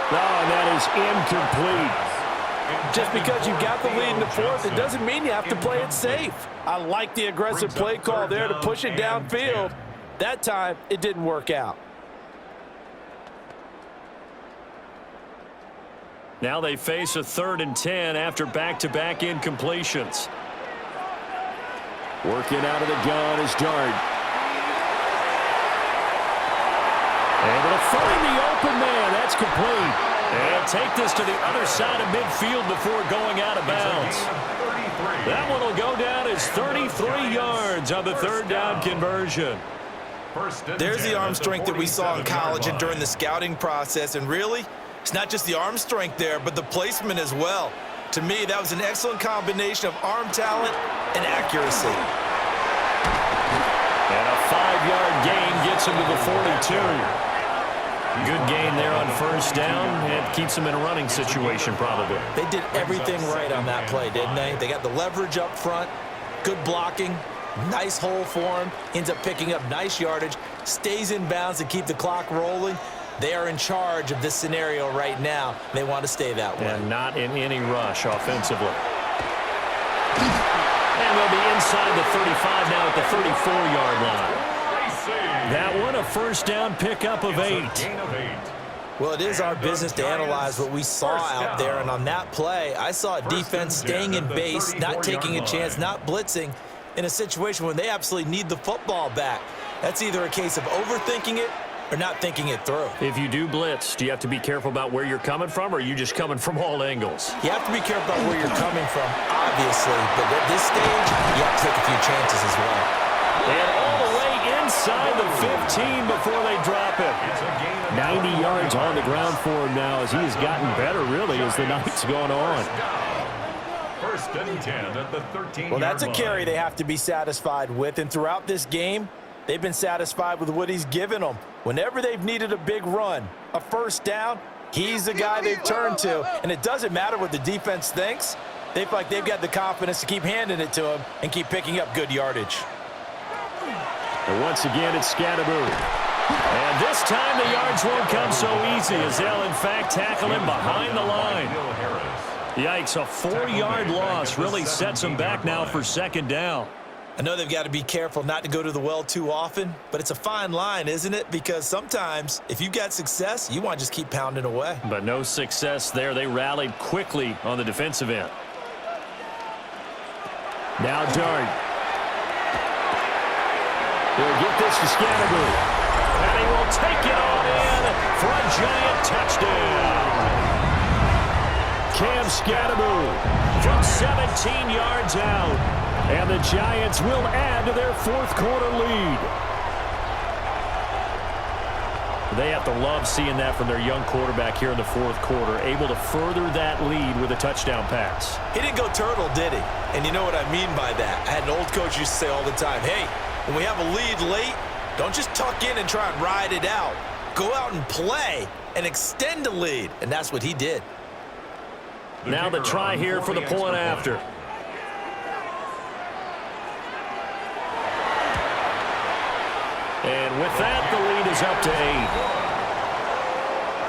Oh, and that is incomplete. Just because you've got the lead in the 4th, it doesn't mean you have to play it safe. I like the aggressive play call there to push it downfield. That time, it didn't work out. Now they face a 3rd and 10 after back-to-back incompletions. Working out of the gun is Dart. Able to find the open man. That's complete. And take this to the other side of midfield before going out of bounds. That one will go down as 33 yards on the 3rd down conversion. There's the arm strength that we saw in college and during the scouting process. And really, it's not just the arm strength there, but the placement as well. To me, that was an excellent combination of arm talent and accuracy. And a 5-yard gain gets him to the 42. Good gain there on 1st down, and keeps him in a running situation probably. They did everything right on that play, didn't they? They got the leverage up front, good blocking, nice hole for him, ends up picking up nice yardage, stays in bounds to keep the clock rolling. They are in charge of this scenario right now. They want to stay that way. And not in any rush offensively. And they'll be inside the 35 now at the 34-yard line. That one, a 1st down pickup of 8. Well, it is our business to analyze what we saw out there, and on that play, I saw a defense staying in base, not taking a chance, not blitzing in a situation when they absolutely need the football back. That's either a case of overthinking it or not thinking it through. If you do blitz, do you have to be careful about where you're coming from, or are you just coming from all angles? You have to be careful about where you're coming from, obviously, but at this stage, you have to take a few chances as well. And all the way inside the 15 before they drop it. 90 yards on the ground for him now as he has gotten better, really, as the night's gone on. 1st and 10 at the 13-yard Well, that's a line. carry they have to be satisfied with, and throughout this game, they've been satisfied with what he's given them. Whenever they've needed a big run, a 1st down, he's the guy they've turned to, and it doesn't matter what the defense thinks. They feel like they've got the confidence to keep handing it to him and keep picking up good yardage. And once again, it's Scatterbury. And this time the yards won't come so easy as they'll, in fact, tackle him behind the line. Yikes, a 4-yard loss really sets him back now for 2nd down. I know they've got to be careful not to go to the well too often, but it's a fine line, isn't it? Because sometimes if you've got success, you want to just keep pounding away. But no success there. They rallied quickly on the defensive end. Now Dart. He'll get this to Scannaboo. And he will take it on in for a giant touchdown. Cam Scannaboo from 17 yards out. And the Giants will add to their fourth quarter lead. They have to love seeing that from their young quarterback here in the fourth quarter, able to further that lead with a touchdown pass. He didn't go turtle, did he? And you know what I mean by that. I had an old coach used to say all the time, hey, when we have a lead late, don't just tuck in and try and ride it out. Go out and play and extend the lead. And that's what he did. Now the try here for the point after. And with that, the lead is up to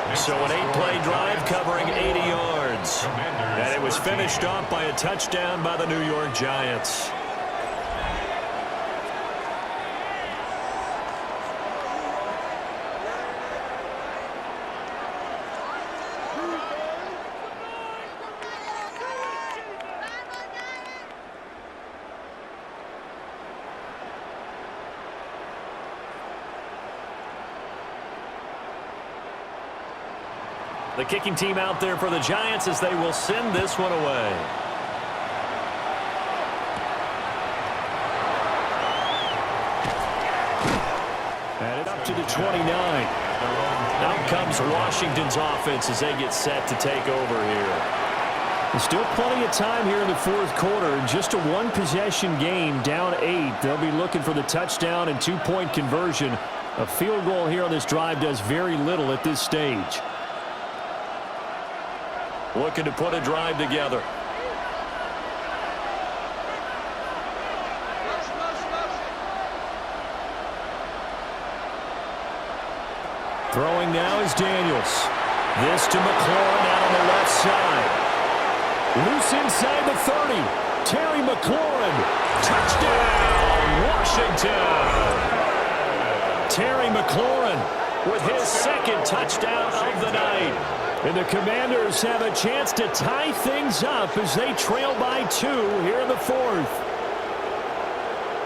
8. So an 8-play drive covering 80 yards. And it was finished off by a touchdown by the New York Giants. The kicking team out there for the Giants as they will send this one away. And it up to the 29. Out comes Washington's offense as they get set to take over here. There's still plenty of time here in the fourth quarter. Just a one-possession game, down 8. They'll be looking for the touchdown and two-point conversion. A field goal here on this drive does very little at this stage. Looking to put a drive together. Throwing now is Daniels. This to McLaurin out on the left side. Loose inside the 30. Terry McLaurin. Touchdown, Washington. Terry McLaurin with his second touchdown of the night. And the Commanders have a chance to tie things up as they trail by 2 here in the fourth.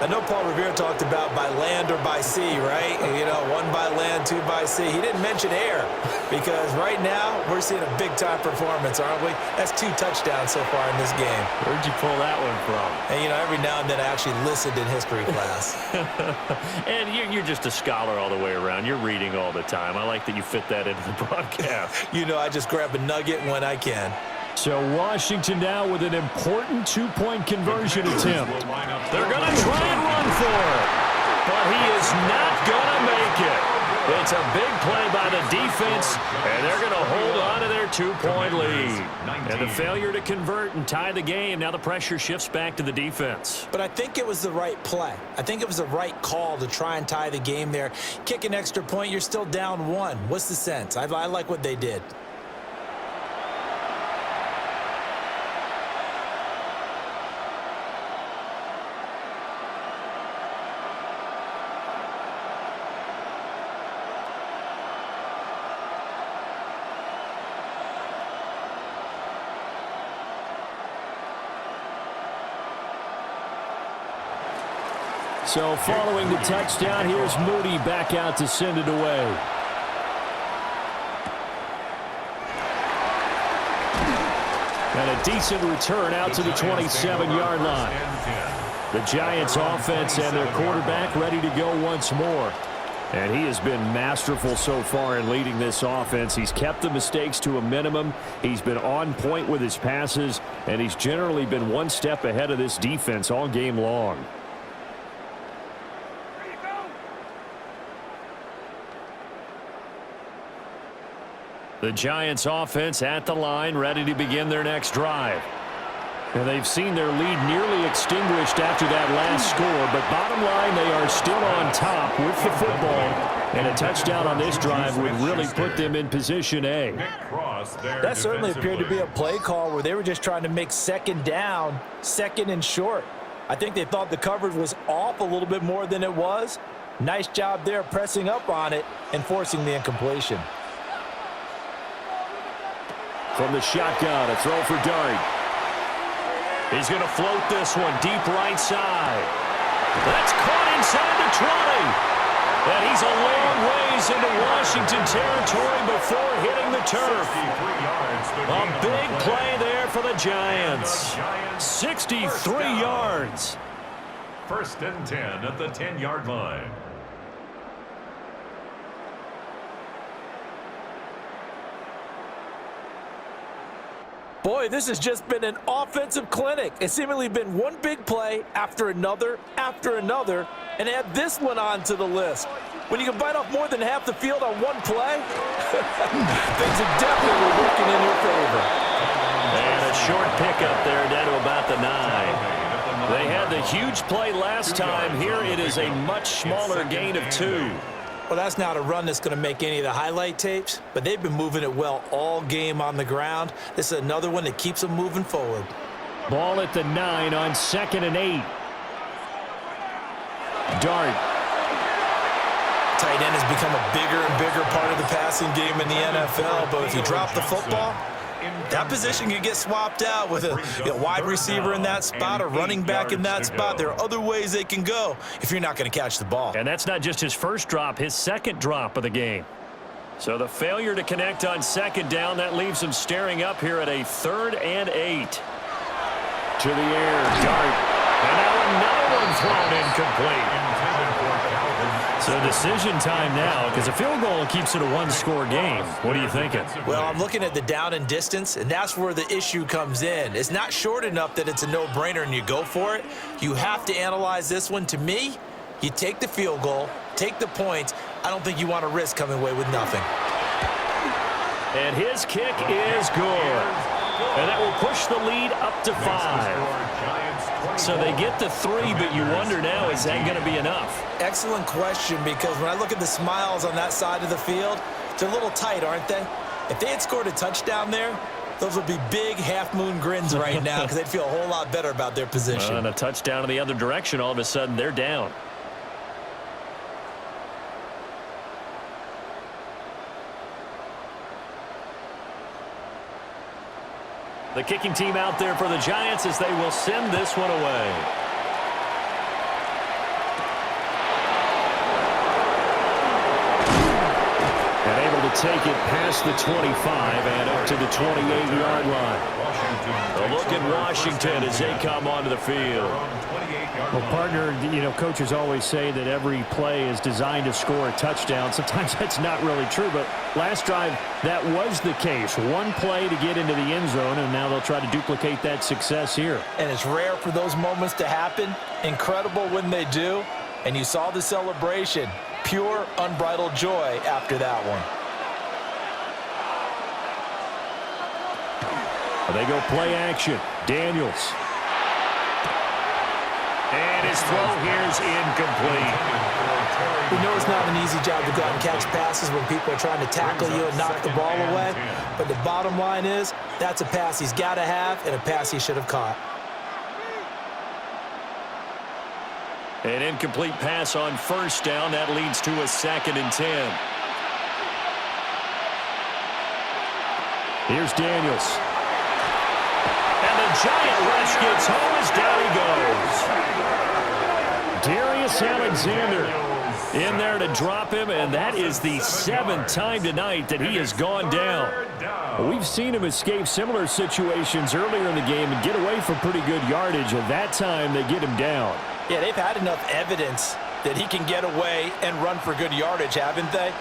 I know Paul Revere talked about by land or by sea, right? You know, 1 by land, 2 by sea. He didn't mention air because right now we're seeing a big-time performance, aren't we? That's 2 touchdowns so far in this game. Where'd you pull that one from? And, you know, every now and then I actually listened in history class. And you're just a scholar all the way around. You're reading all the time. I like that you fit that into the broadcast. You know, I just grab a nugget when I can. So Washington now with an important two-point conversion attempt. They're going to try and run for it, but he is not going to make it. It's a big play by the defense, and they're going to hold on to their two-point lead. And the failure to convert and tie the game, now the pressure shifts back to the defense. But I think it was the right play. I think it was the right call to try and tie the game there. Kick an extra point, you're still down 1. What's the sense? I like what they did. So following the touchdown, here's Moody back out to send it away. And a decent return out to the 27-yard line. The Giants offense and their quarterback ready to go once more. And he has been masterful so far in leading this offense. He's kept the mistakes to a minimum. He's been on point with his passes, and he's generally been one step ahead of this defense all game long. The Giants offense at the line, ready to begin their next drive. And they've seen their lead nearly extinguished after that last score, but bottom line, they are still on top with the football. And a touchdown on this drive would really put them in position A. That certainly appeared to be a play call where they were just trying to make second down, second and short. I think they thought the coverage was off a little bit more than it was. Nice job there pressing up on it and forcing the incompletion. From the shotgun, a throw for Dart. He's going to float this one deep right side. That's caught inside the 20. And he's a long ways into Washington territory before hitting the turf. A big play there for the Giants. 63 yards. First and 10 at the 10-yard line. Boy, this has just been an offensive clinic. It's seemingly been one big play after another, and add this one onto the list. When you can bite off more than half the field on one play, things are definitely working in your favor. And a short pickup there down to about the 9. They had the huge play last time. Here it is a much smaller gain of 2. Well, that's not a run that's going to make any of the highlight tapes, but they've been moving it well all game on the ground. This is another one that keeps them moving forward. Ball at the 9 on 2nd and 8. Dart. Tight end has become a bigger and bigger part of the passing game in the NFL, but if you drop the football, that position can get swapped out with a wide receiver in that spot, a running back in that spot. There are other ways they can go if you're not going to catch the ball. And that's not just his first drop, his second drop of the game. So the failure to connect on 2nd down, that leaves him staring up here at a 3rd and 8. To the air, Dart. And now another one thrown incomplete. So decision time now, because a field goal keeps it a one-score game. What are you thinking? Well, I'm looking at the down and distance, and that's where the issue comes in. It's not short enough that it's a no-brainer and you go for it. You have to analyze this one. To me, you take the field goal, take the points. I don't think you want to risk coming away with nothing. And his kick is good. And that will push the lead up to 5. So they get the 3, but you wonder now, is that going to be enough? Excellent question, because when I look at the smiles on that side of the field, they're a little tight, aren't they? If they had scored a touchdown there, those would be big half-moon grins right now because they'd feel a whole lot better about their position. And a touchdown in the other direction, all of a sudden they're down. The kicking team out there for the Giants as they will send this one away. And able to take it past the 25 and up to the 28-yard line. A look at Washington as they come onto the field. Well, partner, you know, coaches always say that every play is designed to score a touchdown. Sometimes that's not really true, but last drive, that was the case. One play to get into the end zone, and now they'll try to duplicate that success here. And it's rare for those moments to happen. Incredible when they do. And you saw the celebration. Pure, unbridled joy after that one. They go play action. Daniels. And his throw here is incomplete. We know it's not an easy job to go out and catch passes when people are trying to tackle you and knock the ball away. But the bottom line is, that's a pass he's got to have and a pass he should have caught. An incomplete pass on 1st down. That leads to a 2nd and 10. Here's Daniels. And the Giant rush gets home as down he goes. Darius Alexander in there to drop him, and that is the 7th time tonight that he has gone down. We've seen him escape similar situations earlier in the game and get away from pretty good yardage, and that time they get him down. Yeah, they've had enough evidence that he can get away and run for good yardage, haven't they?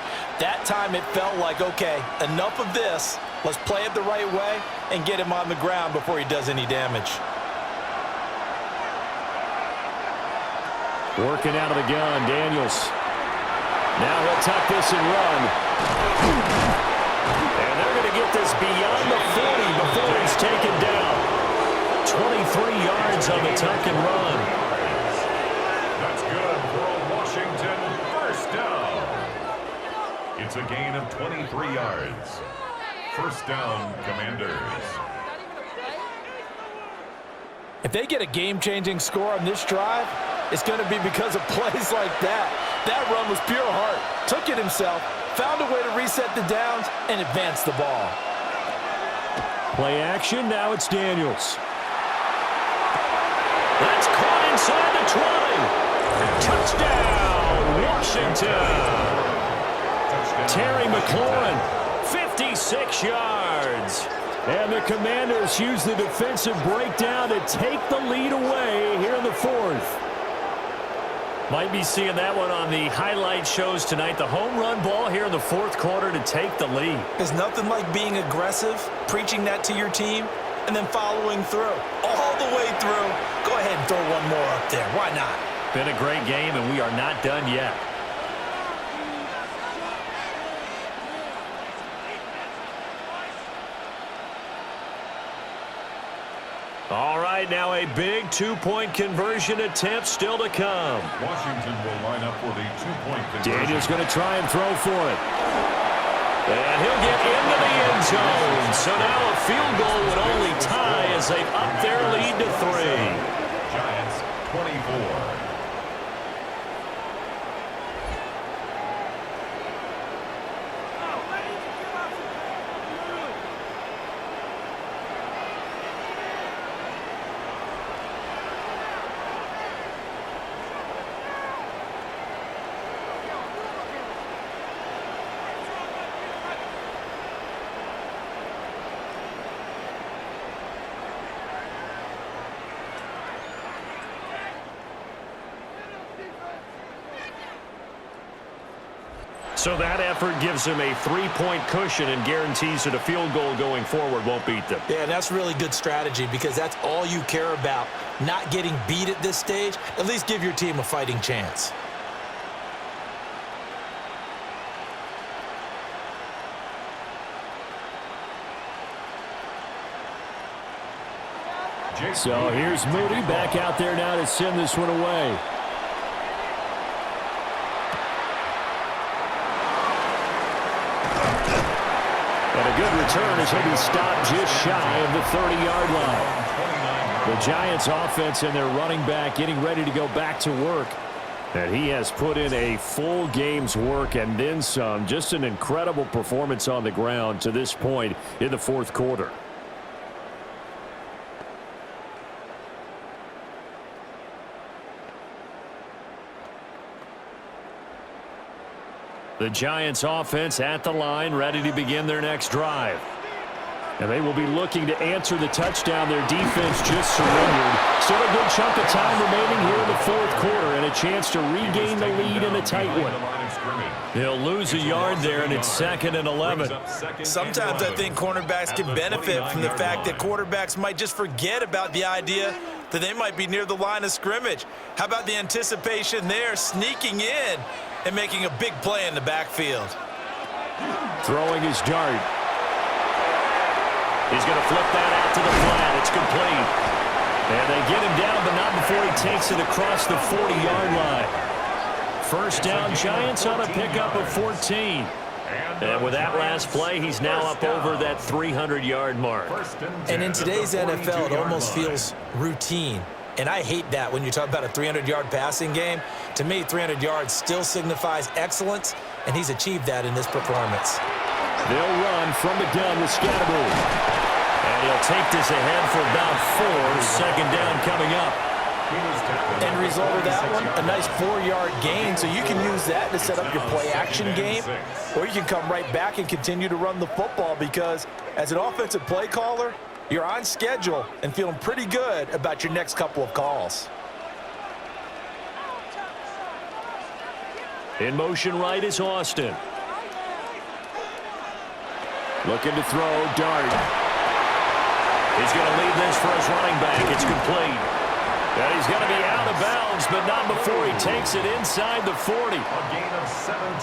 That time it felt like, okay, enough of this. Let's play it the right way and get him on the ground before he does any damage. Working out of the gun, Daniels. Now he'll tuck this and run. And they're going to get this beyond the 40 before he's taken down. 23 yards on the tuck and run. That's good for a Washington first down. It's a gain of 23 yards. First down, Commanders. If they get a game-changing score on this drive, it's going to be because of plays like that. That run was pure heart. Took it himself, found a way to reset the downs, and advance the ball. Play action, now it's Daniels. That's caught inside the 20. Touchdown, Washington. Terry McLaurin, 56 yards. And the Commanders use the defensive breakdown to take the lead away here in the fourth. Might be seeing that one on the highlight shows tonight. The home run ball here in the fourth quarter to take the lead. There's nothing like being aggressive, preaching that to your team, and then following through. All the way through. Go ahead and throw one more up there. Why not? Been a great game, and we are not done yet. All right, now a big two-point conversion attempt still to come. Washington will line up for the two-point conversion. Daniels going to try and throw for it. And he'll get into the end zone. So now a field goal would only tie as they up their lead to 3. Giants 24. So that effort gives them a 3-point cushion and guarantees that a field goal going forward won't beat them. Yeah, and that's really good strategy because that's all you care about. Not getting beat at this stage. At least give your team a fighting chance. So here's Moody back out there now to send this one away. And a good return as he'll be stopped just shy of the 30-yard line. The Giants offense and their running back getting ready to go back to work. And he has put in a full game's work and then some. Just an incredible performance on the ground to this point in the fourth quarter. The Giants offense at the line, ready to begin their next drive. And they will be looking to answer the touchdown. Their defense just surrendered. Still a good chunk of time remaining here in the fourth quarter and a chance to regain the lead in a tight one. He'll lose a yard there, and it's 2nd and 11. Sometimes I think cornerbacks can benefit from the fact that quarterbacks might just forget about the idea that they might be near the line of scrimmage. How about the anticipation there, sneaking in and making a big play in the backfield? Throwing his dart. He's going to flip that out to the flat. It's complete. And they get him down, but not before he takes it across the 40-yard line. First down, Giants on a pickup of 14. And with that last play, he's now up over that 300-yard mark. And in today's NFL, it almost feels routine. And I hate that when you talk about a 300-yard passing game. To me, 300 yards still signifies excellence, and he's achieved that in this performance. They'll run from the gun with Scatterbury. And he'll take this ahead for about 4. Second down coming up. End result of that one, a nice 4-yard gain, so you can use that to set up your play-action game, or you can come right back and continue to run the football because as an offensive play caller, you're on schedule and feeling pretty good about your next couple of calls. In motion right is Austin. Looking to throw, dart. He's going to lead this for his running back. It's complete. And he's going to be out of bounds, but not before he takes it inside the 40.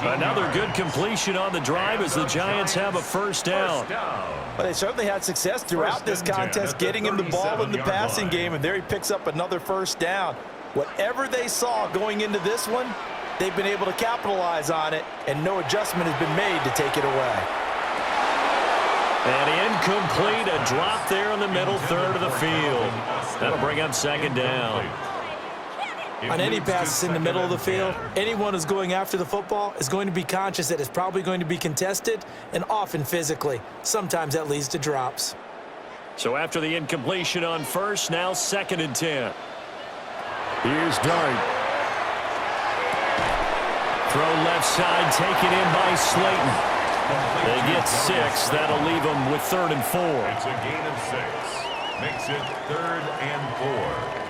Another good completion on the drive as the Giants have a first down. Well, they certainly had success throughout this contest, getting him the ball in the passing game, and there he picks up another first down. Whatever they saw going into this one, they've been able to capitalize on it, and no adjustment has been made to take it away. And incomplete, a drop there in the middle third of the field. That'll bring up second down. On any passes in the middle of the field, anyone who's going after the football is going to be conscious that it's probably going to be contested and often physically. Sometimes that leads to drops. So after the incompletion on first, now 2nd and 10. Here's Dart. Throw left side, taken in by Slayton. They get 6. That'll leave them with 3rd and 4. It's a gain of 6. Makes it 3rd and 4.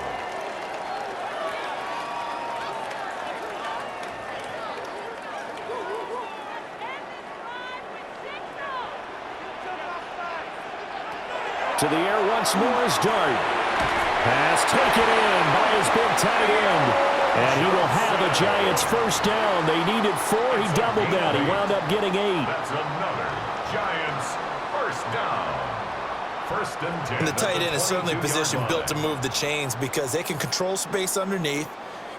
To the air once more is Dart. Pass taken in by his big tight end. And he will have a Giants first down. They needed 4. He doubled that. He wound up getting 8. That's another Giants first down. 1st and 10. And the tight end is certainly a position built to move the chains because they can control space underneath.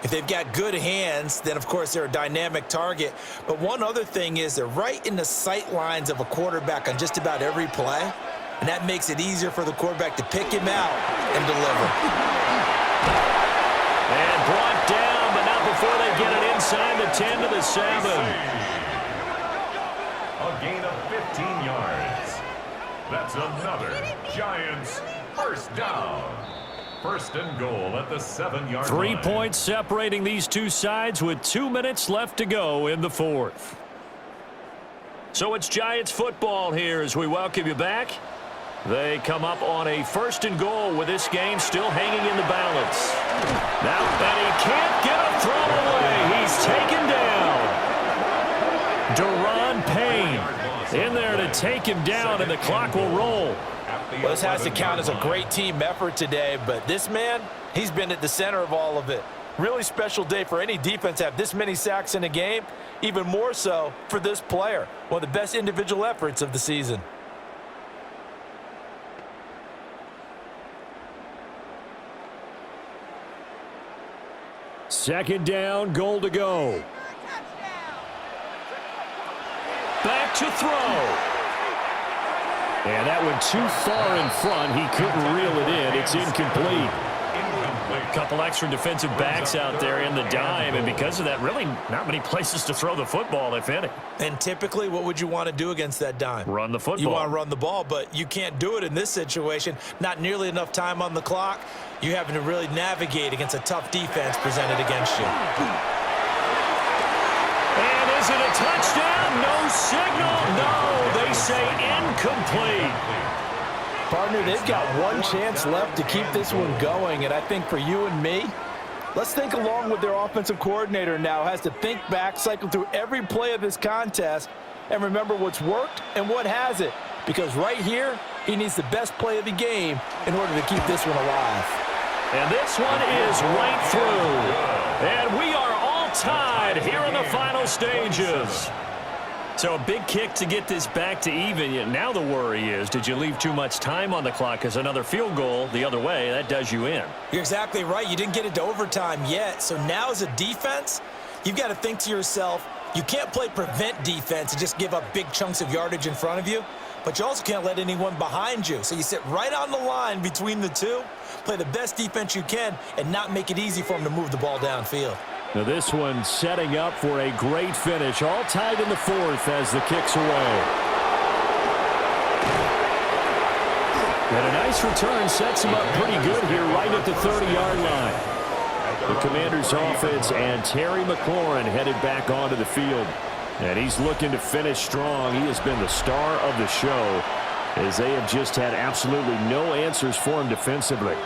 If they've got good hands, then, of course, they're a dynamic target. But one other thing is they're right in the sight lines of a quarterback on just about every play. And that makes it easier for the quarterback to pick him out and deliver. And brought down, but not before they get it inside the 10 to the 7. A gain of 15 yards. That's another Giants first down. 1st and goal at the 7-yard 3 line. points separating these two sides with 2 minutes left to go in the 4th. So it's Giants football here as we welcome you back. They come up on a 1st and goal with this game still hanging in the balance. Now, and he can't get a throw away. He's taken down. Deron Payne in there to take him down, and the clock will roll. Well, this has to count as a great team effort today, but this man, he's been at the center of all of it. Really special day for any defense to have this many sacks in a game, even more so for this player. One of the best individual efforts of the season. Second down, goal to go. Back to throw. And that went too far in front. He couldn't reel it in. It's incomplete. A couple extra defensive backs out there in the dime, and because of that, really not many places to throw the football, if any. And typically, what would you want to do against that dime? Run the football. You want to run the ball, but you can't do it in this situation. Not nearly enough time on the clock. You're having to really navigate against a tough defense presented against you. And is it a touchdown? No signal. No, they say incomplete. Partner, they've got one chance left to keep this one going, and I think for you and me, let's think along with their offensive coordinator now. Has to think back, cycle through every play of this contest, and remember what's worked and what hasn't. Because right here, he needs the best play of the game in order to keep this one alive. And this one is right through. And we are all tied here in the final stages. So a big kick to get this back to even. Now the worry is, did you leave too much time on the clock? Because another field goal the other way, that does you in. You're exactly right. You didn't get it to overtime yet. So now as a defense, you've got to think to yourself, you can't play prevent defense and just give up big chunks of yardage in front of you. But you also can't let anyone behind you. So you sit right on the line between the two, play the best defense you can, and not make it easy for them to move the ball downfield. Now this one setting up for a great finish. All tied in the 4th as the kick's away. And a nice return sets him up pretty good here right at the 30-yard line. The Commanders' offense and Terry McLaurin headed back onto the field. And he's looking to finish strong. He has been the star of the show as they have just had absolutely no answers for him defensively.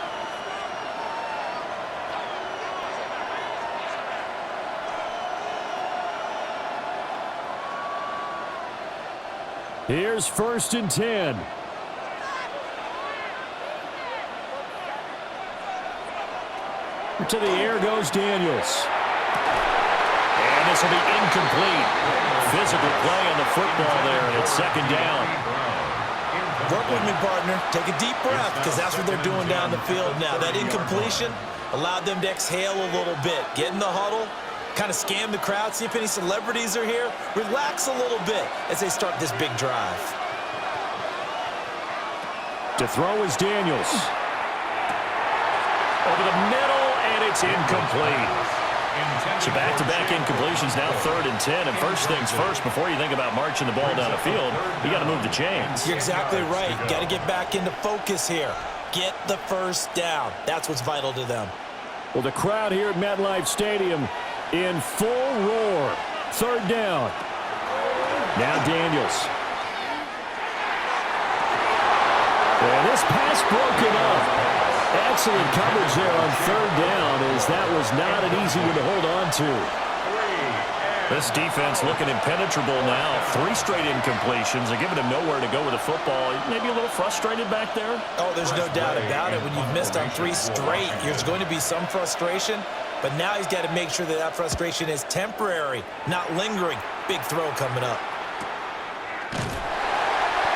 Here's 1st and 10. To the air goes Daniels. And this will be incomplete. Physical play on the football there, and it's 2nd down. Work with me, partner. Take a deep breath, because that's what they're doing down the field now. That incompletion allowed them to exhale a little bit. Get in the huddle, kind of scan the crowd, see if any celebrities are here. Relax a little bit as they start this big drive. To throw is Daniels. Over the middle, and it's incomplete. So back-to-back incompletions, now 3rd and 10. And first things first, before you think about marching the ball down the field, you got to move the chains. You're exactly right. Got to get back into focus here. Get the first down. That's what's vital to them. Well, the crowd here at MetLife Stadium in full roar. 3rd down. Now Daniels. And this pass broken up. Excellent coverage there on 3rd down, as that was not an easy one to hold on to. This defense looking impenetrable now. 3 straight incompletions. They're giving him nowhere to go with the football. Maybe a little frustrated back there? Oh, there's no doubt about it. When you've missed on 3 straight, there's going to be some frustration. But now he's got to make sure that that frustration is temporary, not lingering. Big throw coming up.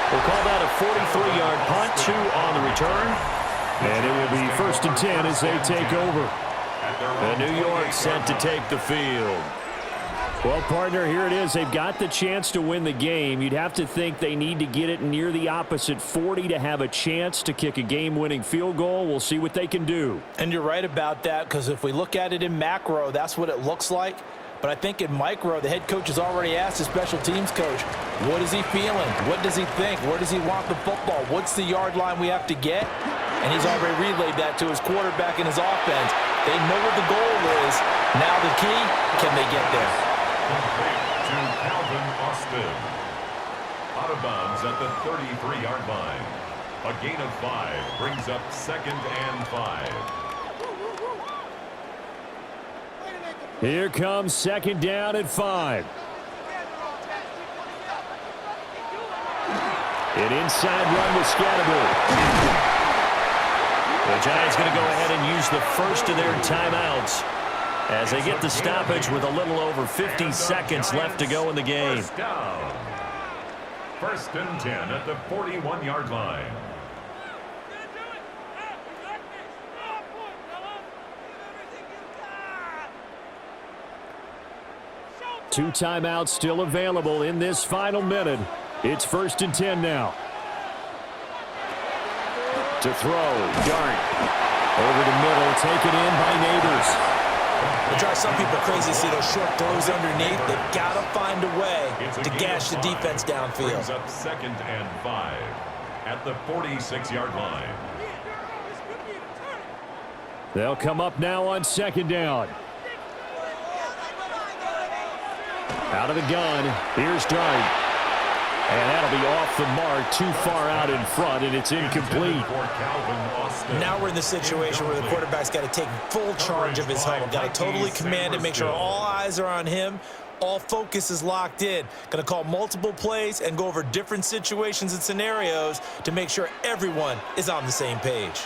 We'll call that a 43-yard punt, 2 on the return. And it will be 1st and 10 as they take over. And New York set to take the field. Well, partner, here it is. They've got the chance to win the game. You'd have to think they need to get it near the opposite 40 to have a chance to kick a game-winning field goal. We'll see what they can do. And you're right about that, because if we look at it in macro, that's what it looks like. But I think in micro, the head coach has already asked the special teams coach, what is he feeling? What does he think? Where does he want the football? What's the yard line we have to get? And he's already relayed that to his quarterback and his offense. They know what the goal is. Now the key, can they get there? To Calvin Austin. Out of bounds at the 33-yard line. A gain of 5 brings up 2nd and 5. Here comes 2nd down at 5. An inside run with Scatterby. The Giants going to go ahead and use the first of their timeouts as they get the stoppage with a little over 50 seconds left to go in the game. 1st and 10 at the 41-yard line. Two timeouts still available in this final minute. It's 1st and 10 now. To throw, Dart. Over the middle, taken in by Neighbors. It drives some people crazy to see those short throws underneath. They've got to find a way to gash the defense downfield. Brings up 2nd and 5 at the 46-yard line. They'll come up now on 2nd down. Out of the gun, here's Dart. And that'll be off the mark, too far out in front, and it's incomplete. Now we're in the situation where the quarterback's got to take full charge of his huddle. Got to totally command it, make sure all eyes are on him. All focus is locked in. Going to call multiple plays and go over different situations and scenarios to make sure everyone is on the same page.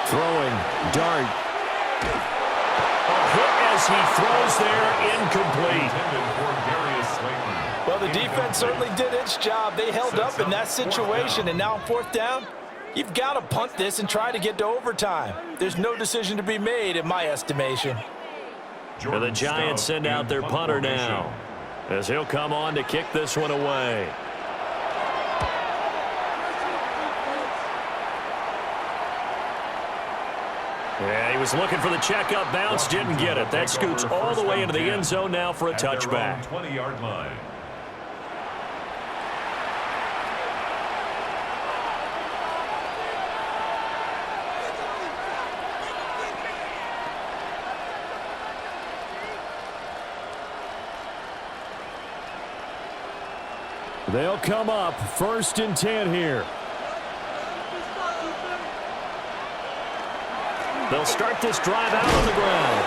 Throwing, Dart. As he throws there, incomplete. Well, the defense certainly did its job. They held up in that situation, and now on 4th down, you've got to punt this and try to get to overtime. There's no decision to be made in my estimation. And the Giants send out their punter now, as he'll come on to kick this one away. Yeah, he was looking for the checkup bounce, didn't get it. That scoots all the way into the end zone now for a touchback. 20-yard line. They'll come up 1st and 10 here. They'll start this drive out on the ground.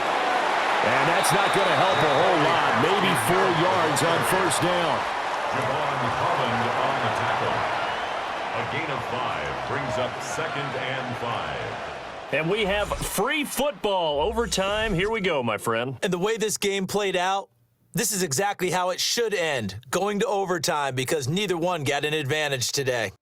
And that's not going to help a whole lot. Maybe 4 yards on 1st down. Javon Holland on the tackle. A gain of 5 brings up 2nd and 5. And we have free football overtime. Here we go, my friend. And the way this game played out, this is exactly how it should end, going to overtime, because neither one got an advantage today.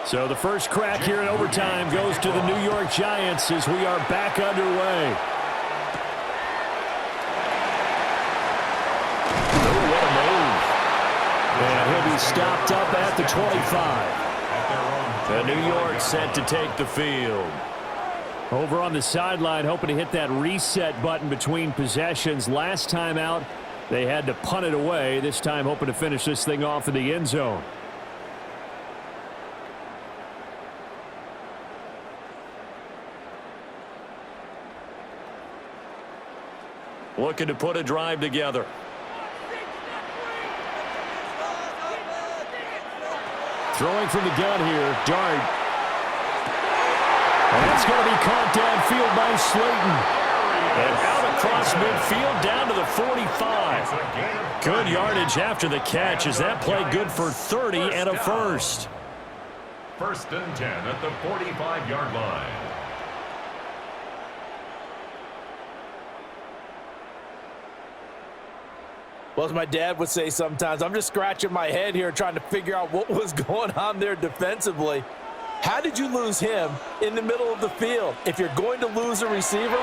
So the first crack here in overtime goes to the New York Giants as we are back underway. Oh, what a move. And he'll be stopped up at the 25. And New York set to take the field. Over on the sideline, hoping to hit that reset button between possessions. Last time out, they had to punt it away. This time, hoping to finish this thing off in the end zone. Looking to put a drive together. Throwing from the gun here, Dart. And it's going to be caught downfield by Slayton. And out across midfield down to the 45. Good yardage after the catch. Is that play good for 30 and a first? First and 10 at the 45-yard line. Well, as my dad would say sometimes, I'm just scratching my head here trying to figure out what was going on there defensively. How did you lose him in the middle of the field? If you're going to lose a receiver,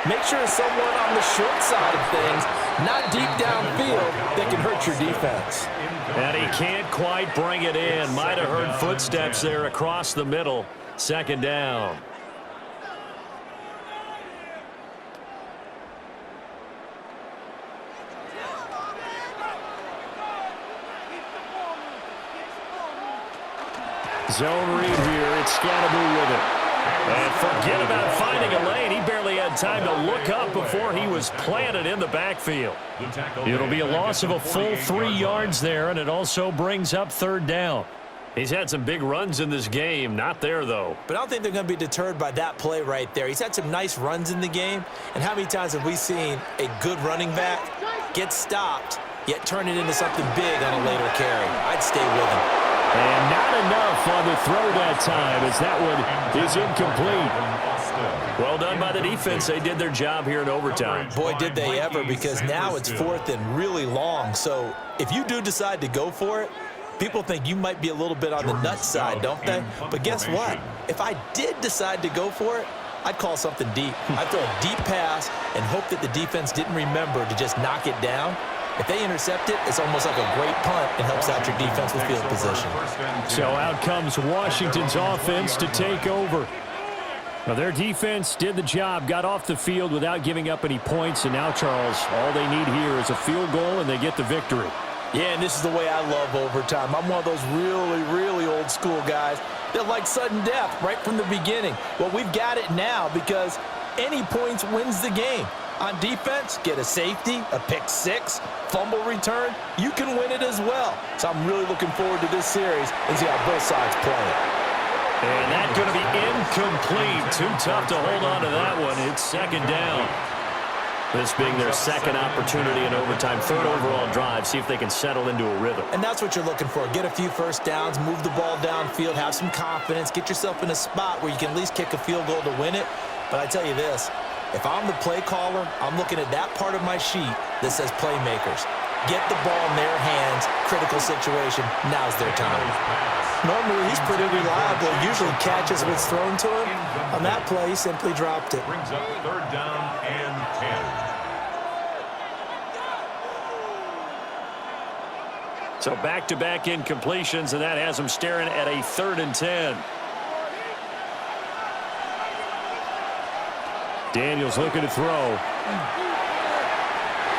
make sure it's someone on the short side of things, not deep downfield, that can hurt your defense. And he can't quite bring it in. Might have heard footsteps there across the middle. Second down. Zone read here. It's Scatterby with it. And forget about finding a lane. He barely had time to look up before he was planted in the backfield. It'll be a loss of a full 3 yards there, and it also brings up third down. He's had some big runs in this game. Not there, though. But I don't think they're going to be deterred by that play right there. He's had some nice runs in the game. And how many times have we seen a good running back get stopped, yet turn it into something big on a later carry? I'd stay with him. And not enough on the throw that time as that one is incomplete. Well done by the defense. They did their job here in overtime. Boy, did they ever, because now it's fourth and really long. So if you do decide to go for it, people think you might be a little bit on the nut side, don't they? But guess what? If I did decide to go for it, I'd call something deep. I'd throw a deep pass and hope that the defense didn't remember to just knock it down. If they intercept it, it's almost like a great punt. It helps out your defense with field position. So out comes Washington's offense to take over. Now their defense did the job, got off the field without giving up any points, and now, Charles, all they need here is a field goal, and they get the victory. Yeah, and this is the way I love overtime. I'm one of those really, really old school guys that like sudden death right from the beginning. Well, we've got it now because any points wins the game. On defense, get a safety, a pick six, fumble return, you can win it as well. So I'm really looking forward to this series and see how both sides play it. And that's going to be incomplete. Too tough to hold on to that one. It's second down. This being their second opportunity in overtime, third overall drive, see if they can settle into a rhythm. And that's what you're looking for. Get a few first downs, move the ball downfield, have some confidence, get yourself in a spot where you can at least kick a field goal to win it. But I tell you this, if I'm the play caller, I'm looking at that part of my sheet that says playmakers. Get the ball in their hands, critical situation, now's their time. Normally, he's pretty reliable, usually catches what's thrown to him. On that play, he simply dropped it. Brings up third down and 10. So back-to-back incompletions, and that has them staring at a 3rd and 10. Daniels looking to throw.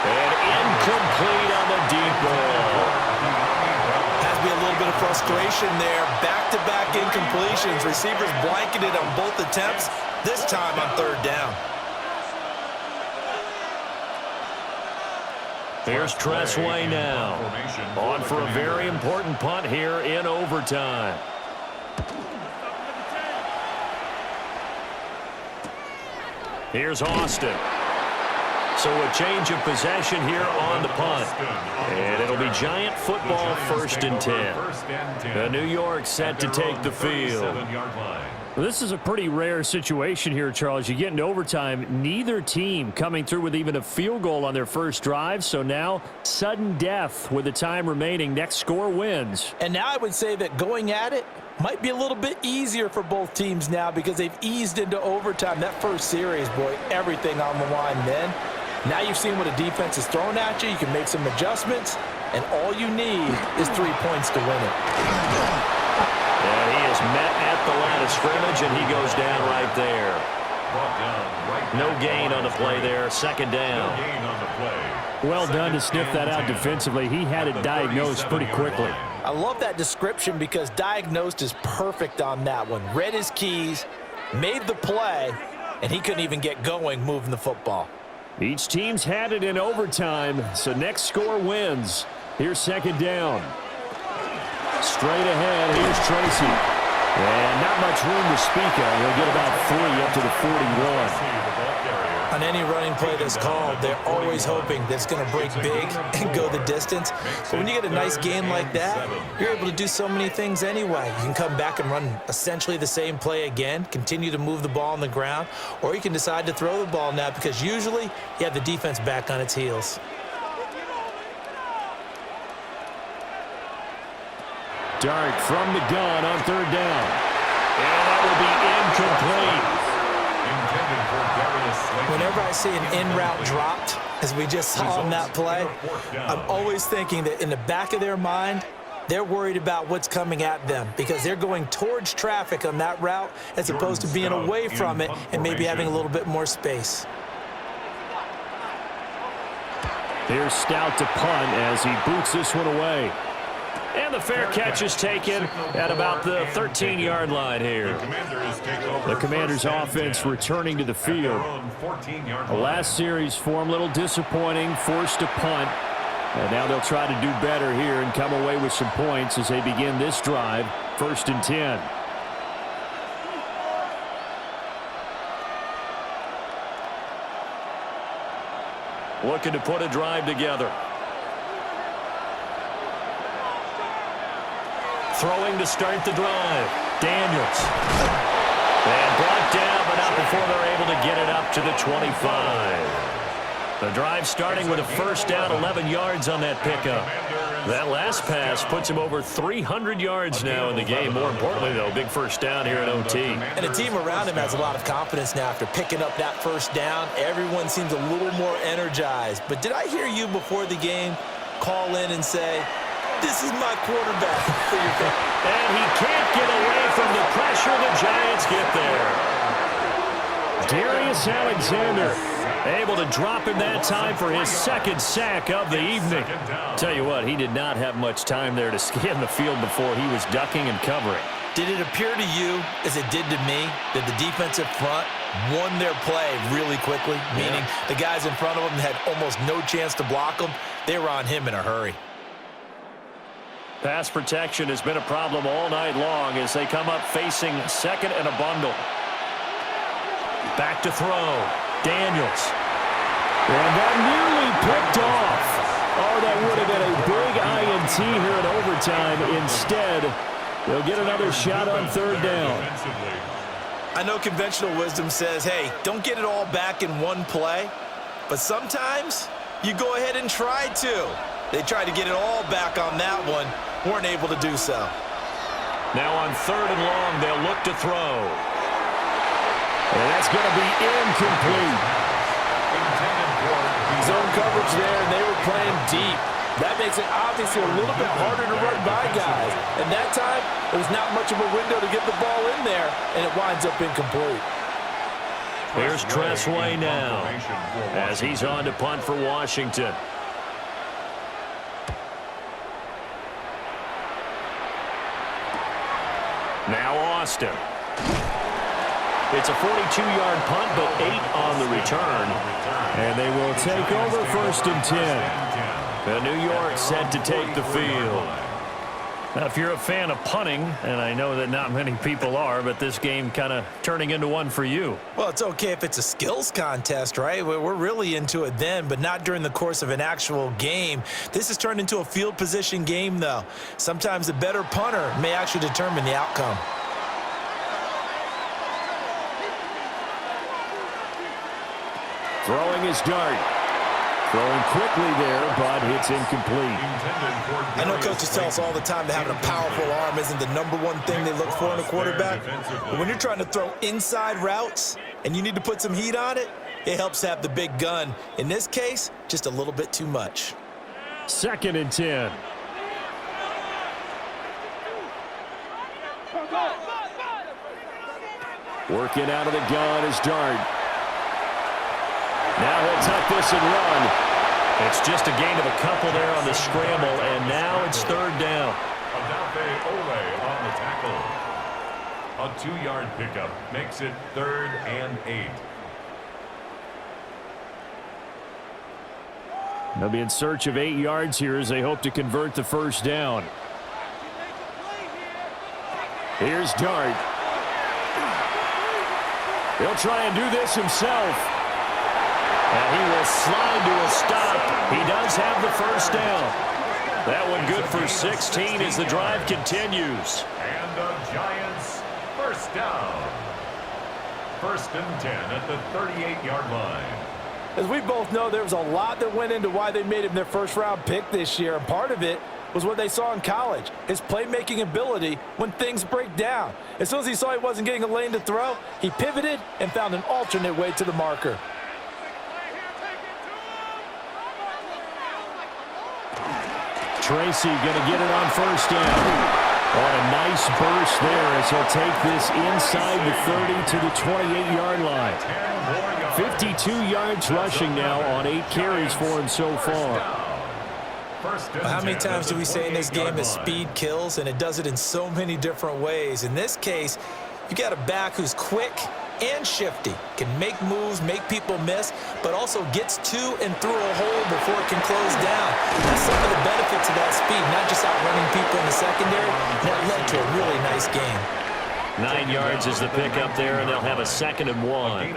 And incomplete on the deep ball. Has to be a little bit of frustration there. Back-to-back incompletions. Receivers blanketed on both attempts, this time on third down. Here's Tressway now. On for a very important punt here in overtime. Here's Austin. So a change of possession here on the punt. And it'll be Giant football, 1st and 10. The New York set to take the field. Well, this is a pretty rare situation here, Charles. You get into overtime, neither team coming through with even a field goal on their first drive. So now, sudden death with the time remaining. Next score wins. And now I would say that going at it, might be a little bit easier for both teams now because they've eased into overtime. That first series, boy, everything on the line then. Now you've seen what a defense is throwing at you. You can make some adjustments, and all you need is 3 points to win it. And he is met at the line of scrimmage, and he goes down right there. No gain on the play there. Second down. No gain on the play. Well done to sniff that out defensively. He had it diagnosed pretty quickly. I love that description because diagnosed is perfect on that one. Read his keys, made the play, and he couldn't even get going moving the football. Each team's had it in overtime, so next score wins. Here's second down. Straight ahead, here's Tracy. And not much room to speak of. He'll get about 3 up to the 41. On any running play that's called, they're always hoping that it's going to break big and go the distance. But when you get a nice gain like that, you're able to do so many things anyway. You can come back and run essentially the same play again, continue to move the ball on the ground, or you can decide to throw the ball now because usually you have the defense back on its heels. Dart from the gun on third down. And that will be incomplete. Whenever I see an in-route dropped, as we just saw on that play, I'm always thinking that in the back of their mind, they're worried about what's coming at them because they're going towards traffic on that route as opposed to being away from it and maybe having a little bit more space. Here's Stout to punt as he boots this one away. And the fair catch is taken at about the 13-yard line here. The Commanders' offense returning to the field. The last series for them a little disappointing, forced to punt. And now they'll try to do better here and come away with some points as they begin this drive, 1st and 10. Looking to put a drive together. Throwing to start the drive. Daniels. And brought down, but not before they're able to get it up to the 25. The drive starting with a first down, 11 yards on that pickup. That last pass puts him over 300 yards now in the game. More importantly, though, big first down here in OT. And the team around him has a lot of confidence now after picking up that first down. Everyone seems a little more energized. But did I hear you before the game call in and say, this is my quarterback for your pick? And he can't get away from the pressure. The Giants get there. Darius Alexander able to drop him that time for his second sack of the evening. Tell you what, he did not have much time there to scan the field before he was ducking and covering. Did it appear to you, as it did to me, that the defensive front won their play really quickly? Meaning the guys in front of them had almost no chance to block them. They were on him in a hurry. Pass protection has been a problem all night long as they come up facing second and a bundle. Back to throw. Daniels. And that nearly picked off. Oh, that would have been a big INT here in overtime. Instead, they'll get another shot on third down. I know conventional wisdom says, hey, don't get it all back in one play. But sometimes you go ahead and try to. They tried to get it all back on that one. Weren't able to do so. Now on third and long, they'll look to throw. And that's going to be incomplete. Zone coverage there, and they were playing deep. That makes it obviously a little bit harder to run by guys. And that time, there was not much of a window to get the ball in there, and it winds up incomplete. Here's Tressway now as he's on to punt for Washington. Now Austin. It's a 42-yard punt, but 8 on the return. And they will take over 1st and 10. New York set to take the field. Now, if you're a fan of punting, and I know that not many people are, but this game kind of turning into one for you. Well, it's okay if it's a skills contest, right? We're really into it then, but not during the course of an actual game. This has turned into a field position game, though. Sometimes the better punter may actually determine the outcome. Throwing his dart. Throwing quickly there, but it's incomplete. I know coaches tell us all the time that having a powerful arm isn't the number one thing they look for in a quarterback. But when you're trying to throw inside routes and you need to put some heat on it, it helps to have the big gun. In this case, just a little bit too much. 2nd and 10. Working out of the gun is Dart. Now he'll tuck this and run. It's just a gain of a couple there on the scramble, and now it's 3rd down. Adafe Ole on the tackle. A 2-yard pickup makes it 3rd and 8. They'll be in search of 8 yards here as they hope to convert the 1st down. Here's Dart. He'll try and do this himself. And he will slide to a stop. He does have the 1st down. That one good for 16 as the drive continues. And the Giants 1st down. 1st and 10 at the 38-yard line. As we both know, there was a lot that went into why they made him their 1st-round pick this year. And part of it was what they saw in college, his playmaking ability when things break down. As soon as he saw he wasn't getting a lane to throw, he pivoted and found an alternate way to the marker. Tracy going to get it on 1st down. On a nice burst there as he'll take this inside the 30 to the 28-yard line. 52 yards rushing now on 8 carries for him so far. Well, how many times do we say in this game that speed kills, and it does it in so many different ways? In this case, you got a back who's quick and shifty, can make moves, make people miss, but also gets to and through a hole before it can close down. That's some of the benefits of that speed, not just outrunning people in the secondary. That led to a really nice game. 9 yards is the pickup there, and they'll have a 2nd and 1.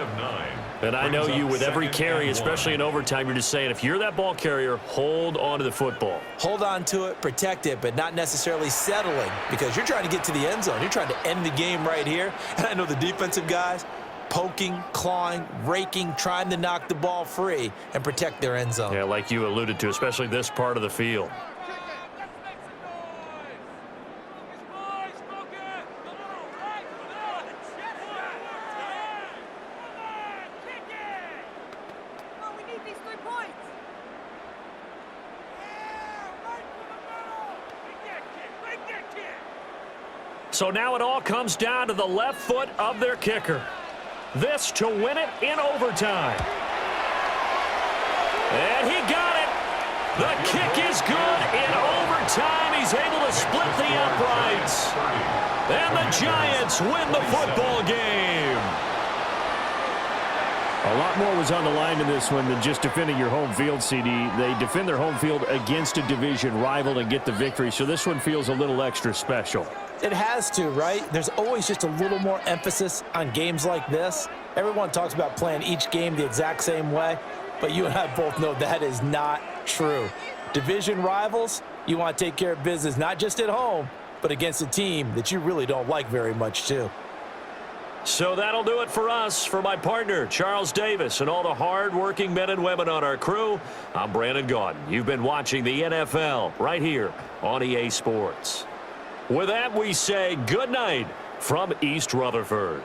And I know you, with every carry, especially in overtime, you're just saying, if you're that ball carrier, hold on to the football. Hold on to it, protect it, but not necessarily settling, because you're trying to get to the end zone. You're trying to end the game right here. And I know the defensive guys poking, clawing, raking, trying to knock the ball free and protect their end zone. Yeah, like you alluded to, especially this part of the field. So now it all comes down to the left foot of their kicker. This to win it in overtime. And he got it. The kick is good in overtime. He's able to split the uprights. And the Giants win the football game. A lot more was on the line in this one than just defending your home field, CD. They defend their home field against a division rival and get the victory, so this one feels a little extra special. It has to, right? There's always just a little more emphasis on games like this. Everyone talks about playing each game the exact same way, but you and I both know that is not true. Division rivals, you want to take care of business not just at home, but against a team that you really don't like very much too. So that'll do it for us. For my partner, Charles Davis, and all the hard-working men and women on our crew, I'm Brandon Gaudin. You've been watching the NFL right here on EA Sports. With that, we say good night from East Rutherford.